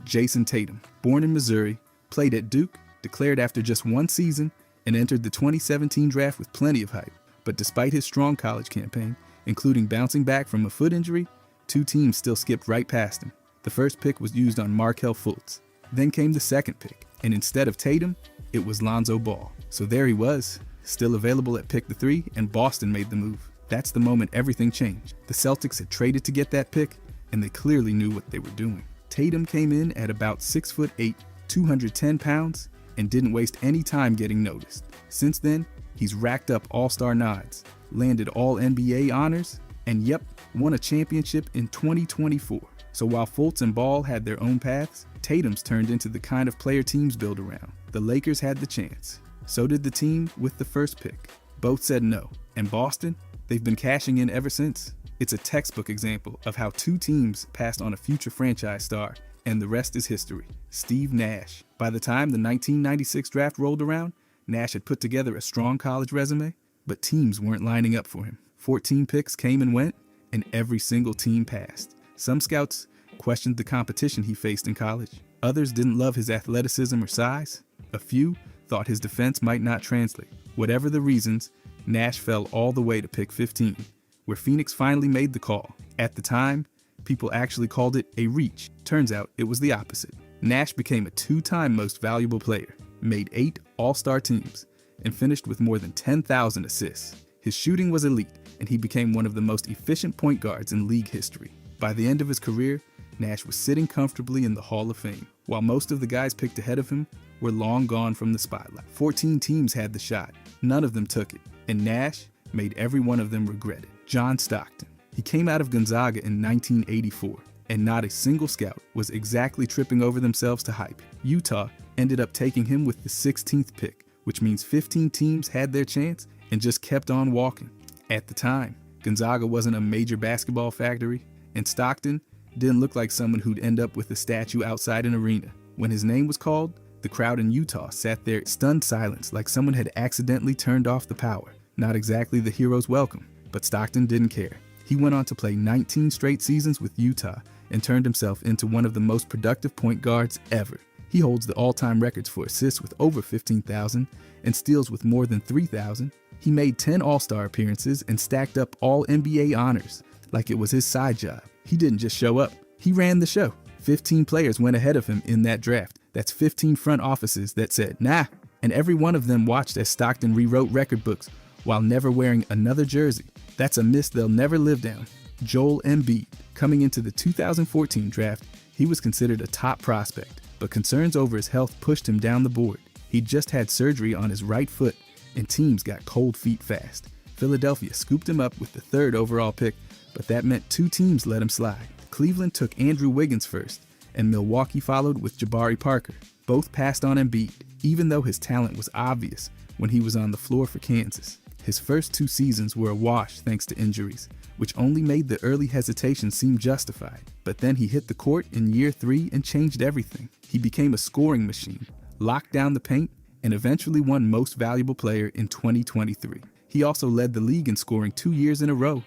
Jason Tatum, born in Missouri, played at Duke, declared after just 1 season, and entered the 2017 draft with plenty of hype. But despite his strong college campaign, including bouncing back from a foot injury, 2 teams still skipped right past him. The first pick was used on Markelle Fultz. Then came the second pick, and instead of Tatum, it was Lonzo Ball. So there he was, still available at pick 3, and Boston made the move. That's the moment everything changed. The Celtics had traded to get that pick, and they clearly knew what they were doing. Tatum came in at about 6'8", 210 pounds, and didn't waste any time getting noticed. Since then, he's racked up All-Star nods, landed All-NBA honors, and yep, won a championship in 2024. So while Fultz and Ball had their own paths, Tatum's turned into the kind of player teams build around. The Lakers had the chance. So did the team with the first pick. Both said no. And Boston, they've been cashing in ever since. It's a textbook example of how 2 teams passed on a future franchise star, and the rest is history. Steve Nash. By the time the 1996 draft rolled around, Nash had put together a strong college resume, but teams weren't lining up for him. 14 picks came and went, and every single team passed. Some scouts questioned the competition he faced in college. Others didn't love his athleticism or size. A few thought his defense might not translate. Whatever the reasons, Nash fell all the way to pick 15, where Phoenix finally made the call. At the time, people actually called it a reach. Turns out it was the opposite. Nash became a 2-time most valuable player, made 8 All-Star teams, and finished with more than 10,000 assists. His shooting was elite, and he became one of the most efficient point guards in league history. By the end of his career, Nash was sitting comfortably in the Hall of Fame, while most of the guys picked ahead of him were long gone from the spotlight. 14 teams had the shot. None of them took it, and Nash made every one of them regret it. John Stockton. He came out of Gonzaga in 1984, and not a single scout was exactly tripping over themselves to hype. Utah ended up taking him with the 16th pick, which means 15 teams had their chance and just kept on walking. At the time, Gonzaga wasn't a major basketball factory, and Stockton didn't look like someone who'd end up with a statue outside an arena. When his name was called, the crowd in Utah sat there stunned silence like someone had accidentally turned off the power. Not exactly the hero's welcome, but Stockton didn't care. He went on to play 19 straight seasons with Utah and turned himself into one of the most productive point guards ever. He holds the all-time records for assists with over 15,000 and steals with more than 3,000. He made 10 All-Star appearances and stacked up all NBA honors like it was his side job. He didn't just show up, he ran the show. 15 players went ahead of him in that draft. That's 15 front offices that said, nah, and every one of them watched as Stockton rewrote record books while never wearing another jersey. That's a miss they'll never live down. Joel Embiid. Coming into the 2014 draft, he was considered a top prospect, but concerns over his health pushed him down the board. He just had surgery on his right foot, and teams got cold feet fast. Philadelphia scooped him up with the 3rd overall pick, but that meant 2 teams let him slide. Cleveland took Andrew Wiggins first, and Milwaukee followed with Jabari Parker. Both passed on Embiid, even though his talent was obvious when he was on the floor for Kansas. His first 2 seasons were a wash thanks to injuries, which only made the early hesitation seem justified. But then he hit the court in year 3 and changed everything. He became a scoring machine, locked down the paint, and eventually won Most Valuable Player in 2023. He also led the league in scoring 2 years in a row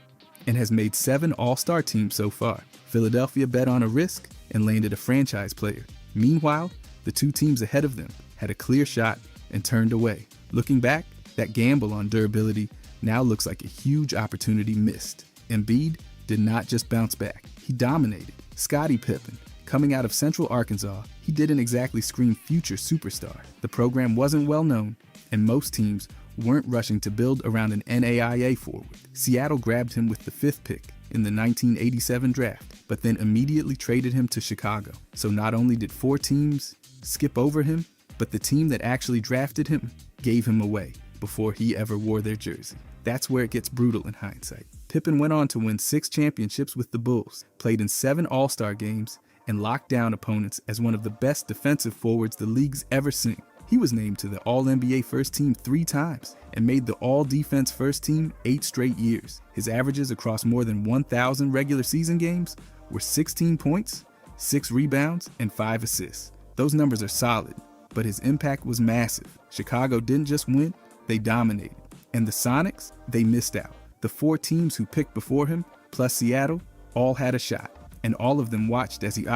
and has made 7 All-Star teams so far. Philadelphia bet on a risk and landed a franchise player. Meanwhile, the 2 teams ahead of them had a clear shot and turned away. Looking back, that gamble on durability now looks like a huge opportunity missed. Embiid did not just bounce back, he dominated. Scottie Pippen, coming out of Central Arkansas, he didn't exactly scream future superstar. The program wasn't well known, and most teams weren't rushing to build around an NAIA forward. Seattle grabbed him with the 5th pick in the 1987 draft, but then immediately traded him to Chicago. So not only did 4 teams skip over him, but the team that actually drafted him gave him away before he ever wore their jersey. That's where it gets brutal in hindsight. Pippen went on to win 6 championships with the Bulls, played in 7 All-Star games, and locked down opponents as one of the best defensive forwards the league's ever seen. He was named to the All-NBA First Team 3 times and made the All-Defense First Team 8 straight years. His averages across more than 1,000 regular season games were 16 points, 6 rebounds, and 5 assists. Those numbers are solid, but his impact was massive. Chicago didn't just win, they dominated. And the Sonics, they missed out. The 4 teams who picked before him, plus Seattle, all had a shot. And all of them watched as he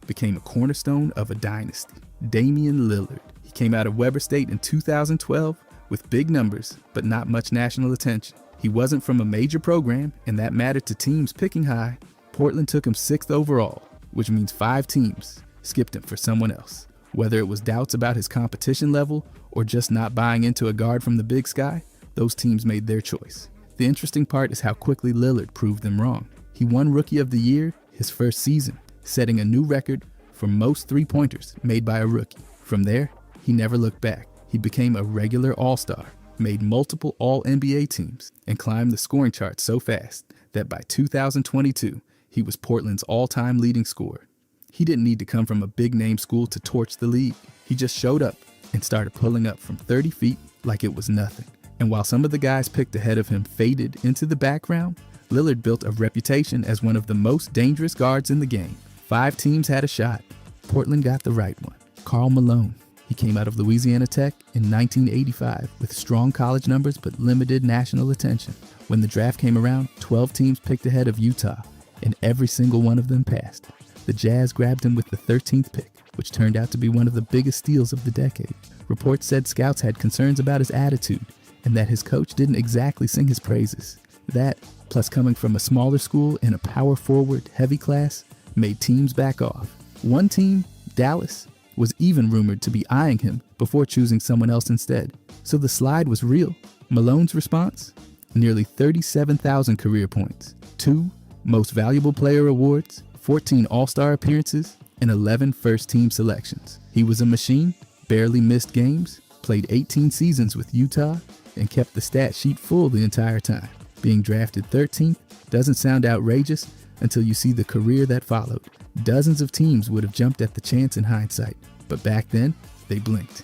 became a cornerstone of a dynasty. Damian Lillard. He came out of Weber State in 2012 with big numbers, but not much national attention. He wasn't from a major program, and that mattered to teams picking high. Portland took him 6th overall, which means 5 teams skipped him for someone else. Whether it was doubts about his competition level or just not buying into a guard from the Big Sky, those teams made their choice. The interesting part is how quickly Lillard proved them wrong. He won Rookie of the Year his first season, setting a new record for most 3-pointers made by a rookie. From there, he never looked back. He became a regular All-Star, made multiple All-NBA teams, and climbed the scoring charts so fast that by 2022, he was Portland's all-time leading scorer. He didn't need to come from a big-name school to torch the league. He just showed up and started pulling up from 30 feet like it was nothing. And while some of the guys picked ahead of him faded into the background, Lillard built a reputation as one of the most dangerous guards in the game. 5 teams had a shot. Portland got the right one. Karl Malone. He came out of Louisiana Tech in 1985 with strong college numbers but limited national attention. When the draft came around, 12 teams picked ahead of Utah, and every single one of them passed. The Jazz grabbed him with the 13th pick, which turned out to be one of the biggest steals of the decade. Reports said scouts had concerns about his attitude and that his coach didn't exactly sing his praises. That, plus coming from a smaller school in a power forward heavy class, made teams back off. One team, Dallas, was even rumored to be eyeing him before choosing someone else instead. So the slide was real. Malone's response? Nearly 37,000 career points, 2 Most Valuable Player awards, 14 All-Star appearances, and 11 first-team selections. He was a machine, barely missed games, played 18 seasons with Utah, and kept the stat sheet full the entire time. Being drafted 13th doesn't sound outrageous until you see the career that followed. Dozens of teams would have jumped at the chance in hindsight, but back then, they blinked.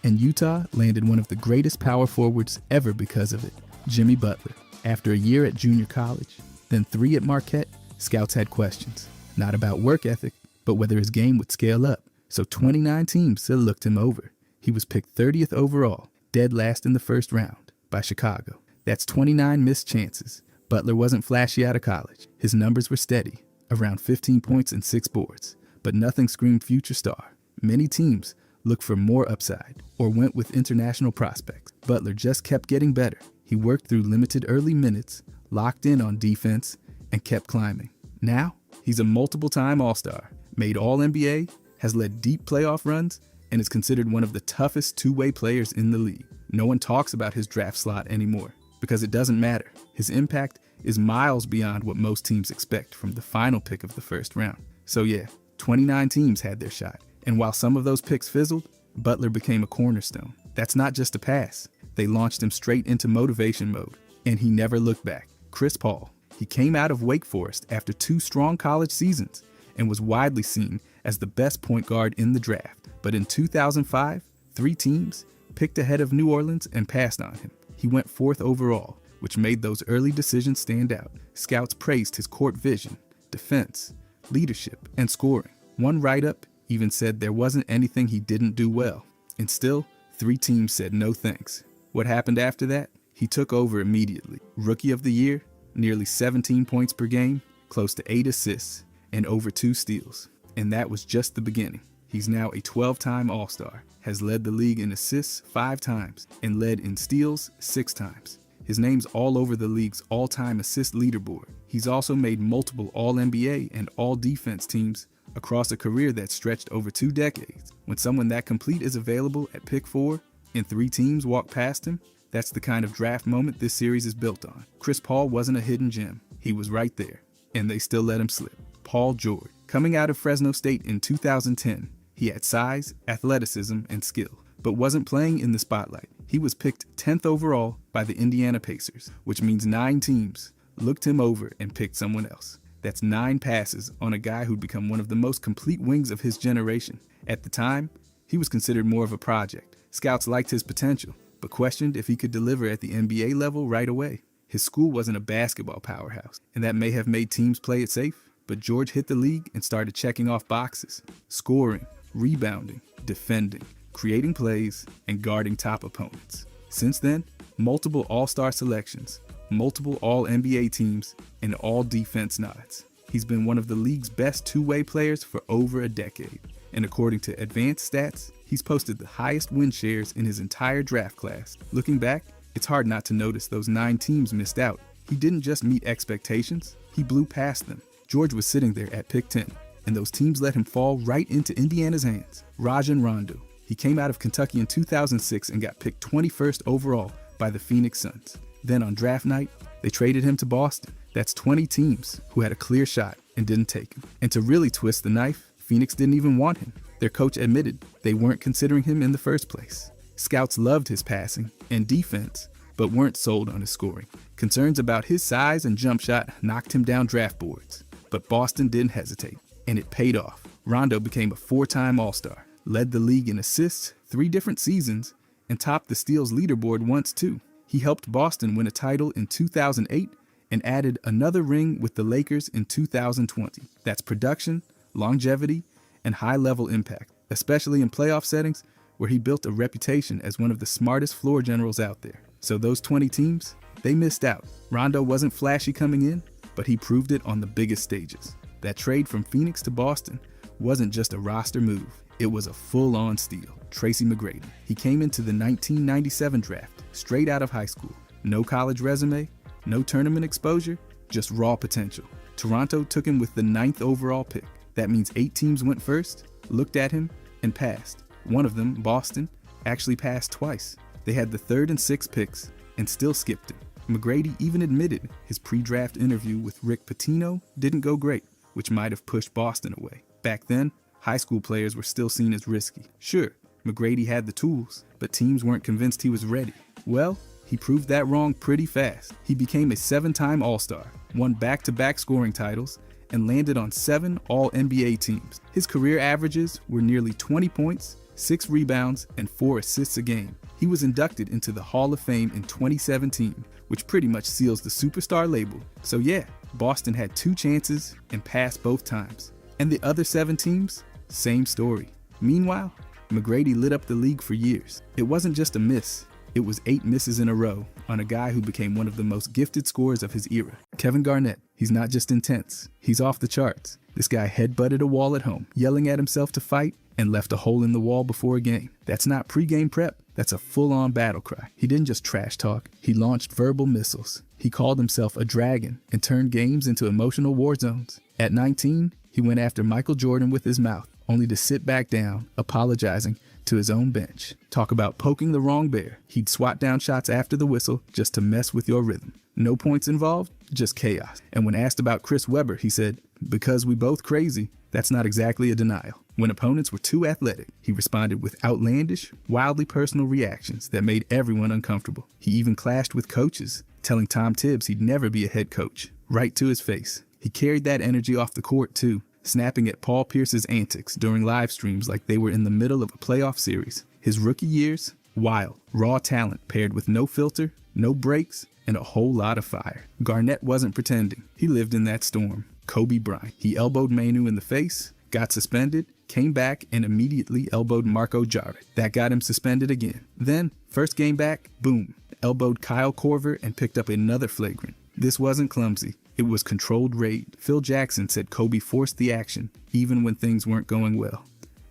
And Utah landed one of the greatest power forwards ever because of it, Jimmy Butler. After a year at junior college, then 3 at Marquette, scouts had questions. Not about work ethic, but whether his game would scale up. So 29 teams still looked him over. He was picked 30th overall, dead last in the first round, by Chicago. That's 29 missed chances. Butler wasn't flashy out of college. His numbers were steady, around 15 points and 6 boards, but nothing screamed future star. Many teams looked for more upside or went with international prospects. Butler just kept getting better. He worked through limited early minutes, locked in on defense, and kept climbing. Now, he's a multiple-time All-Star, made All-NBA, has led deep playoff runs, and is considered one of the toughest two-way players in the league. No one talks about his draft slot anymore because it doesn't matter. His impact is miles beyond what most teams expect from the final pick of the first round. So yeah, 29 teams had their shot. And while some of those picks fizzled, Butler became a cornerstone. That's not just a pass. They launched him straight into motivation mode, and he never looked back. Chris Paul. He came out of Wake Forest after 2 strong college seasons and was widely seen as the best point guard in the draft. But in 2005, 3 teams picked ahead of New Orleans and passed on him. He went 4th overall, which made those early decisions stand out. Scouts praised his court vision, defense, leadership, and scoring. One write-up even said there wasn't anything he didn't do well. And still, 3 teams said no thanks. What happened after that? He took over immediately. Rookie of the Year, nearly 17 points per game, close to 8 assists, and over 2 steals. And that was just the beginning. He's now a 12-time All-Star, has led the league in assists 5 times, and led in steals 6 times. His name's all over the league's all-time assist leaderboard. He's also made multiple All-NBA and All-Defense teams across a career that stretched over 2 decades. When someone that complete is available at pick 4 and 3 teams walk past him, that's the kind of draft moment this series is built on. Chris Paul wasn't a hidden gem. He was right there, and they still let him slip. Paul George. Coming out of Fresno State in 2010, he had size, athleticism, and skill, but wasn't playing in the spotlight. He was picked 10th overall by the Indiana Pacers, which means 9 teams looked him over and picked someone else. That's 9 passes on a guy who'd become one of the most complete wings of his generation. At the time, he was considered more of a project. Scouts liked his potential, but questioned if he could deliver at the NBA level right away. His school wasn't a basketball powerhouse, and that may have made teams play it safe, but George hit the league and started checking off boxes, scoring, rebounding, defending, creating plays, and guarding top opponents. Since then, multiple All-Star selections, multiple All-NBA teams, and All-Defense nods. He's been one of the league's best two-way players for over a decade, and according to advanced stats, he's posted the highest win shares in his entire draft class. Looking back, it's hard not to notice those 9 teams missed out. He didn't just meet expectations, he blew past them. George was sitting there at pick 10, and those teams let him fall right into Indiana's hands. Rajon Rondo. He came out of Kentucky in 2006 and got picked 21st overall by the Phoenix Suns. Then on draft night, they traded him to Boston. That's 20 teams who had a clear shot and didn't take him. And to really twist the knife, Phoenix didn't even want him. Their coach admitted they weren't considering him in the first place. Scouts loved his passing and defense, but weren't sold on his scoring. Concerns about his size and jump shot knocked him down draft boards. But Boston didn't hesitate, and it paid off. Rondo became a 4-time All-Star, led the league in assists 3 different seasons, and topped the steals leaderboard once too. He helped Boston win a title in 2008 and added another ring with the Lakers in 2020. That's production, longevity, and high-level impact, especially in playoff settings where he built a reputation as one of the smartest floor generals out there. So those 20 teams, they missed out. Rondo wasn't flashy coming in, but he proved it on the biggest stages. That trade from Phoenix to Boston wasn't just a roster move. It was a full-on steal. Tracy McGrady. He came into the 1997 draft, straight out of high school. No college resume, no tournament exposure, just raw potential. Toronto took him with the 9th overall pick. That means 8 teams went first, looked at him, and passed. One of them, Boston, actually passed twice. They had the 3rd and 6th picks and still skipped him. McGrady even admitted his pre-draft interview with Rick Pitino didn't go great, which might have pushed Boston away. Back then, high school players were still seen as risky. Sure, McGrady had the tools, but teams weren't convinced he was ready. Well, he proved that wrong pretty fast. He became a 7-time All-Star, won back-to-back scoring titles, and landed on 7 All-NBA teams. His career averages were nearly 20 points, 6 rebounds, and 4 assists a game. He was inducted into the Hall of Fame in 2017, which pretty much seals the superstar label. So yeah, Boston had 2 chances and passed both times. And the other 7 teams, same story. Meanwhile, McGrady lit up the league for years. It wasn't just a miss. It was 8 misses in a row on a guy who became one of the most gifted scorers of his era. Kevin Garnett. He's not just intense. He's off the charts. This guy headbutted a wall at home, yelling at himself to fight, and left a hole in the wall before a game. That's not pre-game prep. That's a full-on battle cry. He didn't just trash talk. He launched verbal missiles. He called himself a dragon and turned games into emotional war zones. At 19, he went after Michael Jordan with his mouth, only to sit back down, apologizing to his own bench. Talk about poking the wrong bear. He'd swat down shots after the whistle just to mess with your rhythm. No points involved, just chaos. And when asked about Chris Webber, he said, "Because we both crazy." That's not exactly a denial. When opponents were too athletic, he responded with outlandish, wildly personal reactions that made everyone uncomfortable. He even clashed with coaches, telling Tom Tibbs he'd never be a head coach, right to his face. He carried that energy off the court too, snapping at Paul Pierce's antics during live streams like they were in the middle of a playoff series. His rookie years, wild, raw talent paired with no filter, no breaks, and a whole lot of fire. Garnett wasn't pretending. He lived in that storm. Kobe Bryant. He elbowed Manu in the face, got suspended, came back, and immediately elbowed Marco Jarrett. That got him suspended again. Then, first game back, boom, elbowed Kyle Korver and picked up another flagrant. This wasn't clumsy. It was controlled raid. Phil Jackson said Kobe forced the action, even when things weren't going well.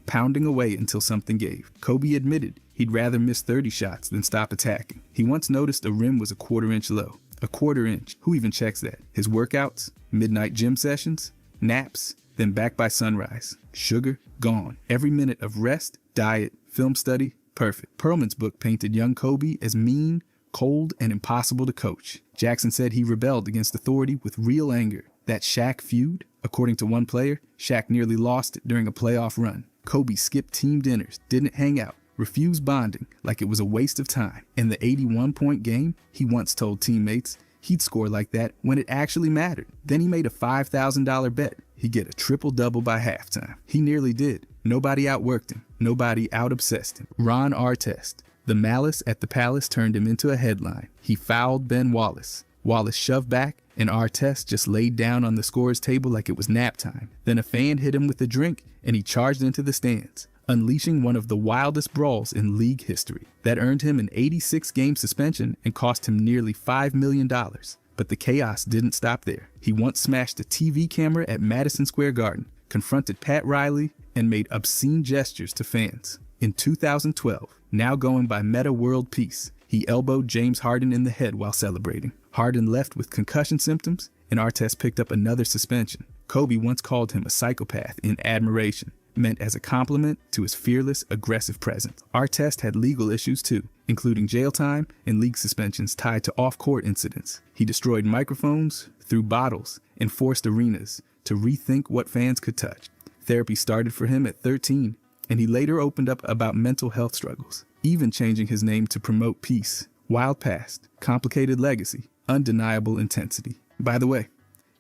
Pounding away until something gave. Kobe admitted he'd rather miss 30 shots than stop attacking. He once noticed a rim was a quarter-inch low. A quarter-inch. Who even checks that? His workouts, midnight gym sessions, naps, then back by sunrise. Sugar, gone. Every minute of rest, diet, film study, perfect. Perlman's book painted young Kobe as mean, cold, and impossible to coach. Jackson said he rebelled against authority with real anger. That Shaq feud, according to one player, Shaq nearly lost it during a playoff run. Kobe skipped team dinners, didn't hang out, refused bonding like it was a waste of time. In the 81-point game, he once told teammates he'd score like that when it actually mattered. Then he made a $5,000 bet he'd get a triple-double by halftime. He nearly did. Nobody outworked him. Nobody out-obsessed him. Ron Artest. The malice at the palace turned him into a headline. He fouled Ben Wallace. Wallace shoved back, and Artest just laid down on the scorer's table like it was nap time. Then a fan hit him with a drink, and he charged into the stands, unleashing one of the wildest brawls in league history. That earned him an 86-game suspension and cost him nearly $5 million. But the chaos didn't stop there. He once smashed a TV camera at Madison Square Garden, confronted Pat Riley, and made obscene gestures to fans. In 2012, now going by Meta World Peace, he elbowed James Harden in the head while celebrating. Harden left with concussion symptoms, and Artest picked up another suspension. Kobe once called him a psychopath in admiration, meant as a compliment to his fearless, aggressive presence. Artest had legal issues too, including jail time and league suspensions tied to off-court incidents. He destroyed microphones, threw bottles, and forced arenas to rethink what fans could touch. Therapy started for him at 13, and he later opened up about mental health struggles, even changing his name to promote peace. Wild past, complicated legacy, undeniable intensity. By the way,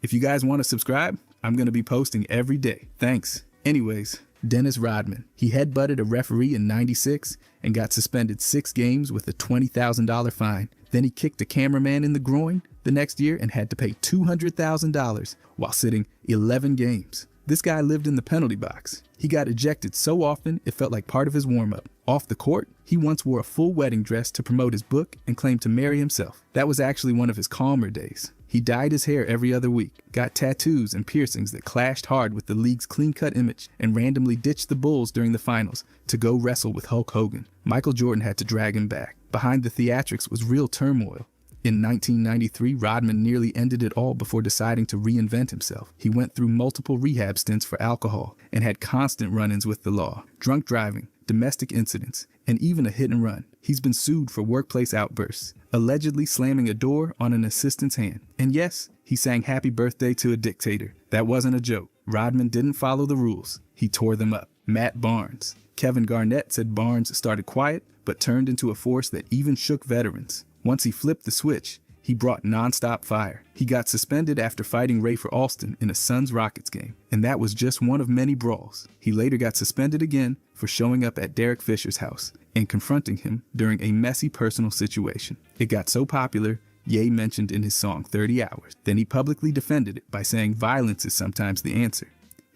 if you guys want to subscribe, I'm going to be posting every day. Thanks. Anyways, Dennis Rodman. He headbutted a referee in '96 and got suspended 6 games with a $20,000 fine. Then he kicked a cameraman in the groin the next year and had to pay $200,000 while sitting 11 games. This guy lived in the penalty box. He got ejected so often it felt like part of his warm-up. Off the court, he once wore a full wedding dress to promote his book and claimed to marry himself. That was actually one of his calmer days. He dyed his hair every other week, got tattoos and piercings that clashed hard with the league's clean-cut image, and randomly ditched the Bulls during the finals to go wrestle with Hulk Hogan. Michael Jordan had to drag him back. Behind the theatrics was real turmoil. In 1993, Rodman nearly ended it all before deciding to reinvent himself. He went through multiple rehab stints for alcohol and had constant run-ins with the law, drunk driving, domestic incidents, and even a hit and run. He's been sued for workplace outbursts, allegedly slamming a door on an assistant's hand. And yes, he sang Happy Birthday to a dictator. That wasn't a joke. Rodman didn't follow the rules. He tore them up. Matt Barnes. Kevin Garnett said Barnes started quiet, but turned into a force that even shook veterans. Once he flipped the switch, he brought nonstop fire. He got suspended after fighting Rafer Alston in a Suns-Rockets game, and that was just one of many brawls. He later got suspended again for showing up at Derek Fisher's house and confronting him during a messy personal situation. It got so popular, Ye mentioned in his song 30 Hours. Then he publicly defended it by saying violence is sometimes the answer.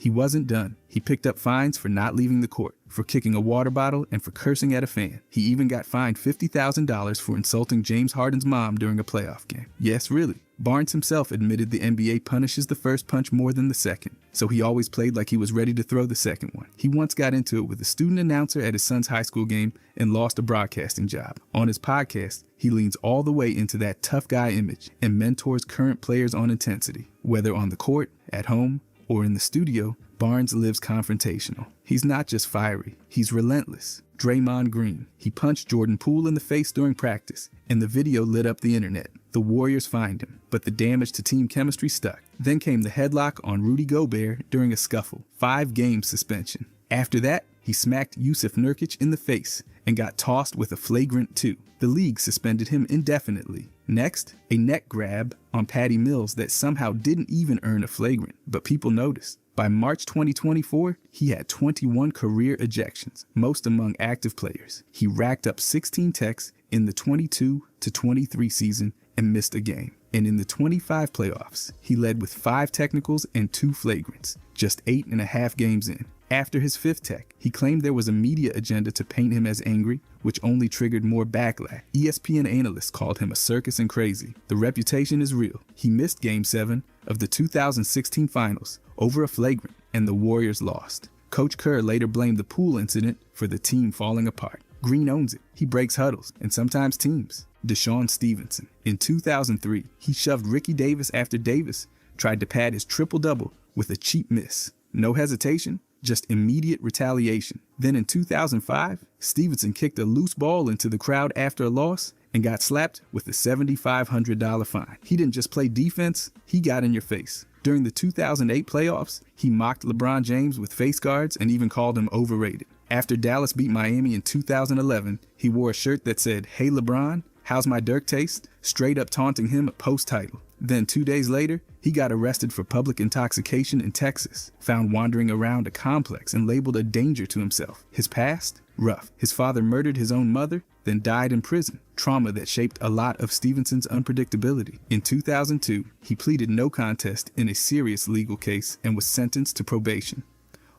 He wasn't done. He picked up fines for not leaving the court, for kicking a water bottle, and for cursing at a fan. He even got fined $50,000 for insulting James Harden's mom during a playoff game. Yes, really. Barnes himself admitted the NBA punishes the first punch more than the second, so he always played like he was ready to throw the second one. He once got into it with a student announcer at his son's high school game and lost a broadcasting job. On his podcast, he leans all the way into that tough guy image and mentors current players on intensity. Whether on the court, at home, or in the studio, Barnes lives confrontational. He's not just fiery, he's relentless. Draymond Green. He punched Jordan Poole in the face during practice, and the video lit up the internet. The Warriors fined him, but the damage to team chemistry stuck. Then came the headlock on Rudy Gobert during a scuffle. 5-game suspension. After that, he smacked Yusuf Nurkic in the face and got tossed with a flagrant 2. The league suspended him indefinitely. Next, a neck grab on Patty Mills that somehow didn't even earn a flagrant, but people noticed. By March 2024, he had 21 career ejections, most among active players. He racked up 16 techs in the 22-23 season and missed a game. And in the 25 playoffs, he led with 5 technicals and 2 flagrants, just 8.5 games in. After his 5th tech, he claimed there was a media agenda to paint him as angry, which only triggered more backlash. ESPN analysts called him a circus and crazy. The reputation is real. He missed Game 7 of the 2016 finals over a flagrant, and the Warriors lost. Coach Kerr later blamed the Poole incident for the team falling apart. Green owns it. He breaks huddles, and sometimes teams. Deshaun Stevenson. In 2003, he shoved Ricky Davis after Davis tried to pad his triple-double with a cheap miss. No hesitation, just immediate retaliation. Then in 2005, Stevenson kicked a loose ball into the crowd after a loss and got slapped with a $7,500 fine. He didn't just play defense, he got in your face. During the 2008 playoffs, he mocked LeBron James with face guards and even called him overrated. After Dallas beat Miami in 2011, he wore a shirt that said, "Hey LeBron, how's my Dirk taste?" straight up taunting him post-title. Then 2 days later, he got arrested for public intoxication in Texas, found wandering around a complex and labeled a danger to himself. His past? Rough. His father murdered his own mother, then died in prison. Trauma that shaped a lot of Stevenson's unpredictability. In 2002, he pleaded no contest in a serious legal case and was sentenced to probation.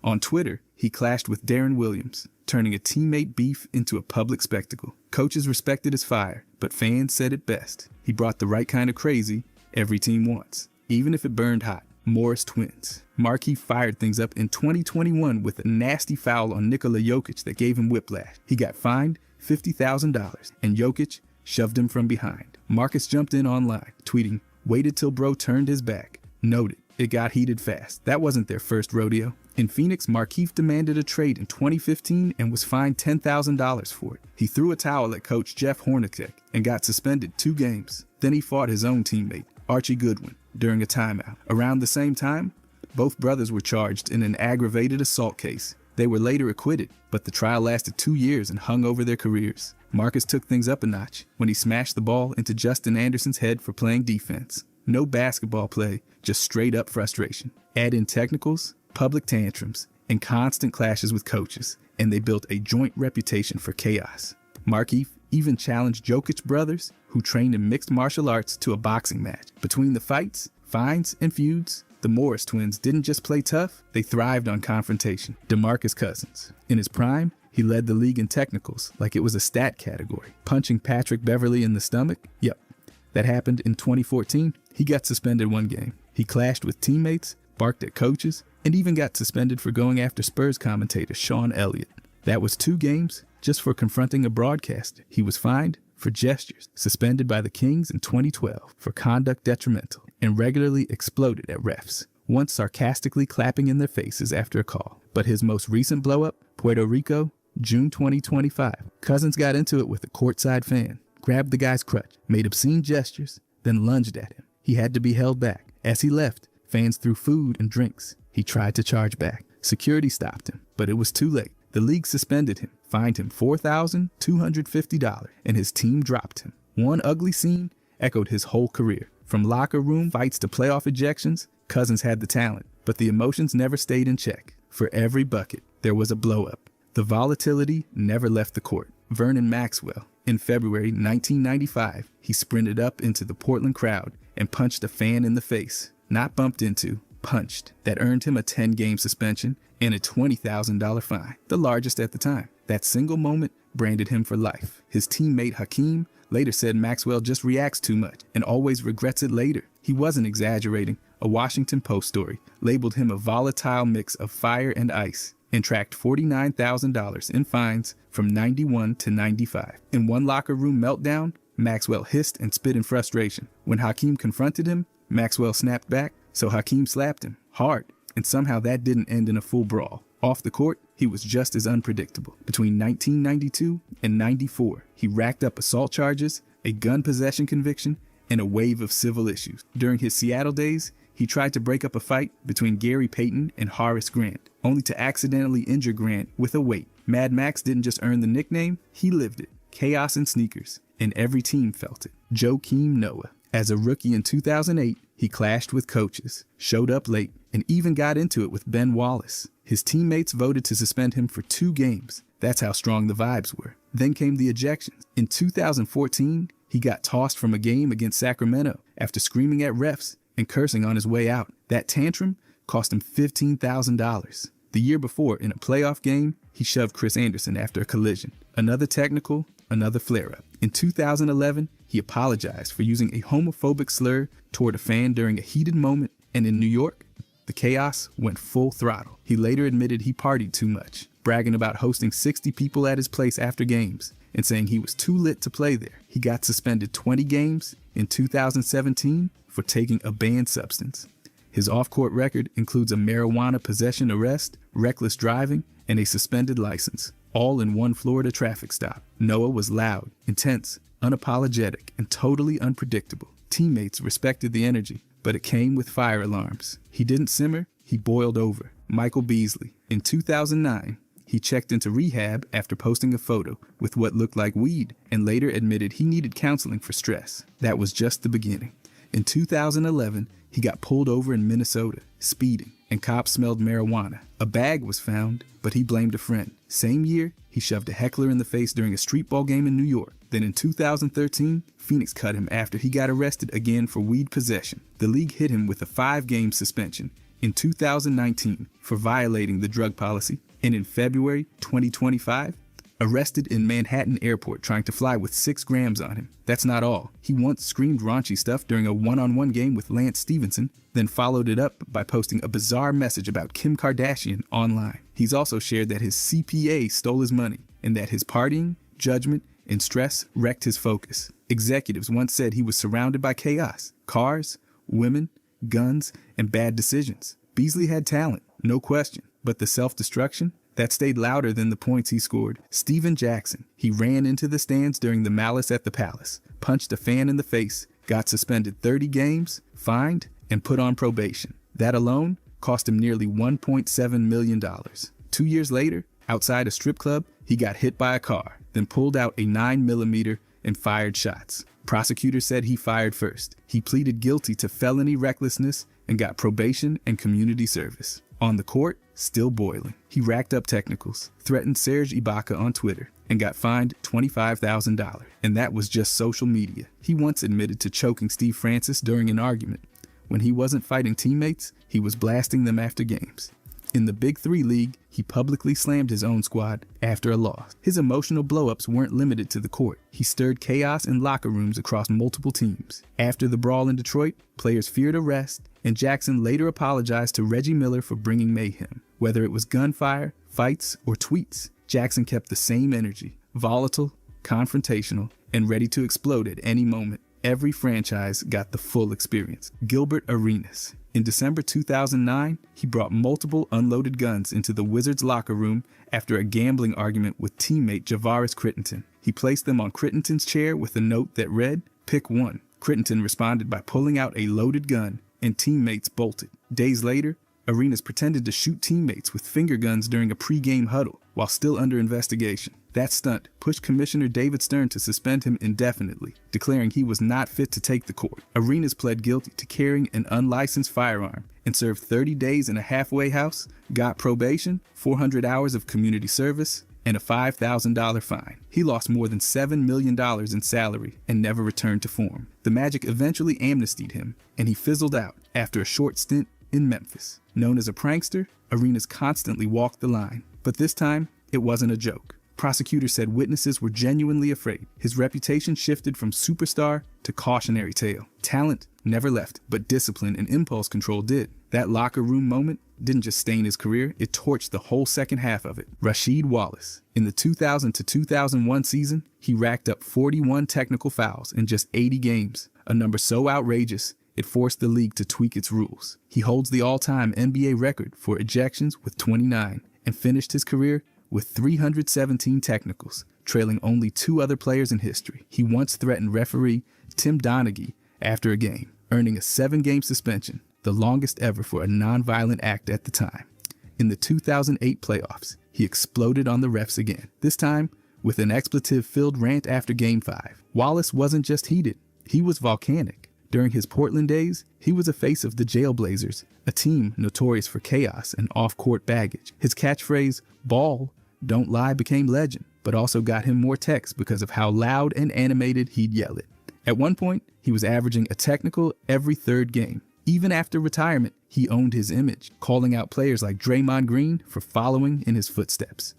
On Twitter, he clashed with Darren Williams, turning a teammate beef into a public spectacle. Coaches respected his fire, but fans said it best. He brought the right kind of crazy every team wants, even if it burned hot. Morris twins. Markieff fired things up in 2021 with a nasty foul on Nikola Jokic that gave him whiplash. He got fined $50,000, and Jokic shoved him from behind. Marcus jumped in online, tweeting, "Waited till bro turned his back." Noted. It got heated fast. That wasn't their first rodeo. In Phoenix, Markieff demanded a trade in 2015 and was fined $10,000 for it. He threw a towel at coach Jeff Hornacek and got suspended 2 games. Then he fought his own teammate, Archie Goodwin, during a timeout. Around the same time, both brothers were charged in an aggravated assault case. They were later acquitted, but the trial lasted 2 years and hung over their careers. Marcus took things up a notch when he smashed the ball into Justin Anderson's head for playing defense. No basketball play, just straight up frustration. Add in technicals, public tantrums, and constant clashes with coaches, and they built a joint reputation for chaos. Markieff even challenged Jokic's brothers, who trained in mixed martial arts, to a boxing match. Between the fights, fines, and feuds, the Morris twins didn't just play tough, they thrived on confrontation. DeMarcus Cousins. In his prime, he led the league in technicals like it was a stat category. Punching Patrick Beverley in the stomach? Yep. That happened in 2014. He got suspended 1 game. He clashed with teammates, barked at coaches, and even got suspended for going after Spurs commentator Sean Elliott. That was 2 games just for confronting a broadcaster. He was fined for gestures, suspended by the Kings in 2012 for conduct detrimental, and regularly exploded at refs, once sarcastically clapping in their faces after a call. But his most recent blow-up, Puerto Rico, June 2025. Cousins got into it with a courtside fan, grabbed the guy's crutch, made obscene gestures, then lunged at him. He had to be held back. As he left, fans threw food and drinks. He tried to charge back. Security stopped him, but it was too late. The league suspended him, fined him $4,250, and his team dropped him. One ugly scene echoed his whole career. From locker room fights to playoff ejections, Cousins had the talent, but the emotions never stayed in check. For every bucket, there was a blow-up. The volatility never left the court. Vernon Maxwell. In February 1995, he sprinted up into the Portland crowd and punched a fan in the face. Not bumped into, punched. That earned him a 10-game suspension and a $20,000 fine, the largest at the time. That single moment branded him for life. His teammate Hakeem later said Maxwell just reacts too much and always regrets it later. He wasn't exaggerating. A Washington Post story labeled him a volatile mix of fire and ice and tracked $49,000 in fines from 91 to 95. In one locker room meltdown, Maxwell hissed and spit in frustration. When Hakeem confronted him, Maxwell snapped back, so Hakeem slapped him hard, and somehow that didn't end in a full brawl. Off the court, he was just as unpredictable. Between 1992 and 94, he racked up assault charges, a gun possession conviction, and a wave of civil issues. During his Seattle days, he tried to break up a fight between Gary Payton and Horace Grant, only to accidentally injure Grant with a weight. Mad Max didn't just earn the nickname, he lived it. Chaos in sneakers, and every team felt it. Joakim Noah. As a rookie in 2008, he clashed with coaches, showed up late, and even got into it with Ben Wallace. His teammates voted to suspend him for 2 games. That's how strong the vibes were. Then came the ejections. In 2014, he got tossed from a game against Sacramento after screaming at refs and cursing on his way out. That tantrum cost him $15,000. The year before, in a playoff game, he shoved Chris Anderson after a collision. Another technical, another flare-up. In 2011, he apologized for using a homophobic slur toward a fan during a heated moment, and in New York, the chaos went full throttle. He later admitted he partied too much, bragging about hosting 60 people at his place after games and saying he was too lit to play there. He got suspended 20 games in 2017 for taking a banned substance. His off-court record includes a marijuana possession arrest, reckless driving, and a suspended license, all in one Florida traffic stop. Noah was loud, intense, unapologetic, and totally unpredictable. Teammates respected the energy, but it came with fire alarms. He didn't simmer, he boiled over. Michael Beasley. In 2009, he checked into rehab after posting a photo with what looked like weed and later admitted he needed counseling for stress. That was just the beginning. In 2011, he got pulled over in Minnesota, speeding, and cops smelled marijuana. A bag was found, but he blamed a friend. Same year, he shoved a heckler in the face during a street ball game in New York. Then in 2013, Phoenix cut him after he got arrested again for weed possession. The league hit him with a 5-game suspension in 2019 for violating the drug policy. And in February 2025, arrested in Manhattan airport trying to fly with 6 grams on him. That's not all. He once screamed raunchy stuff during a one-on-one game with Lance Stevenson, then followed it up by posting a bizarre message about Kim Kardashian online. He's also shared that his CPA stole his money and that his partying, judgment, and stress wrecked his focus. Executives once said he was surrounded by chaos, cars, women, guns, and bad decisions. Beasley had talent, no question, but the self-destruction? That stayed louder than the points he scored. Steven Jackson. He ran into the stands during the Malice at the Palace, punched a fan in the face, got suspended 30 games, fined, and put on probation. That alone cost him nearly $1.7 million. 2 years later, outside a strip club, he got hit by a car, then pulled out a 9mm and fired shots. Prosecutors said he fired first. He pleaded guilty to felony recklessness and got probation and community service. On the court, still boiling. He racked up technicals, threatened Serge Ibaka on Twitter, and got fined $25,000. And that was just social media. He once admitted to choking Steve Francis during an argument. When he wasn't fighting teammates, he was blasting them after games. In the Big Three League, he publicly slammed his own squad after a loss. His emotional blow-ups weren't limited to the court. He stirred chaos in locker rooms across multiple teams. After the brawl in Detroit, players feared arrest, and Jackson later apologized to Reggie Miller for bringing mayhem. Whether it was gunfire, fights, or tweets, Jackson kept the same energy, volatile, confrontational, and ready to explode at any moment. Every franchise got the full experience. Gilbert Arenas. In December 2009, he brought multiple unloaded guns into the Wizards locker room after a gambling argument with teammate Javaris Crittenton. He placed them on Crittenton's chair with a note that read, "Pick one." Crittenton responded by pulling out a loaded gun, and teammates bolted. Days later, Arenas pretended to shoot teammates with finger guns during a pre-game huddle while still under investigation. That stunt pushed Commissioner David Stern to suspend him indefinitely, declaring he was not fit to take the court. Arenas pled guilty to carrying an unlicensed firearm and served 30 days in a halfway house, got probation, 400 hours of community service, and a $5,000 fine. He lost more than $7 million in salary and never returned to form. The Magic eventually amnestied him, and he fizzled out after a short stint in Memphis. Known as a prankster, Arenas constantly walked the line. But this time, it wasn't a joke. Prosecutors said witnesses were genuinely afraid. His reputation shifted from superstar to cautionary tale. Talent never left, but discipline and impulse control did. That locker room moment didn't just stain his career, it torched the whole second half of it. Rasheed Wallace. In the 2000 to 2001 season, he racked up 41 technical fouls in just 80 games, a number so outrageous it forced the league to tweak its rules. He holds the all-time NBA record for ejections with 29 and finished his career with 317 technicals, trailing only 2 other players in history. He once threatened referee Tim Donaghy after a game, earning a 7-game suspension, the longest ever for a non-violent act at the time. In the 2008 playoffs, he exploded on the refs again, this time with an expletive-filled rant after Game 5. Wallace wasn't just heated, he was volcanic. During his Portland days, he was a face of the Jailblazers, a team notorious for chaos and off-court baggage. His catchphrase, "Ball, don't lie," became legend, but also got him more texts because of how loud and animated he'd yell it. At one point, he was averaging a technical every 3rd game. Even after retirement, he owned his image, calling out players like Draymond Green for following in his footsteps.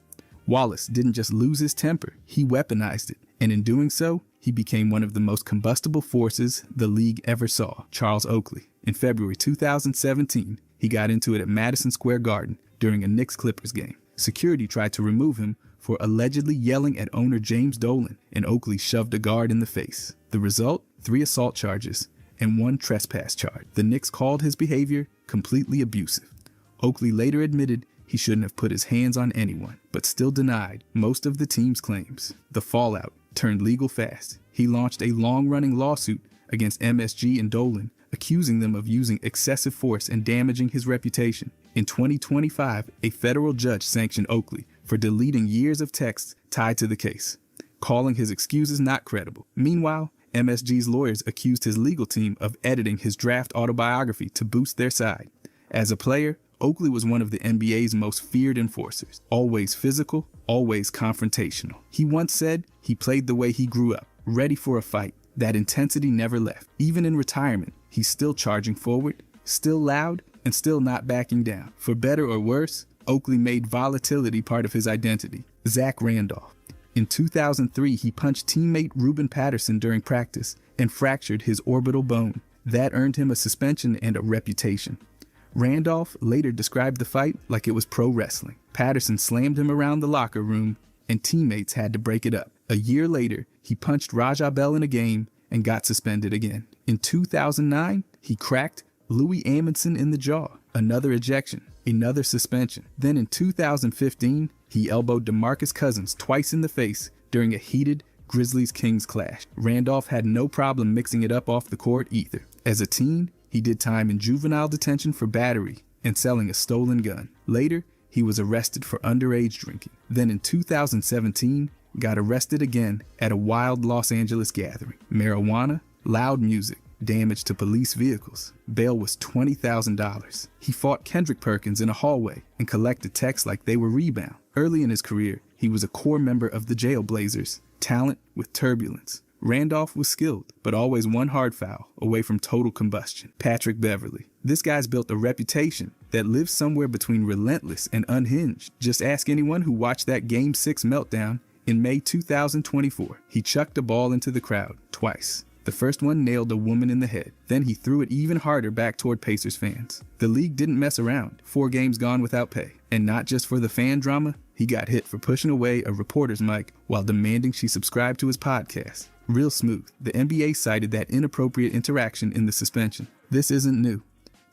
Wallace didn't just lose his temper, he weaponized it, and in doing so, he became one of the most combustible forces the league ever saw. Charles Oakley. In February 2017, he got into it at Madison Square Garden during a Knicks-Clippers game. Security tried to remove him for allegedly yelling at owner James Dolan, and Oakley shoved a guard in the face. The result? 3 assault charges and 1 trespass charge. The Knicks called his behavior completely abusive. Oakley later admitted he shouldn't have put his hands on anyone, but still denied most of the team's claims. The fallout turned legal fast. He launched a long-running lawsuit against MSG and Dolan, accusing them of using excessive force and damaging his reputation. In 2025, a federal judge sanctioned Oakley for deleting years of texts tied to the case, calling his excuses not credible. Meanwhile, MSG's lawyers accused his legal team of editing his draft autobiography to boost their side. As a player, Oakley was one of the NBA's most feared enforcers, always physical, always confrontational. He once said he played the way he grew up, ready for a fight. That intensity never left. Even in retirement, he's still charging forward, still loud, and still not backing down. For better or worse, Oakley made volatility part of his identity. Zach Randolph. In 2003, he punched teammate Ruben Patterson during practice and fractured his orbital bone. That earned him a suspension and a reputation. Randolph later described the fight like it was pro wrestling. Patterson slammed him around the locker room, and teammates had to break it up. A year later, he punched Raja Bell in a game and got suspended again. In 2009, he cracked Louis Amundsen in the jaw. Another ejection, another suspension. Then in 2015, he elbowed DeMarcus Cousins twice in the face during a heated Grizzlies-Kings clash. Randolph had no problem mixing it up off the court either. As a teen, he did time in juvenile detention for battery and selling a stolen gun. Later, he was arrested for underage drinking. Then in 2017, got arrested again at a wild Los Angeles gathering. Marijuana, loud music, damage to police vehicles. Bail was $20,000. He fought Kendrick Perkins in a hallway and collected texts like they were rebound. Early in his career, he was a core member of the Jailblazers, talent with turbulence. Randolph was skilled, but always one hard foul away from total combustion. Patrick Beverley. This guy's built a reputation that lives somewhere between relentless and unhinged. Just ask anyone who watched that Game 6 meltdown in May 2024. He chucked a ball into the crowd twice. The first one nailed a woman in the head. Then he threw it even harder back toward Pacers fans. The league didn't mess around. 4 games gone without pay. And not just for the fan drama, he got hit for pushing away a reporter's mic while demanding she subscribe to his podcast. Real smooth. The NBA cited that inappropriate interaction in the suspension. This isn't new.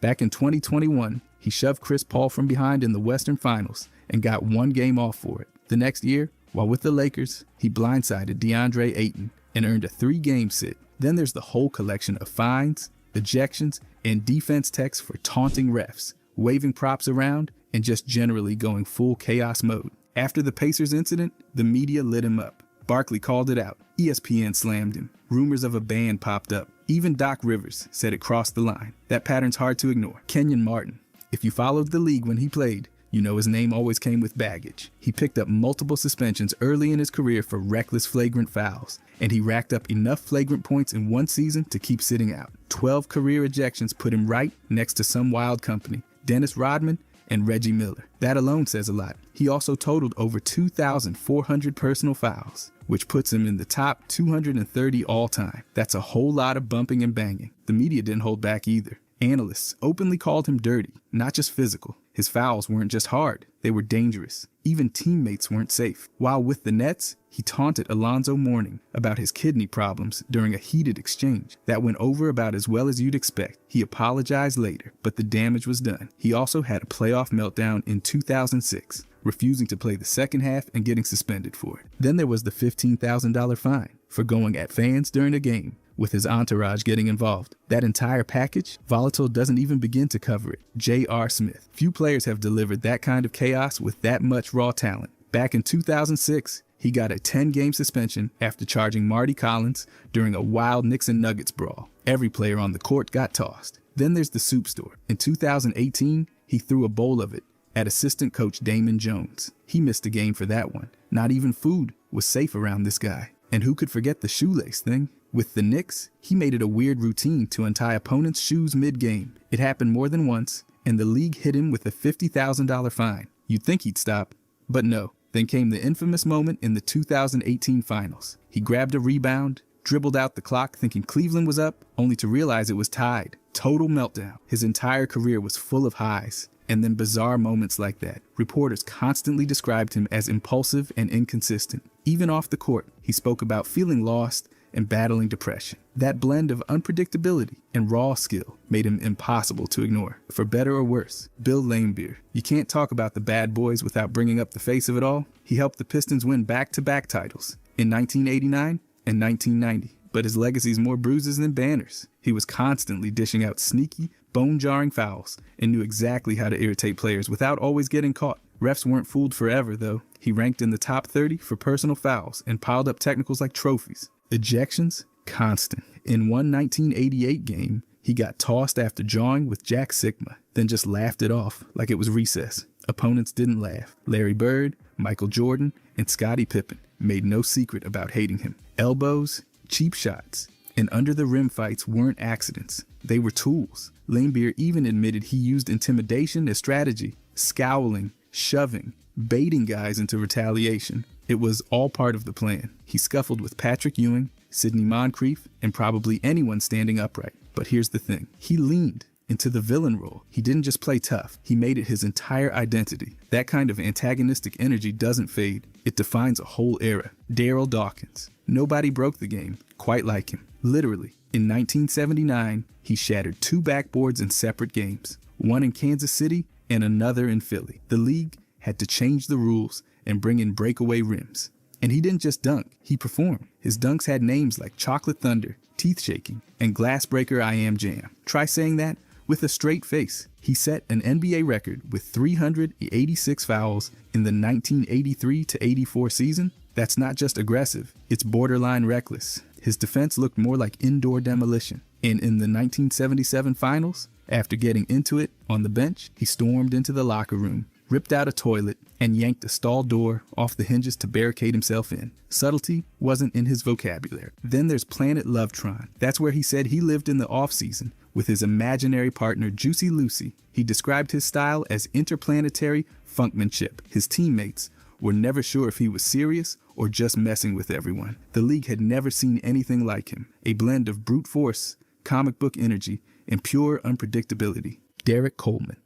Back in 2021, he shoved Chris Paul from behind in the Western Finals and got 1 game off for it. The next year, while with the Lakers, he blindsided DeAndre Ayton and earned a 3-game sit. Then there's the whole collection of fines, ejections, and defense texts for taunting refs, waving props around, and just generally going full chaos mode. After the Pacers incident, the media lit him up. Barkley called it out. ESPN slammed him. Rumors of a ban popped up. Even Doc Rivers said it crossed the line. That pattern's hard to ignore. Kenyon Martin. If you followed the league when he played, you know his name always came with baggage. He picked up multiple suspensions early in his career for reckless flagrant fouls, and he racked up enough flagrant points in one season to keep sitting out. 12 career ejections put him right next to some wild company, Dennis Rodman and Reggie Miller. That alone says a lot. He also totaled over 2,400 personal fouls, which puts him in the top 230 all time. That's a whole lot of bumping and banging. The media didn't hold back either. Analysts openly called him dirty, not just physical. His fouls weren't just hard, they were dangerous. Even teammates weren't safe. While with the Nets, he taunted Alonzo Mourning about his kidney problems during a heated exchange. That went over about as well as you'd expect. He apologized later, but the damage was done. He also had a playoff meltdown in 2006, refusing to play the second half and getting suspended for it. Then there was the $15,000 fine for going at fans during a game, with his entourage getting involved. That entire package, Volatile doesn't even begin to cover it. J.R. Smith. Few players have delivered that kind of chaos with that much raw talent. Back in 2006, he got a 10-game suspension after charging Marty Collins during a wild Knicks and Nuggets brawl. Every player on the court got tossed. Then there's the soup store. In 2018, he threw a bowl of it at assistant coach Damon Jones. He missed a game for that one. Not even food was safe around this guy. And who could forget the shoelace thing? With the Knicks, he made it a weird routine to untie opponents' shoes mid-game. It happened more than once, and the league hit him with a $50,000 fine. You'd think he'd stop, but no. Then came the infamous moment in the 2018 finals. He grabbed a rebound, dribbled out the clock thinking Cleveland was up, only to realize it was tied. Total meltdown. His entire career was full of highs, and then bizarre moments like that. Reporters constantly described him as impulsive and inconsistent. Even off the court, he spoke about feeling lost and battling depression. That blend of unpredictability and raw skill made him impossible to ignore. For better or worse, Bill Laimbeer. You can't talk about the bad boys without bringing up the face of it all. He helped the Pistons win back-to-back titles in 1989 and 1990. But his legacy's more bruises than banners. He was constantly dishing out sneaky, bone-jarring fouls and knew exactly how to irritate players without always getting caught. Refs weren't fooled forever, though. He ranked in the top 30 for personal fouls and piled up technicals like trophies. Ejections? Constant. In one 1988 game, he got tossed after jawing with Jack Sigma, then just laughed it off like it was recess. Opponents didn't laugh. Larry Bird, Michael Jordan, and Scottie Pippen made no secret about hating him. Elbows, cheap shots, and under-the-rim fights weren't accidents. They were tools. Laimbeer even admitted he used intimidation as strategy, scowling, shoving, baiting guys into retaliation. It was all part of the plan. He scuffled with Patrick Ewing, Sidney Moncrief, and probably anyone standing upright. But here's the thing. He leaned into the villain role. He didn't just play tough. He made it his entire identity. That kind of antagonistic energy doesn't fade. It defines a whole era. Daryl Dawkins. Nobody broke the game quite like him. Literally, in 1979, he shattered 2 backboards in separate games. One in Kansas City and another in Philly. The league had to change the rules and bring in breakaway rims. And he didn't just dunk, he performed. His dunks had names like Chocolate Thunder, Teeth Shaking, and Glassbreaker I Am Jam. Try saying that with a straight face. He set an NBA record with 386 fouls in the 1983-84 season. That's not just aggressive, it's borderline reckless. His defense looked more like indoor demolition. And in the 1977 finals, after getting into it on the bench, he stormed into the locker room, ripped out a toilet, and yanked a stall door off the hinges to barricade himself in. Subtlety wasn't in his vocabulary. Then there's Planet Lovetron. That's where he said he lived in the off-season with his imaginary partner Juicy Lucy. He described his style as interplanetary funkmanship. His teammates were never sure if he was serious or just messing with everyone. The league had never seen anything like him. A blend of brute force, comic book energy, and pure unpredictability. Derek Coleman.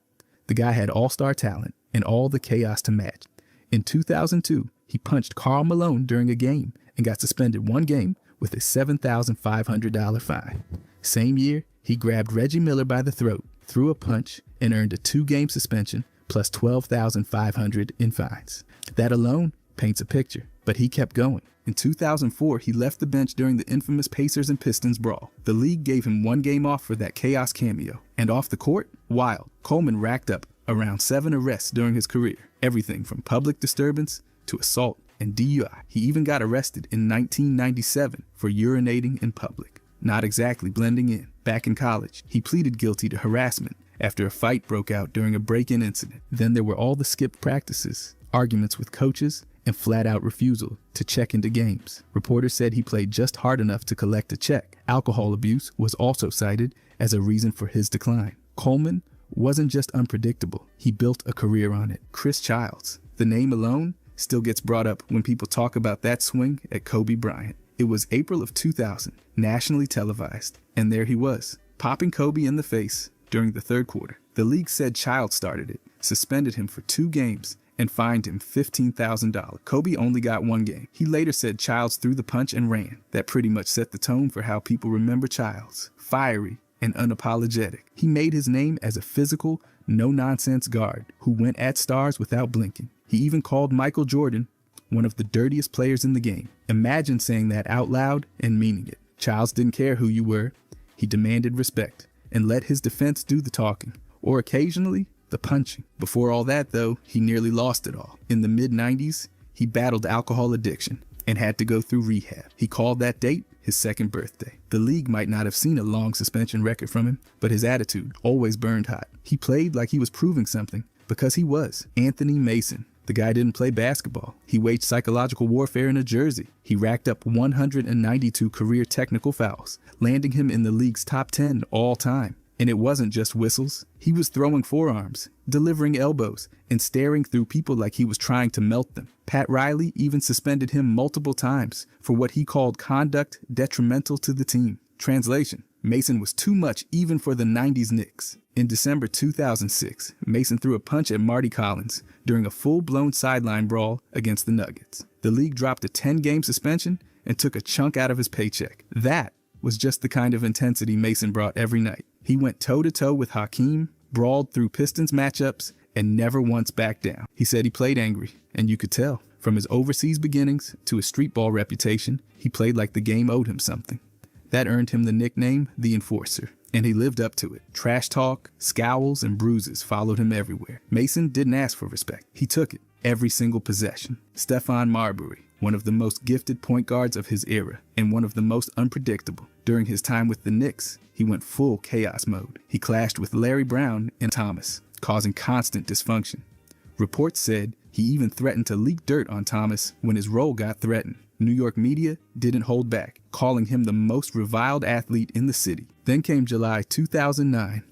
The guy had all-star talent and all the chaos to match. In 2002, he punched Karl Malone during a game and got suspended 1 game with a $7,500 fine. Same year, he grabbed Reggie Miller by the throat, threw a punch, and earned a 2-game suspension plus $12,500 in fines. That alone paints a picture, but he kept going. In 2004, he left the bench during the infamous Pacers and Pistons brawl. The league gave him 1 game off for that chaos cameo. And off the court, wild. Coleman racked up around 7 arrests during his career. Everything from public disturbance to assault and DUI. He even got arrested in 1997 for urinating in public. Not exactly blending in. Back in college, he pleaded guilty to harassment after a fight broke out during a break-in incident. Then there were all the skipped practices, arguments with coaches, and flat-out refusal to check into games. Reporters said he played just hard enough to collect a check. Alcohol abuse was also cited as a reason for his decline. Coleman wasn't just unpredictable, he built a career on it. Chris Childs, the name alone, still gets brought up when people talk about that swing at Kobe Bryant. It was April of 2000, nationally televised, and there he was, popping Kobe in the face during the third quarter. The league said Childs started it, suspended him for 2 games, and fined him $15,000. Kobe only got 1 game. He later said Childs threw the punch and ran. That pretty much set the tone for how people remember Childs. Fiery and unapologetic. He made his name as a physical, no-nonsense guard who went at stars without blinking. He even called Michael Jordan one of the dirtiest players in the game. Imagine saying that out loud and meaning it. Childs didn't care who you were. He demanded respect and let his defense do the talking, or occasionally the punching. Before all that, though, he nearly lost it all. In the mid-90s, he battled alcohol addiction and had to go through rehab. He called that date his 2nd birthday. The league might not have seen a long suspension record from him, but his attitude always burned hot. He played like he was proving something, because he was. Anthony Mason. The guy didn't play basketball. He waged psychological warfare in a jersey. He racked up 192 career technical fouls, landing him in the league's top 10 all time. And it wasn't just whistles. He was throwing forearms, delivering elbows, and staring through people like he was trying to melt them. Pat Riley even suspended him multiple times for what he called conduct detrimental to the team. Translation: Mason was too much even for the 90s Knicks. In December 2006, Mason threw a punch at Marty Collins during a full-blown sideline brawl against the Nuggets. The league dropped a 10-game suspension and took a chunk out of his paycheck. That was just the kind of intensity Mason brought every night. He went toe-to-toe with Hakeem, brawled through Pistons matchups, and never once backed down. He said he played angry, and you could tell. From his overseas beginnings to his street ball reputation, he played like the game owed him something. That earned him the nickname, the Enforcer, and he lived up to it. Trash talk, scowls, and bruises followed him everywhere. Mason didn't ask for respect. He took it, every single possession. Stephon Marbury, one of the most gifted point guards of his era, and one of the most unpredictable. During his time with the Knicks, he went full chaos mode. He clashed with Larry Brown and Thomas, causing constant dysfunction. Reports said he even threatened to leak dirt on Thomas when his role got threatened. New York media didn't hold back, calling him the most reviled athlete in the city. Then came July 2009.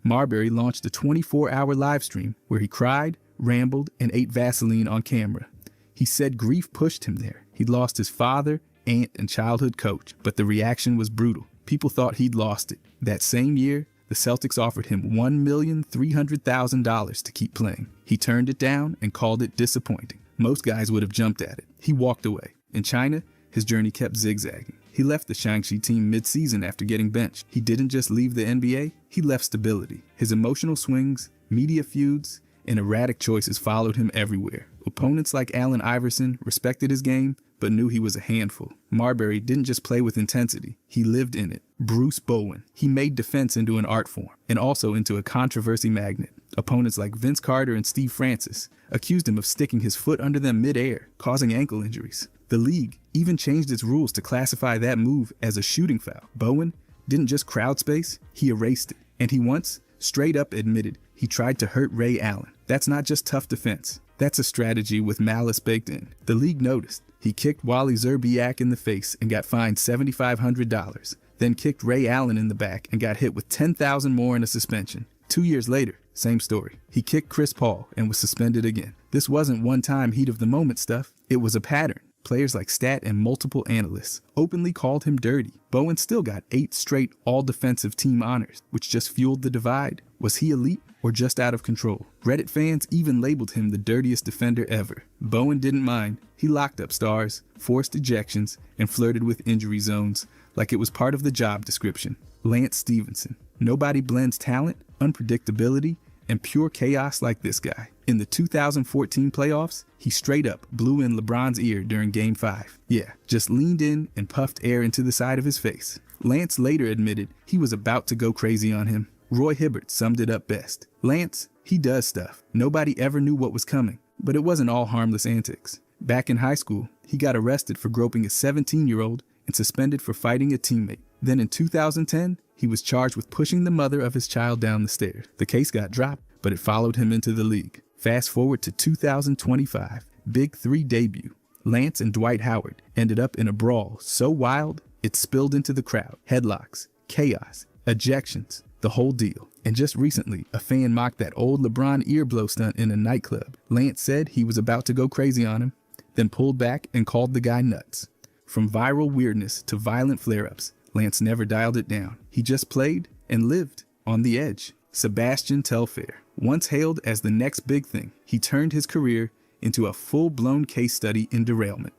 Marbury launched a 24-hour live stream where he cried, rambled, and ate Vaseline on camera. He said grief pushed him there. He'd lost his father, aunt, and childhood coach, but the reaction was brutal. People thought he'd lost it. That same year, the Celtics offered him $1,300,000 to keep playing. He turned it down and called it disappointing. Most guys would have jumped at it. He walked away. In China, his journey kept zigzagging. He left the Shaanxi team mid-season after getting benched. He didn't just leave the NBA, he left stability. His emotional swings, media feuds, and erratic choices followed him everywhere. Opponents like Allen Iverson respected his game, but knew he was a handful. Marbury didn't just play with intensity, he lived in it. Bruce Bowen. He made defense into an art form, and also into a controversy magnet. Opponents like Vince Carter and Steve Francis accused him of sticking his foot under them mid-air, causing ankle injuries. The league even changed its rules to classify that move as a shooting foul. Bowen didn't just crowd space, he erased it. And he once straight up admitted he tried to hurt Ray Allen. That's not just tough defense. That's a strategy with malice baked in. The league noticed. He kicked Wally Szczerbiak in the face and got fined $7,500. Then kicked Ray Allen in the back and got hit with $10,000 more in a suspension. 2 years later, same story. He kicked Chris Paul and was suspended again. This wasn't one-time heat-of-the-moment stuff. It was a pattern. Players like Stat and multiple analysts openly called him dirty. Bowen still got 8 straight all-defensive team honors, which just fueled the divide. Was he elite or just out of control? Reddit fans even labeled him the dirtiest defender ever. Bowen didn't mind. He locked up stars, forced ejections, and flirted with injury zones like it was part of the job description. Lance Stevenson. Nobody blends talent, unpredictability, and pure chaos like this guy. In the 2014 playoffs, he straight up blew in LeBron's ear during Game 5. Yeah, just leaned in and puffed air into the side of his face. Lance later admitted he was about to go crazy on him. Roy Hibbert summed it up best. Lance, he does stuff. Nobody ever knew what was coming, but it wasn't all harmless antics. Back in high school, he got arrested for groping a 17-year-old and suspended for fighting a teammate. Then in 2010, he was charged with pushing the mother of his child down the stairs. The case got dropped, but it followed him into the league. Fast forward to 2025. Big 3 debut. Lance and Dwight Howard ended up in a brawl so wild, it spilled into the crowd. Headlocks, chaos, ejections, the whole deal. And just recently, a fan mocked that old LeBron earblow stunt in a nightclub. Lance said he was about to go crazy on him, then pulled back and called the guy nuts. From viral weirdness to violent flare-ups, Lance never dialed it down. He just played and lived on the edge. Sebastian Telfair, once hailed as the next big thing, he turned his career into a full-blown case study in derailment.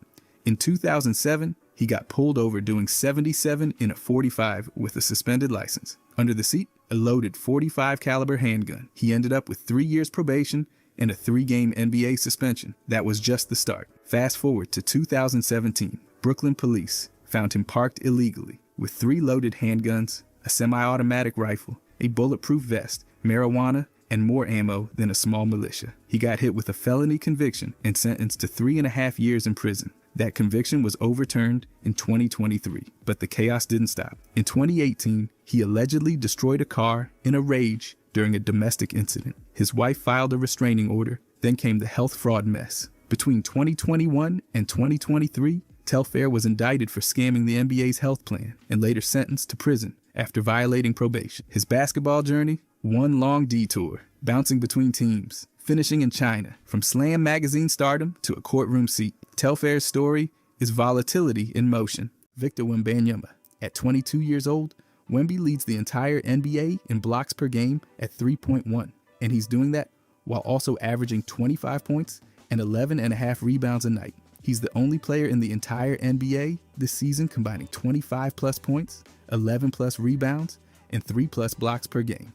In 2007, he got pulled over doing 77 in a 45 with a suspended license. Under the seat, a loaded .45 caliber handgun. He ended up with 3 years probation and a 3-game NBA suspension. That was just the start. Fast forward to 2017, Brooklyn police found him parked illegally with 3 loaded handguns, a semi-automatic rifle, a bulletproof vest, marijuana, and more ammo than a small militia. He got hit with a felony conviction and sentenced to 3.5 years in prison. That conviction was overturned in 2023, but the chaos didn't stop. In 2018, he allegedly destroyed a car in a rage during a domestic incident. His wife filed a restraining order, then came the health fraud mess. Between 2021 and 2023, Telfair was indicted for scamming the NBA's health plan and later sentenced to prison after violating probation. His basketball journey? One long detour, bouncing between teams, finishing in China. From Slam magazine stardom to a courtroom seat, Telfair's story is volatility in motion. Victor Wembanyama. At 22 years old, Wemby leads the entire NBA in blocks per game at 3.1, and he's doing that while also averaging 25 points and 11.5 rebounds a night. He's the only player in the entire NBA this season combining 25-plus points, 11-plus rebounds, and 3-plus blocks per game.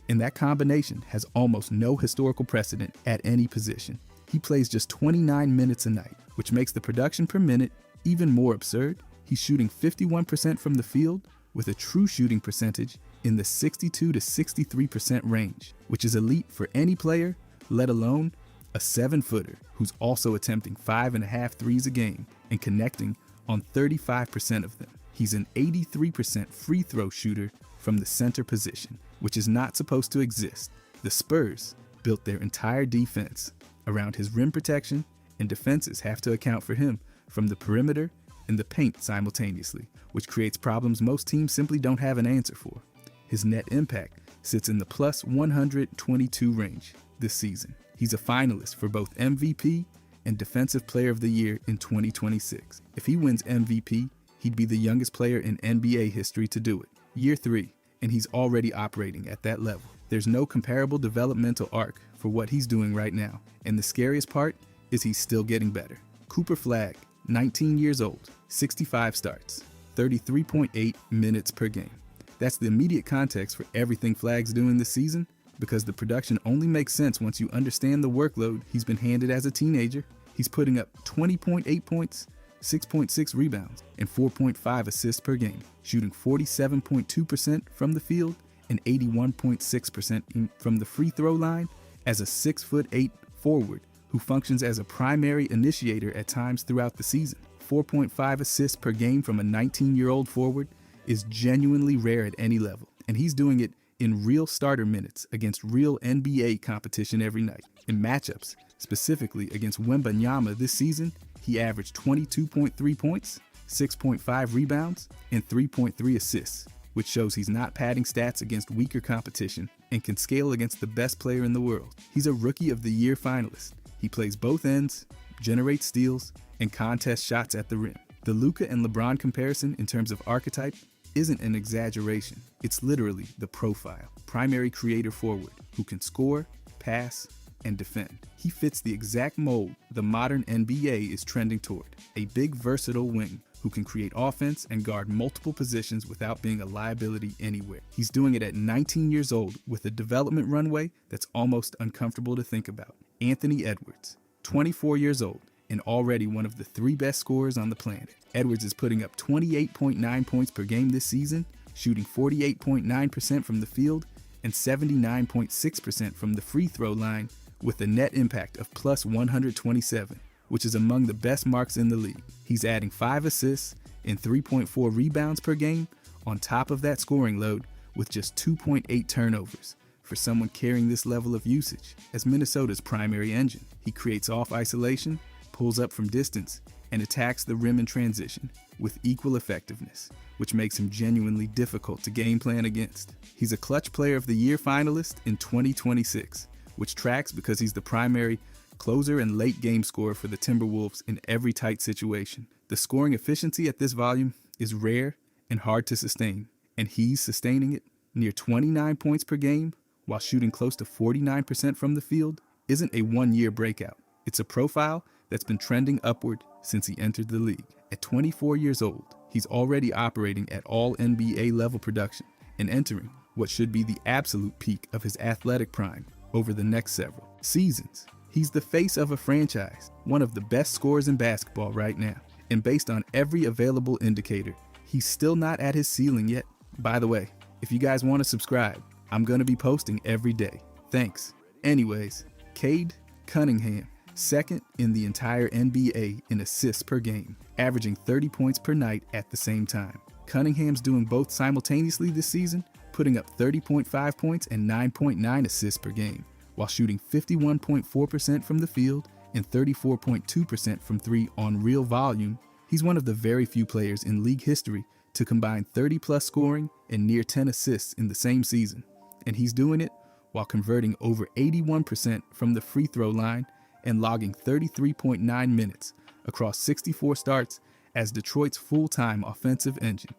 And that combination has almost no historical precedent at any position. He plays just 29 minutes a night, which makes the production per minute even more absurd. He's shooting 51% from the field with a true shooting percentage in the 62 to 63% range, which is elite for any player, let alone a 7-footer who's also attempting 5.5 threes a game and connecting on 35% of them. He's an 83% free throw shooter from the center position, which is not supposed to exist. The Spurs built their entire defense around his rim protection, and defenses have to account for him from the perimeter and the paint simultaneously, which creates problems most teams simply don't have an answer for. His net impact sits in the plus 122 range this season. He's a finalist for both MVP and Defensive Player of the Year in 2026. If he wins MVP, he'd be the youngest player in NBA history to do it. Year 3, and he's already operating at that level. There's no comparable developmental arc for what he's doing right now, and the scariest part is he's still getting better. Cooper Flagg, 19 years old, 65 starts, 33.8 minutes per game. That's the immediate context for everything Flagg's doing this season, because the production only makes sense once you understand the workload he's been handed as a teenager. He's putting up 20.8 points, 6.6 rebounds, and 4.5 assists per game, shooting 47.2% from the field and 81.6% from the free throw line as a 6'8" forward who functions as a primary initiator at times throughout the season. 4.5 assists per game from a 19-year-old forward is genuinely rare at any level, and he's doing it in real starter minutes against real NBA competition every night. In matchups, specifically against Wembanyama this season, he averaged 22.3 points, 6.5 rebounds, and 3.3 assists, which shows he's not padding stats against weaker competition and can scale against the best player in the world. He's a Rookie of the Year finalist. He plays both ends, generates steals, and contests shots at the rim. The Luka and LeBron comparison in terms of archetype isn't an exaggeration. It's literally the profile. Primary creator forward who can score, pass, and defend. He fits the exact mold the modern NBA is trending toward. A big versatile wing who can create offense and guard multiple positions without being a liability anywhere. He's doing it at 19 years old with a development runway that's almost uncomfortable to think about. Anthony Edwards, 24 years old, and already one of the 3 best scorers on the planet. Edwards is putting up 28.9 points per game this season, shooting 48.9% from the field and 79.6% from the free throw line with a net impact of plus 127, which is among the best marks in the league. He's adding 5 assists and 3.4 rebounds per game on top of that scoring load with just 2.8 turnovers. For someone carrying this level of usage as Minnesota's primary engine, he creates off isolation, pulls up from distance, and attacks the rim in transition with equal effectiveness, which makes him genuinely difficult to game plan against. He's a Clutch Player of the Year finalist in 2026, which tracks because he's the primary closer and late game scorer for the Timberwolves in every tight situation. The scoring efficiency at this volume is rare and hard to sustain, and he's sustaining it. Near 29 points per game while shooting close to 49% from the field isn't a one-year breakout. It's a profile that's been trending upward since he entered the league. At 24 years old, he's already operating at all NBA level production and entering what should be the absolute peak of his athletic prime over the next several seasons. He's the face of a franchise, one of the best scorers in basketball right now. And based on every available indicator, he's still not at his ceiling yet. By the way, if you guys want to subscribe, I'm going to be posting every day. Thanks. Anyways, Cade Cunningham, second in the entire NBA in assists per game, averaging 30 points per night at the same time. Cunningham's doing both simultaneously this season, putting up 30.5 points and 9.9 assists per game, while shooting 51.4% from the field and 34.2% from three on real volume. He's one of the very few players in league history to combine 30-plus scoring and near 10 assists in the same season. And he's doing it while converting over 81% from the free throw line and logging 33.9 minutes across 64 starts as Detroit's full-time offensive engine.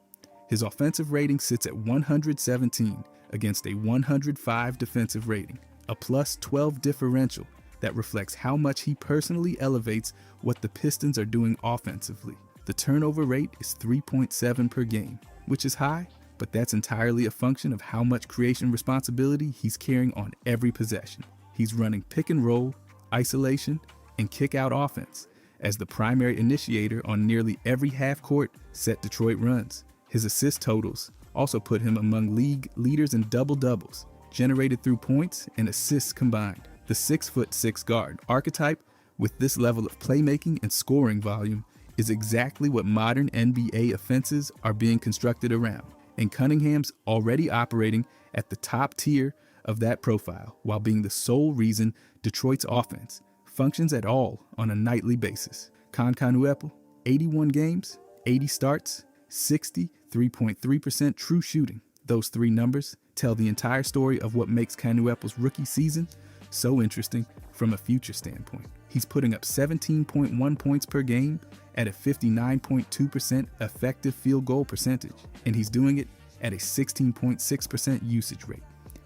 His offensive rating sits at 117 against a 105 defensive rating, a plus 12 differential that reflects how much he personally elevates what the Pistons are doing offensively. The turnover rate is 3.7 per game, which is high, but that's entirely a function of how much creation responsibility he's carrying on every possession. He's running pick and roll, isolation, and kick-out offense as the primary initiator on nearly every half-court set Detroit runs. His assist totals also put him among league leaders in double-doubles, generated through points and assists combined. The 6'6" guard archetype with this level of playmaking and scoring volume is exactly what modern NBA offenses are being constructed around, and Cunningham's already operating at the top tier of that profile while being the sole reason Detroit's offense functions at all on a nightly basis. Concanuepo, 81 games, 80 starts, 63.3% true shooting. Those three numbers tell the entire story of what makes Canuepo's rookie season so interesting from a future standpoint. He's putting up 17.1 points per game at a 59.2% effective field goal percentage, and he's doing it at a 16.6% usage rate,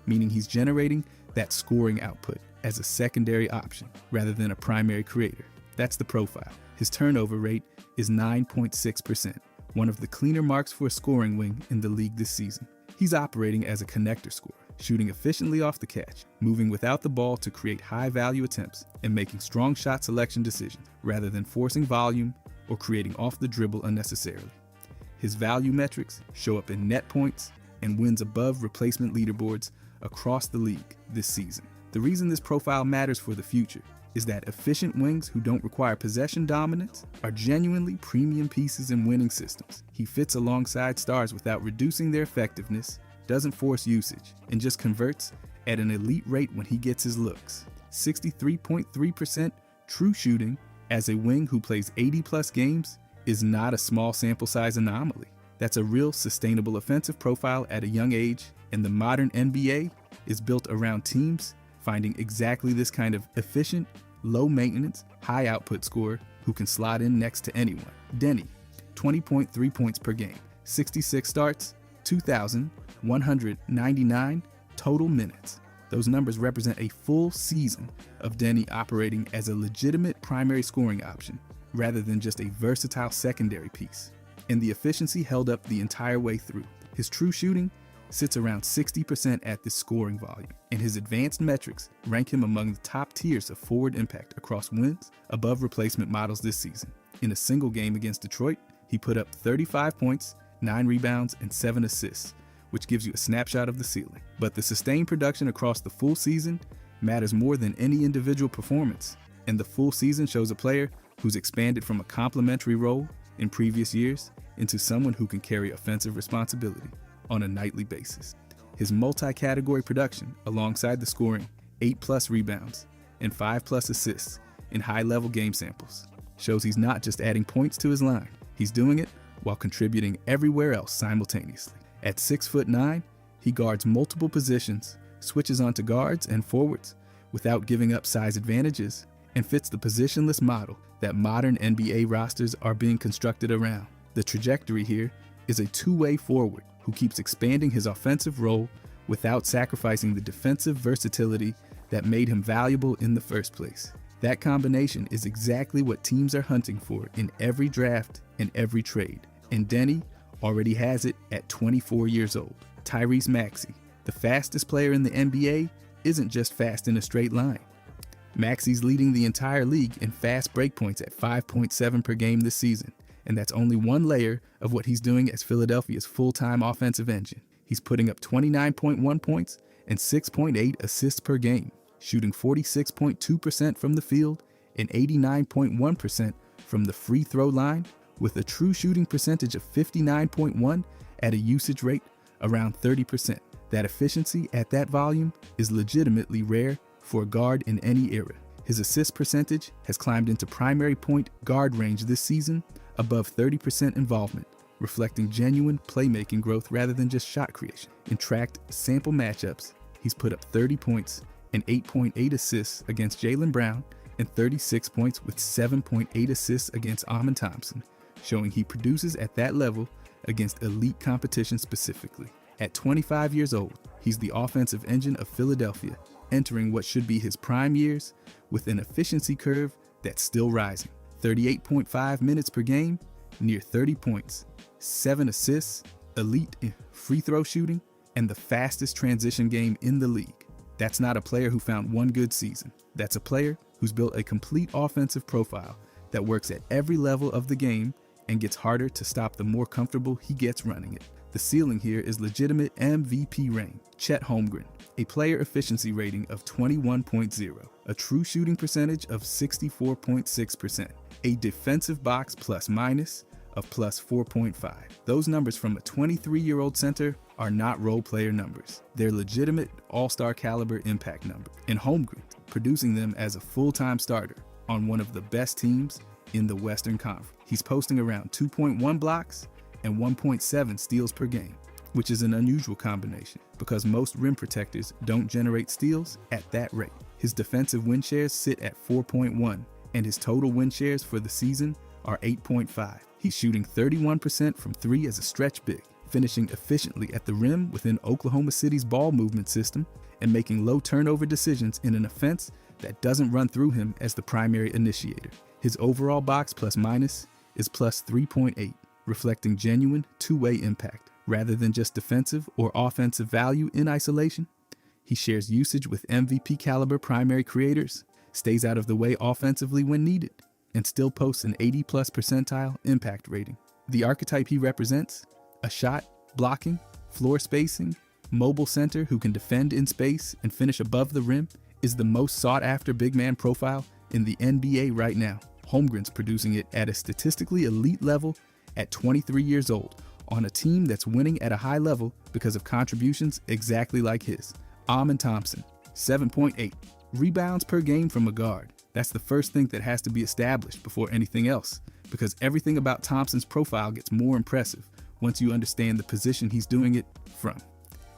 meaning he's generating that scoring output as a secondary option rather than a primary creator. That's the profile. His turnover rate is 9.6%, one of the cleaner marks for a scoring wing in the league this season. He's operating as a connector scorer, shooting efficiently off the catch, moving without the ball to create high-value attempts, and making strong shot selection decisions rather than forcing volume or creating off the dribble unnecessarily. His value metrics show up in net points and wins above replacement leaderboards across the league this season. The reason this profile matters for the future is that efficient wings who don't require possession dominance are genuinely premium pieces in winning systems. He fits alongside stars without reducing their effectiveness, doesn't force usage, and just converts at an elite rate when he gets his looks. 63.3% true shooting as a wing who plays 80-plus games is not a small sample size anomaly. That's a real sustainable offensive profile at a young age, and the modern NBA is built around teams finding exactly this kind of efficient, low-maintenance, high-output scorer who can slot in next to anyone. Denny, 20.3 points per game, 66 starts, 2,199 total minutes. Those numbers represent a full season of Denny operating as a legitimate primary scoring option rather than just a versatile secondary piece. And the efficiency held up the entire way through. His true shooting sits around 60% at this scoring volume, and his advanced metrics rank him among the top tiers of forward impact across wins above replacement models this season. In a single game against Detroit, he put up 35 points, 9 rebounds, and 7 assists, which gives you a snapshot of the ceiling. But the sustained production across the full season matters more than any individual performance, and the full season shows a player who's expanded from a complementary role in previous years into someone who can carry offensive responsibility on a nightly basis. His multi-category production, alongside the scoring, 8+ rebounds and 5+ assists in high-level game samples, shows he's not just adding points to his line. He's doing it while contributing everywhere else simultaneously. At 6'9", he guards multiple positions, switches onto guards and forwards without giving up size advantages, and fits the positionless model that modern NBA rosters are being constructed around. The trajectory here is a two-way forward who keeps expanding his offensive role without sacrificing the defensive versatility that made him valuable in the first place. That combination is exactly what teams are hunting for in every draft and every trade, and Denny already has it at 24 years old. Tyrese Maxey, the fastest player in the NBA, isn't just fast in a straight line. Maxey's leading the entire league in fast break points at 5.7 per game this season, and that's only one layer of what he's doing as Philadelphia's full-time offensive engine. He's putting up 29.1 points and 6.8 assists per game, shooting 46.2% from the field and 89.1% from the free throw line, with a true shooting percentage of 59.1 at a usage rate around 30%. That efficiency at that volume is legitimately rare for a guard in any era. His assist percentage has climbed into primary point guard range this season, above 30% involvement, reflecting genuine playmaking growth rather than just shot creation. In tracked sample matchups, he's put up 30 points and 8.8 assists against Jaylen Brown and 36 points with 7.8 assists against Amen Thompson, showing he produces at that level against elite competition specifically. At 25 years old, he's the offensive engine of Philadelphia, entering what should be his prime years with an efficiency curve that's still rising. 38.5 minutes per game, near 30 points, 7 assists, elite in free throw shooting, and the fastest transition game in the league. That's not a player who found one good season. That's a player who's built a complete offensive profile that works at every level of the game and gets harder to stop the more comfortable he gets running it. The ceiling here is legitimate MVP reign. Chet Holmgren, a player efficiency rating of 21.0, a true shooting percentage of 64.6%, a defensive box plus minus of plus 4.5. Those numbers from a 23-year-old center are not role player numbers. They're legitimate all-star caliber impact numbers. And Holmgren producing them as a full-time starter on one of the best teams in the Western Conference. He's posting around 2.1 blocks and 1.7 steals per game, which is an unusual combination because most rim protectors don't generate steals at that rate. His defensive win shares sit at 4.1, and his total win shares for the season are 8.5. He's shooting 31% from three as a stretch big, finishing efficiently at the rim within Oklahoma City's ball movement system, and making low turnover decisions in an offense that doesn't run through him as the primary initiator. His overall box plus minus is plus 3.8, reflecting genuine two-way impact rather than just defensive or offensive value in isolation. He shares usage with MVP caliber primary creators, stays out of the way offensively when needed, and still posts an 80+ percentile impact rating. The archetype he represents, a shot, blocking, floor spacing, mobile center who can defend in space and finish above the rim, is the most sought after big man profile in the NBA right now. Holmgren's producing it at a statistically elite level at 23 years old on a team that's winning at a high level because of contributions exactly like his. Amen Thompson, 7.8 rebounds per game from a guard. That's the first thing that has to be established before anything else, because everything about Thompson's profile gets more impressive once you understand the position he's doing it from.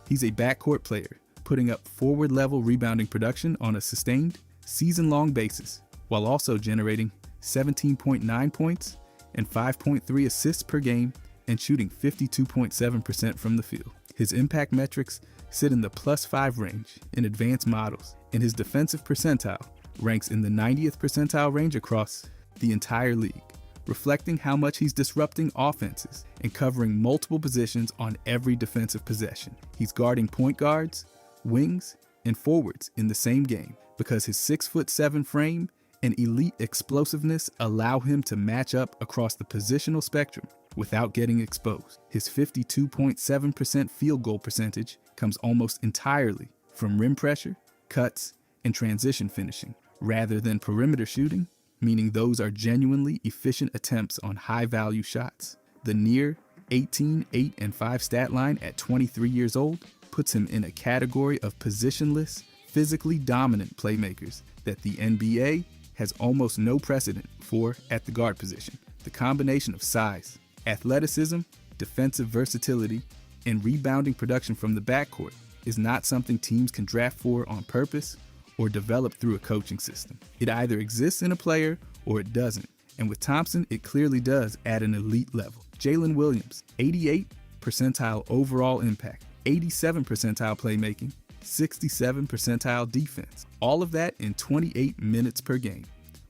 He's a backcourt player, putting up forward-level rebounding production on a sustained, season-long basis, while also generating 17.9 points and 5.3 assists per game and shooting 52.7% from the field. His impact metrics sit in the +5 range in advanced models, and his defensive percentile ranks in the 90th percentile range across the entire league, reflecting how much he's disrupting offenses and covering multiple positions on every defensive possession. He's guarding point guards, wings, and forwards in the same game because his 6'7" frame and elite explosiveness allow him to match up across the positional spectrum without getting exposed. His 52.7% field goal percentage comes almost entirely from rim pressure, cuts, and transition finishing, rather than perimeter shooting, meaning those are genuinely efficient attempts on high-value shots. The near 18, 8, and 5 stat line at 23 years old puts him in a category of positionless, physically dominant playmakers that the NBA has almost no precedent for at the guard position. The combination of size, athleticism, defensive versatility, and rebounding production from the backcourt is not something teams can draft for on purpose or develop through a coaching system. It either exists in a player or it doesn't. And with Thompson, it clearly does at an elite level. Jalen Williams, 88 percentile overall impact, 87 percentile playmaking, 67 percentile defense. All of that in 28 minutes per game.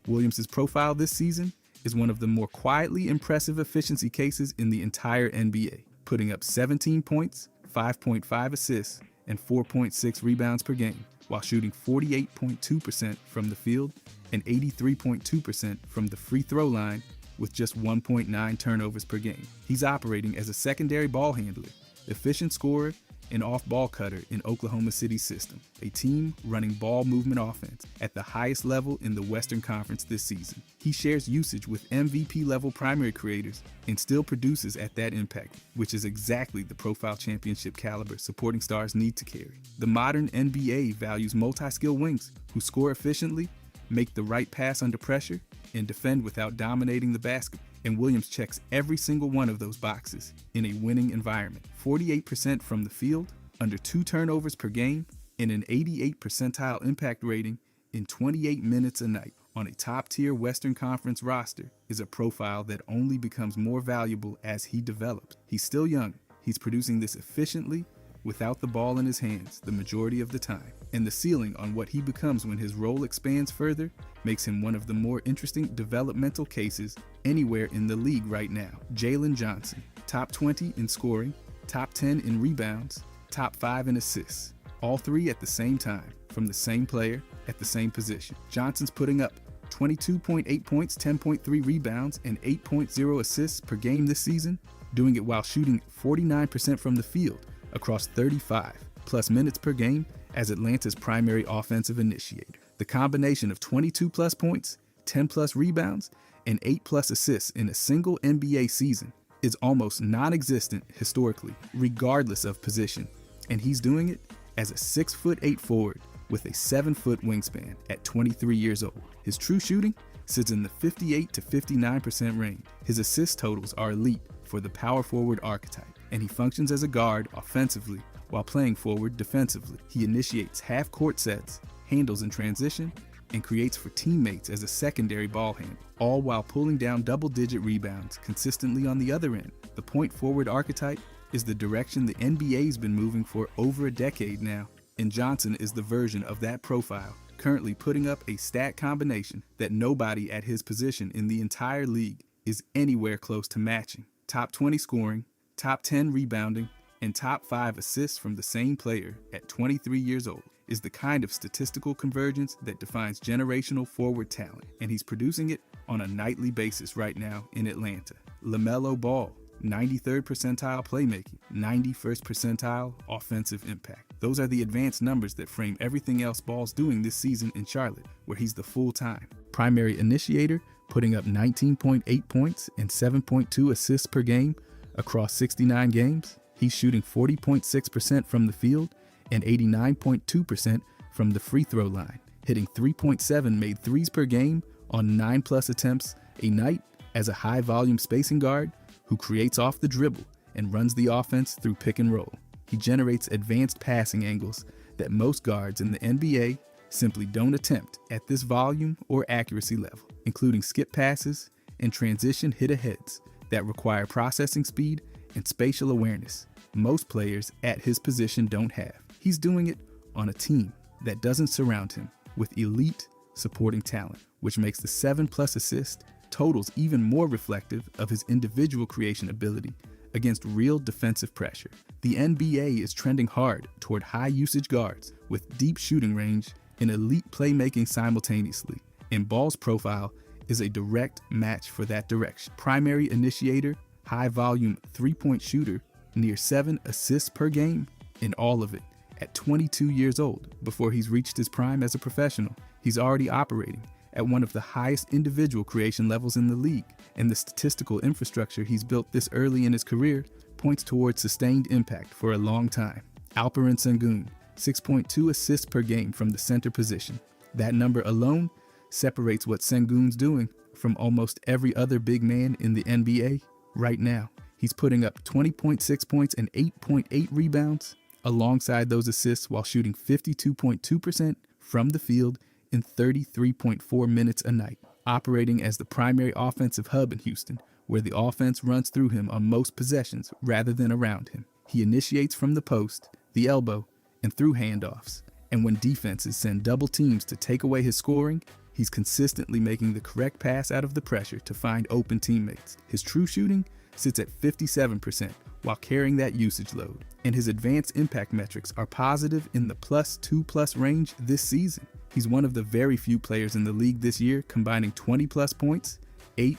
Williams' profile this season is one of the more quietly impressive efficiency cases in the entire NBA, putting up 17 points, 5.5 assists, and 4.6 rebounds per game, while shooting 48.2% from the field and 83.2% from the free throw line with just 1.9 turnovers per game. He's operating as a secondary ball handler, efficient scorer, and off-ball cutter in Oklahoma City's system, a team running ball movement offense at the highest level in the Western Conference this season. He shares usage with MVP-level primary creators and still produces at that impact, which is exactly the profile championship caliber supporting stars need to carry. The modern NBA values multi-skill wings who score efficiently, make the right pass under pressure, and defend without dominating the basket. And Williams checks every single one of those boxes in a winning environment. 48% from the field, under 2 turnovers per game, and an 88 percentile impact rating in 28 minutes a night on a top-tier Western Conference roster is a profile that only becomes more valuable as he develops. He's still young. He's producing this efficiently without the ball in his hands the majority of the time. And the ceiling on what he becomes when his role expands further makes him one of the more interesting developmental cases anywhere in the league right now. Jalen Johnson, top 20 in scoring, top 10 in rebounds, top 5 in assists. All three at the same time, from the same player, at the same position. Johnson's putting up 22.8 points, 10.3 rebounds, and 8.0 assists per game this season, doing it while shooting 49% from the field across 35 plus minutes per game as Atlanta's primary offensive initiator. The combination of 22 plus points, 10 plus rebounds, and 8 plus assists in a single NBA season is almost non-existent historically, regardless of position. And he's doing it as a 6'8" forward with a 7-foot wingspan at 23 years old. His true shooting sits in the 58 to 59% range. His assist totals are elite for the power forward archetype, and he functions as a guard offensively while playing forward defensively. He initiates half-court sets, handles in transition, and creates for teammates as a secondary ball handler, all while pulling down double-digit rebounds consistently on the other end. The point forward archetype is the direction the NBA's been moving for over a decade now, and Johnson is the version of that profile, currently putting up a stat combination that nobody at his position in the entire league is anywhere close to matching. Top 20 scoring, top 10 rebounding, and top 5 assists from the same player at 23 years old is the kind of statistical convergence that defines generational forward talent, and he's producing it on a nightly basis right now in Atlanta. LaMelo Ball, 93rd percentile playmaking, 91st percentile offensive impact. Those are the advanced numbers that frame everything else Ball's doing this season in Charlotte, where he's the full-time primary initiator, putting up 19.8 points and 7.2 assists per game across 69 games. He's shooting 40.6% from the field and 89.2% from the free throw line, hitting 3.7 made threes per game on 9 plus attempts a night as a high volume spacing guard who creates off the dribble and runs the offense through pick and roll. He generates advanced passing angles that most guards in the NBA simply don't attempt at this volume or accuracy level, including skip passes and transition hit-aheads that require processing speed and spatial awareness most players at his position don't have. He's doing it on a team that doesn't surround him with elite supporting talent, which makes the 7+ assist totals even more reflective of his individual creation ability against real defensive pressure. The NBA is trending hard toward high usage guards with deep shooting range and elite playmaking simultaneously, and Ball's profile is a direct match for that direction. Primary initiator, high volume 3-point shooter, near 7 assists per game, and all of it at 22 years old. Before he's reached his prime as a professional, he's already operating at one of the highest individual creation levels in the league, and the statistical infrastructure he's built this early in his career points towards sustained impact for a long time. Alperen Sengun, 6.2 assists per game from the center position. That number alone separates what Sengun's doing from almost every other big man in the NBA right now. He's putting up 20.6 points and 8.8 rebounds alongside those assists while shooting 52.2% from the field in 33.4 minutes a night, operating as the primary offensive hub in Houston, where the offense runs through him on most possessions rather than around him. He initiates from the post, the elbow, and through handoffs. And when defenses send double teams to take away his scoring, he's consistently making the correct pass out of the pressure to find open teammates. His true shooting sits at 57% while carrying that usage load. And his advanced impact metrics are positive in the +2+ range this season. He's one of the very few players in the league this year combining 20+ points, 8+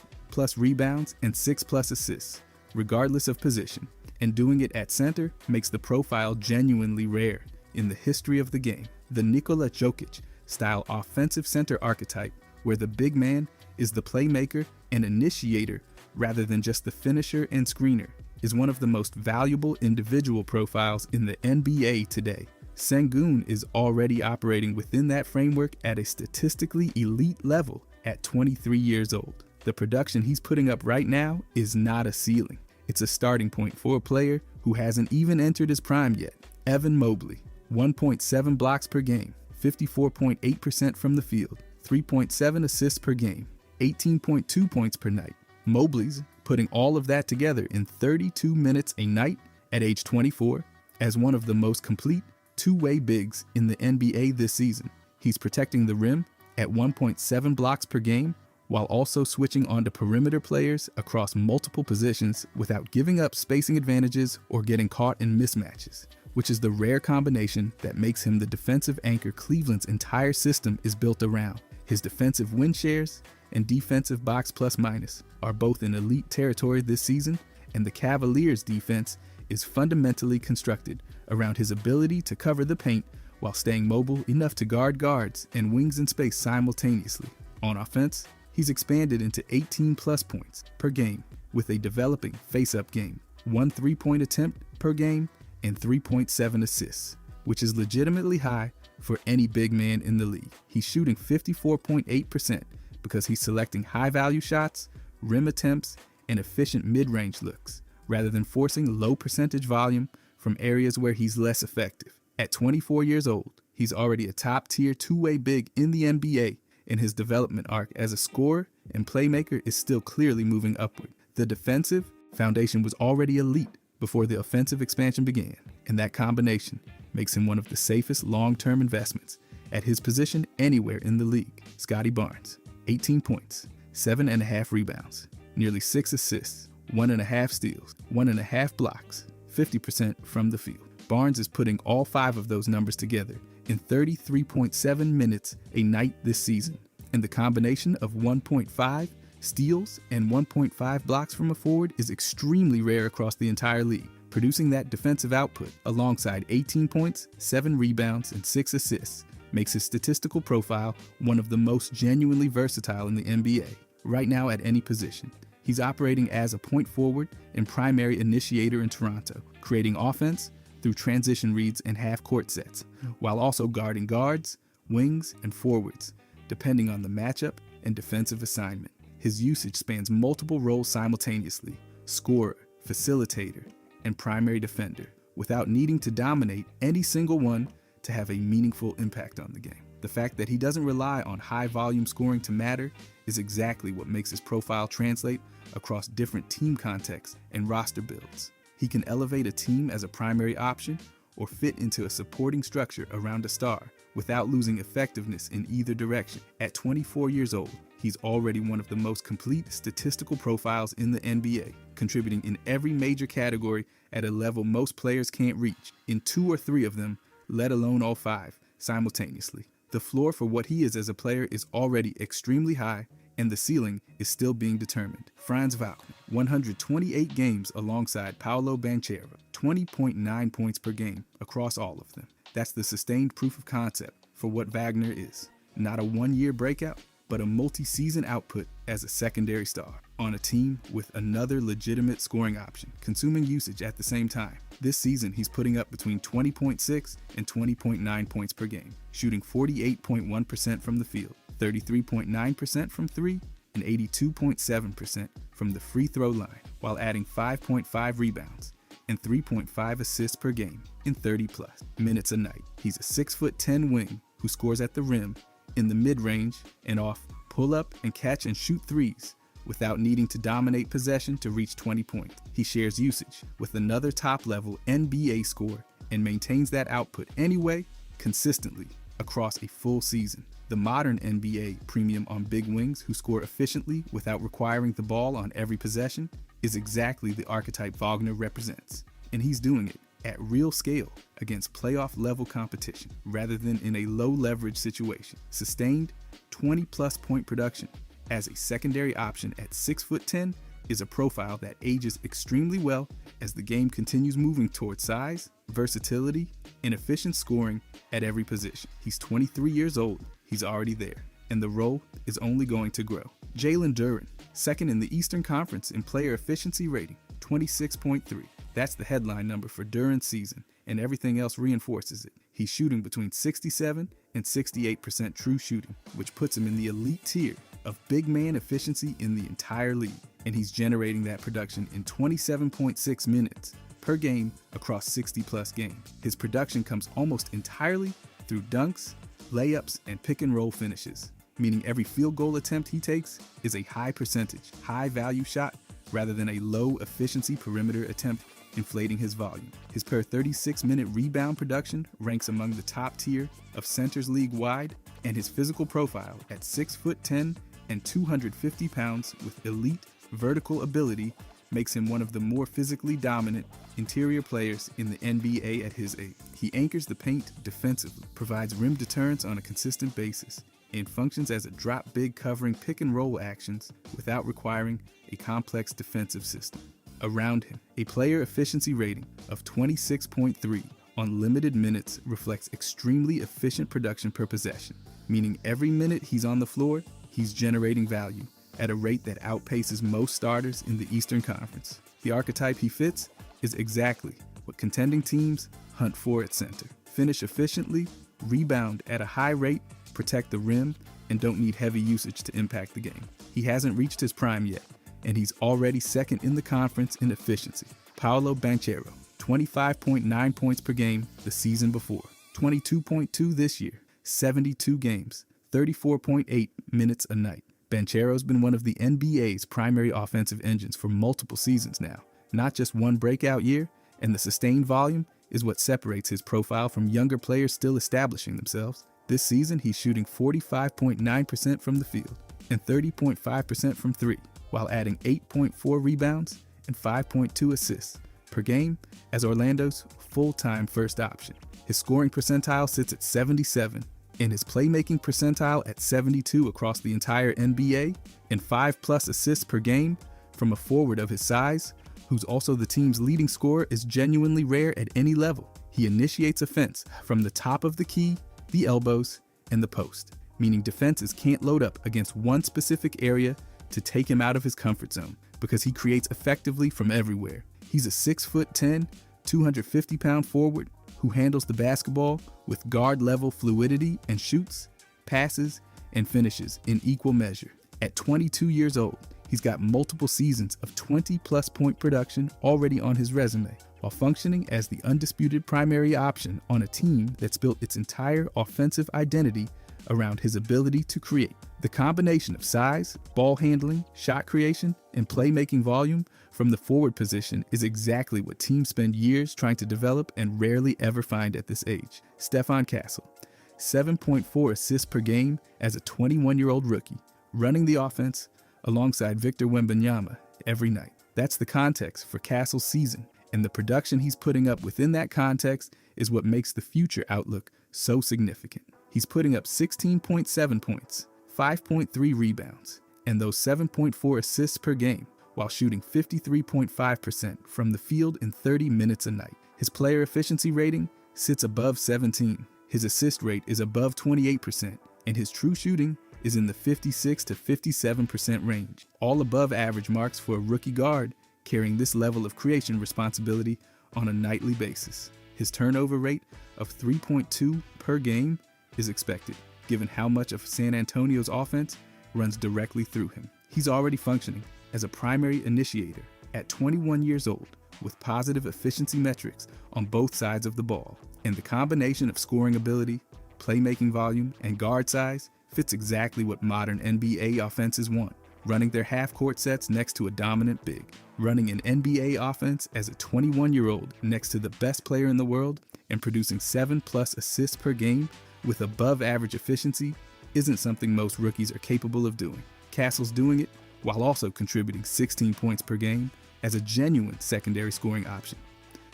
rebounds, and 6+ assists, regardless of position. And doing it at center makes the profile genuinely rare in the history of the game. The Nikola Jokic style offensive center archetype, where the big man is the playmaker and initiator rather than just the finisher and screener, is one of the most valuable individual profiles in the NBA today. Sengun is already operating within that framework at a statistically elite level at 23 years old. The production he's putting up right now is not a ceiling. It's a starting point for a player who hasn't even entered his prime yet. Evan Mobley, 1.7 blocks per game, 54.8% from the field, 3.7 assists per game, 18.2 points per night. Mobley's putting all of that together in 32 minutes a night at age 24 as one of the most complete two-way bigs in the NBA this season. He's protecting the rim at 1.7 blocks per game while also switching onto perimeter players across multiple positions without giving up spacing advantages or getting caught in mismatches, which is the rare combination that makes him the defensive anchor Cleveland's entire system is built around. His defensive win shares and defensive box plus minus are both in elite territory this season, and the Cavaliers' defense is fundamentally constructed around his ability to cover the paint while staying mobile enough to guard guards and wings in space simultaneously. On offense, he's expanded into 18+ points per game with a developing face-up game, 1 3-point attempt per game, and 3.7 assists, which is legitimately high for any big man in the league. He's shooting 54.8% because he's selecting high-value shots, rim attempts, and efficient mid-range looks, rather than forcing low percentage volume from areas where he's less effective. At 24 years old, he's already a top-tier two-way big in the NBA, and his development arc as a scorer and playmaker is still clearly moving upward. The defensive foundation was already elite before the offensive expansion began, and that combination makes him one of the safest long-term investments at his position anywhere in the league. Scotty Barnes, 18 points, 7.5 rebounds, nearly 6 assists, 1.5 steals, 1.5 blocks, 50% from the field. Barnes is putting all 5 of those numbers together in 33.7 minutes a night this season, and the combination of 1.5 steals and 1.5 blocks from a forward is extremely rare across the entire league, producing that defensive output alongside 18 points, 7 rebounds, and 6 assists makes his statistical profile one of the most genuinely versatile in the NBA. Right now at any position, he's operating as a point forward and primary initiator in Toronto, creating offense through transition reads and half-court sets, while also guarding guards, wings, and forwards, depending on the matchup and defensive assignment. His usage spans multiple roles simultaneously: scorer, facilitator, and primary defender, without needing to dominate any single one to have a meaningful impact on the game. The fact that he doesn't rely on high-volume scoring to matter is exactly what makes his profile translate across different team contexts and roster builds. He can elevate a team as a primary option or fit into a supporting structure around a star without losing effectiveness in either direction. At 24 years old, he's already one of the most complete statistical profiles in the NBA, contributing in every major category at a level most players can't reach, in 2 or 3 of them, let alone all 5, simultaneously. The floor for what he is as a player is already extremely high, and the ceiling is still being determined. Franz Wagner, 128 games alongside Paolo Banchero, 20.9 points per game across all of them. That's the sustained proof of concept for what Wagner is. Not a one-year breakout, but a multi-season output as a secondary star on a team with another legitimate scoring option, consuming usage at the same time. This season, he's putting up between 20.6 and 20.9 points per game, shooting 48.1% from the field, 33.9% from 3, and 82.7% from the free throw line, while adding 5.5 rebounds and 3.5 assists per game in 30-plus minutes a night. He's a 6'10" wing who scores at the rim, in the mid-range, and off pull-up and catch and shoot threes without needing to dominate possession to reach 20 points. He shares usage with another top-level NBA scorer and maintains that output anyway, consistently, across a full season. The modern NBA premium on big wings who score efficiently without requiring the ball on every possession is exactly the archetype Wagner represents. And he's doing it at real scale against playoff-level competition rather than in a low-leverage situation. Sustained 20-plus point production as a secondary option at 6'10" is a profile that ages extremely well as the game continues moving toward size, versatility, and efficient scoring at every position. He's 23 years old, he's already there, and the role is only going to grow. Jalen Duren, second in the Eastern Conference in player efficiency rating, 26.3. That's the headline number for Duren's season, and everything else reinforces it. He's shooting between 67 and 68% true shooting, which puts him in the elite tier of big man efficiency in the entire league. And he's generating that production in 27.6 minutes per game across 60-plus games. His production comes almost entirely through dunks, layups, and pick-and-roll finishes, meaning every field goal attempt he takes is a high percentage, high-value shot rather than a low-efficiency perimeter attempt inflating his volume. His per 36-minute rebound production ranks among the top tier of centers league-wide, and his physical profile at 6'10" and 250 pounds with elite vertical ability makes him one of the more physically dominant interior players in the NBA at his age. He anchors the paint defensively, provides rim deterrence on a consistent basis, and functions as a drop big covering pick and roll actions without requiring a complex defensive system. Around him, a player efficiency rating of 26.3 on limited minutes reflects extremely efficient production per possession, meaning every minute he's on the floor, he's generating value at a rate that outpaces most starters in the Eastern Conference. The archetype he fits is exactly what contending teams hunt for at center. Finish efficiently, rebound at a high rate, protect the rim, and don't need heavy usage to impact the game. He hasn't reached his prime yet, and he's already second in the conference in efficiency. Paolo Banchero, 25.9 points per game the season before, 22.2 this year, 72 games, 34.8 minutes a night. Banchero's been one of the NBA's primary offensive engines for multiple seasons now, not just one breakout year, and the sustained volume is what separates his profile from younger players still establishing themselves. This season, he's shooting 45.9% from the field and 30.5% from three, while adding 8.4 rebounds and 5.2 assists per game as Orlando's full-time first option. His scoring percentile sits at 77, and his playmaking percentile at 72 across the entire NBA, and 5+ assists per game from a forward of his size, who's also the team's leading scorer, is genuinely rare at any level. He initiates offense from the top of the key, the elbows, and the post, meaning defenses can't load up against one specific area to take him out of his comfort zone because he creates effectively from everywhere. He's a 6'10", 250-pound forward who handles the basketball with guard-level fluidity and shoots, passes, and finishes in equal measure. At 22 years old, he's got multiple seasons of 20+ point production already on his resume, while functioning as the undisputed primary option on a team that's built its entire offensive identity around his ability to create. The combination of size, ball handling, shot creation, and playmaking volume from the forward position is exactly what teams spend years trying to develop and rarely ever find at this age. Stephon Castle, 7.4 assists per game as a 21-year-old rookie, running the offense alongside Victor Wembanyama every night. That's the context for Castle's season, and the production he's putting up within that context is what makes the future outlook so significant. He's putting up 16.7 points, 5.3 rebounds, and those 7.4 assists per game, while shooting 53.5% from the field in 30 minutes a night. His player efficiency rating sits above 17. His assist rate is above 28%, and his true shooting is in the 56 to 57% range, all above average marks for a rookie guard carrying this level of creation responsibility on a nightly basis. His turnover rate of 3.2 per game is expected, given how much of San Antonio's offense runs directly through him. He's already functioning as a primary initiator at 21 years old with positive efficiency metrics on both sides of the ball. And the combination of scoring ability, playmaking volume, and guard size fits exactly what modern NBA offenses want. Running their half-court sets next to a dominant big. Running an NBA offense as a 21-year-old next to the best player in the world and producing 7+ assists per game with above-average efficiency isn't something most rookies are capable of doing. Castle's doing it while also contributing 16 points per game as a genuine secondary scoring option.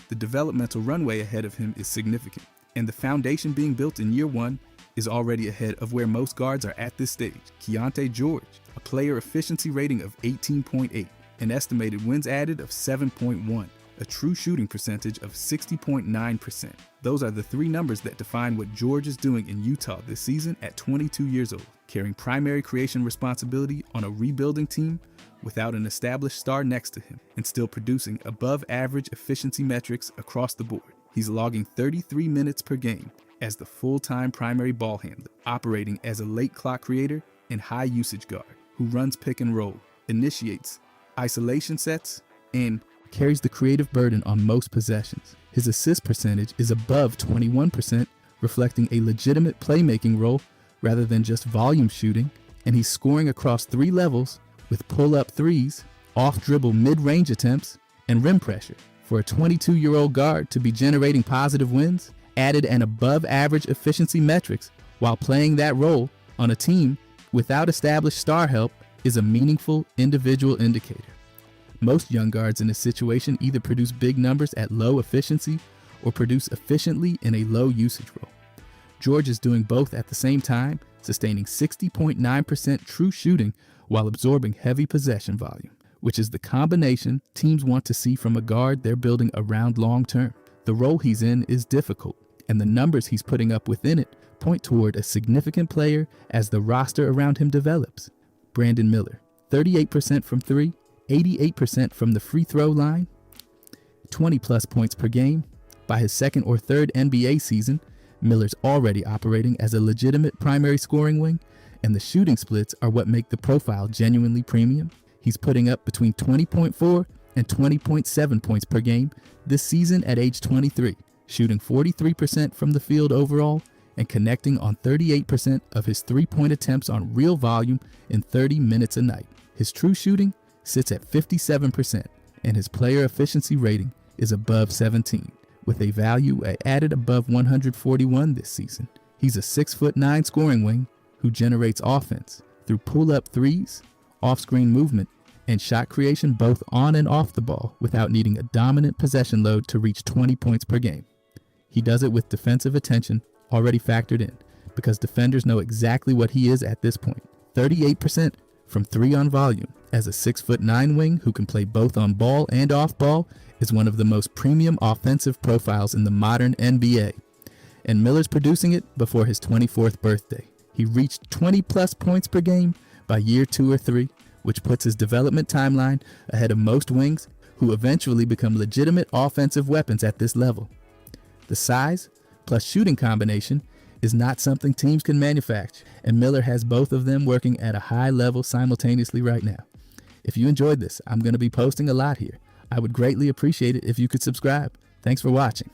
The developmental runway ahead of him is significant, and the foundation being built in year one is already ahead of where most guards are at this stage. Keontae George, a player efficiency rating of 18.8, an estimated wins added of 7.1, a true shooting percentage of 60.9%. Those are the three numbers that define what George is doing in Utah this season at 22 years old, carrying primary creation responsibility on a rebuilding team without an established star next to him, and still producing above average efficiency metrics across the board. He's logging 33 minutes per game as the full-time primary ball handler, operating as a late clock creator and high usage guard who runs pick and roll, initiates isolation sets, and carries the creative burden on most possessions. His assist percentage is above 21%, reflecting a legitimate playmaking role rather than just volume shooting, and he's scoring across three levels with pull-up threes, off-dribble mid-range attempts, and rim pressure. For a 22-year-old guard to be generating positive wins, added an above-average efficiency metrics while playing that role on a team without established star help is a meaningful individual indicator. Most young guards in this situation either produce big numbers at low efficiency or produce efficiently in a low usage role. George is doing both at the same time, sustaining 60.9% true shooting while absorbing heavy possession volume, which is the combination teams want to see from a guard they're building around long term. The role he's in is difficult, and the numbers he's putting up within it point toward a significant player as the roster around him develops. Brandon Miller, 38% from three, 88% from the free throw line, 20+ points per game. By his second or third NBA season, Miller's already operating as a legitimate primary scoring wing, and the shooting splits are what make the profile genuinely premium. He's putting up between 20.4 and 20.7 points per game this season at age 23, shooting 43% from the field overall and connecting on 38% of his three-point attempts on real volume in 30 minutes a night. His true shooting sits at 57%, and his player efficiency rating is above 17, with a value added above 141 this season. He's a 6'9" scoring wing who generates offense through pull-up threes, off-screen movement, and shot creation both on and off the ball without needing a dominant possession load to reach 20 points per game. He does it with defensive attention already factored in, because defenders know exactly what he is at this point. 38% from three on volume as a 6'9" wing who can play both on ball and off ball is one of the most premium offensive profiles in the modern NBA. And Miller's producing it before his 24th birthday. He reached 20+ points per game by year 2 or 3, which puts his development timeline ahead of most wings who eventually become legitimate offensive weapons at this level. The size plus shooting combination is not something teams can manufacture, and Miller has both of them working at a high level simultaneously right now. If you enjoyed this, I'm going to be posting a lot here. I would greatly appreciate it if you could subscribe. Thanks for watching.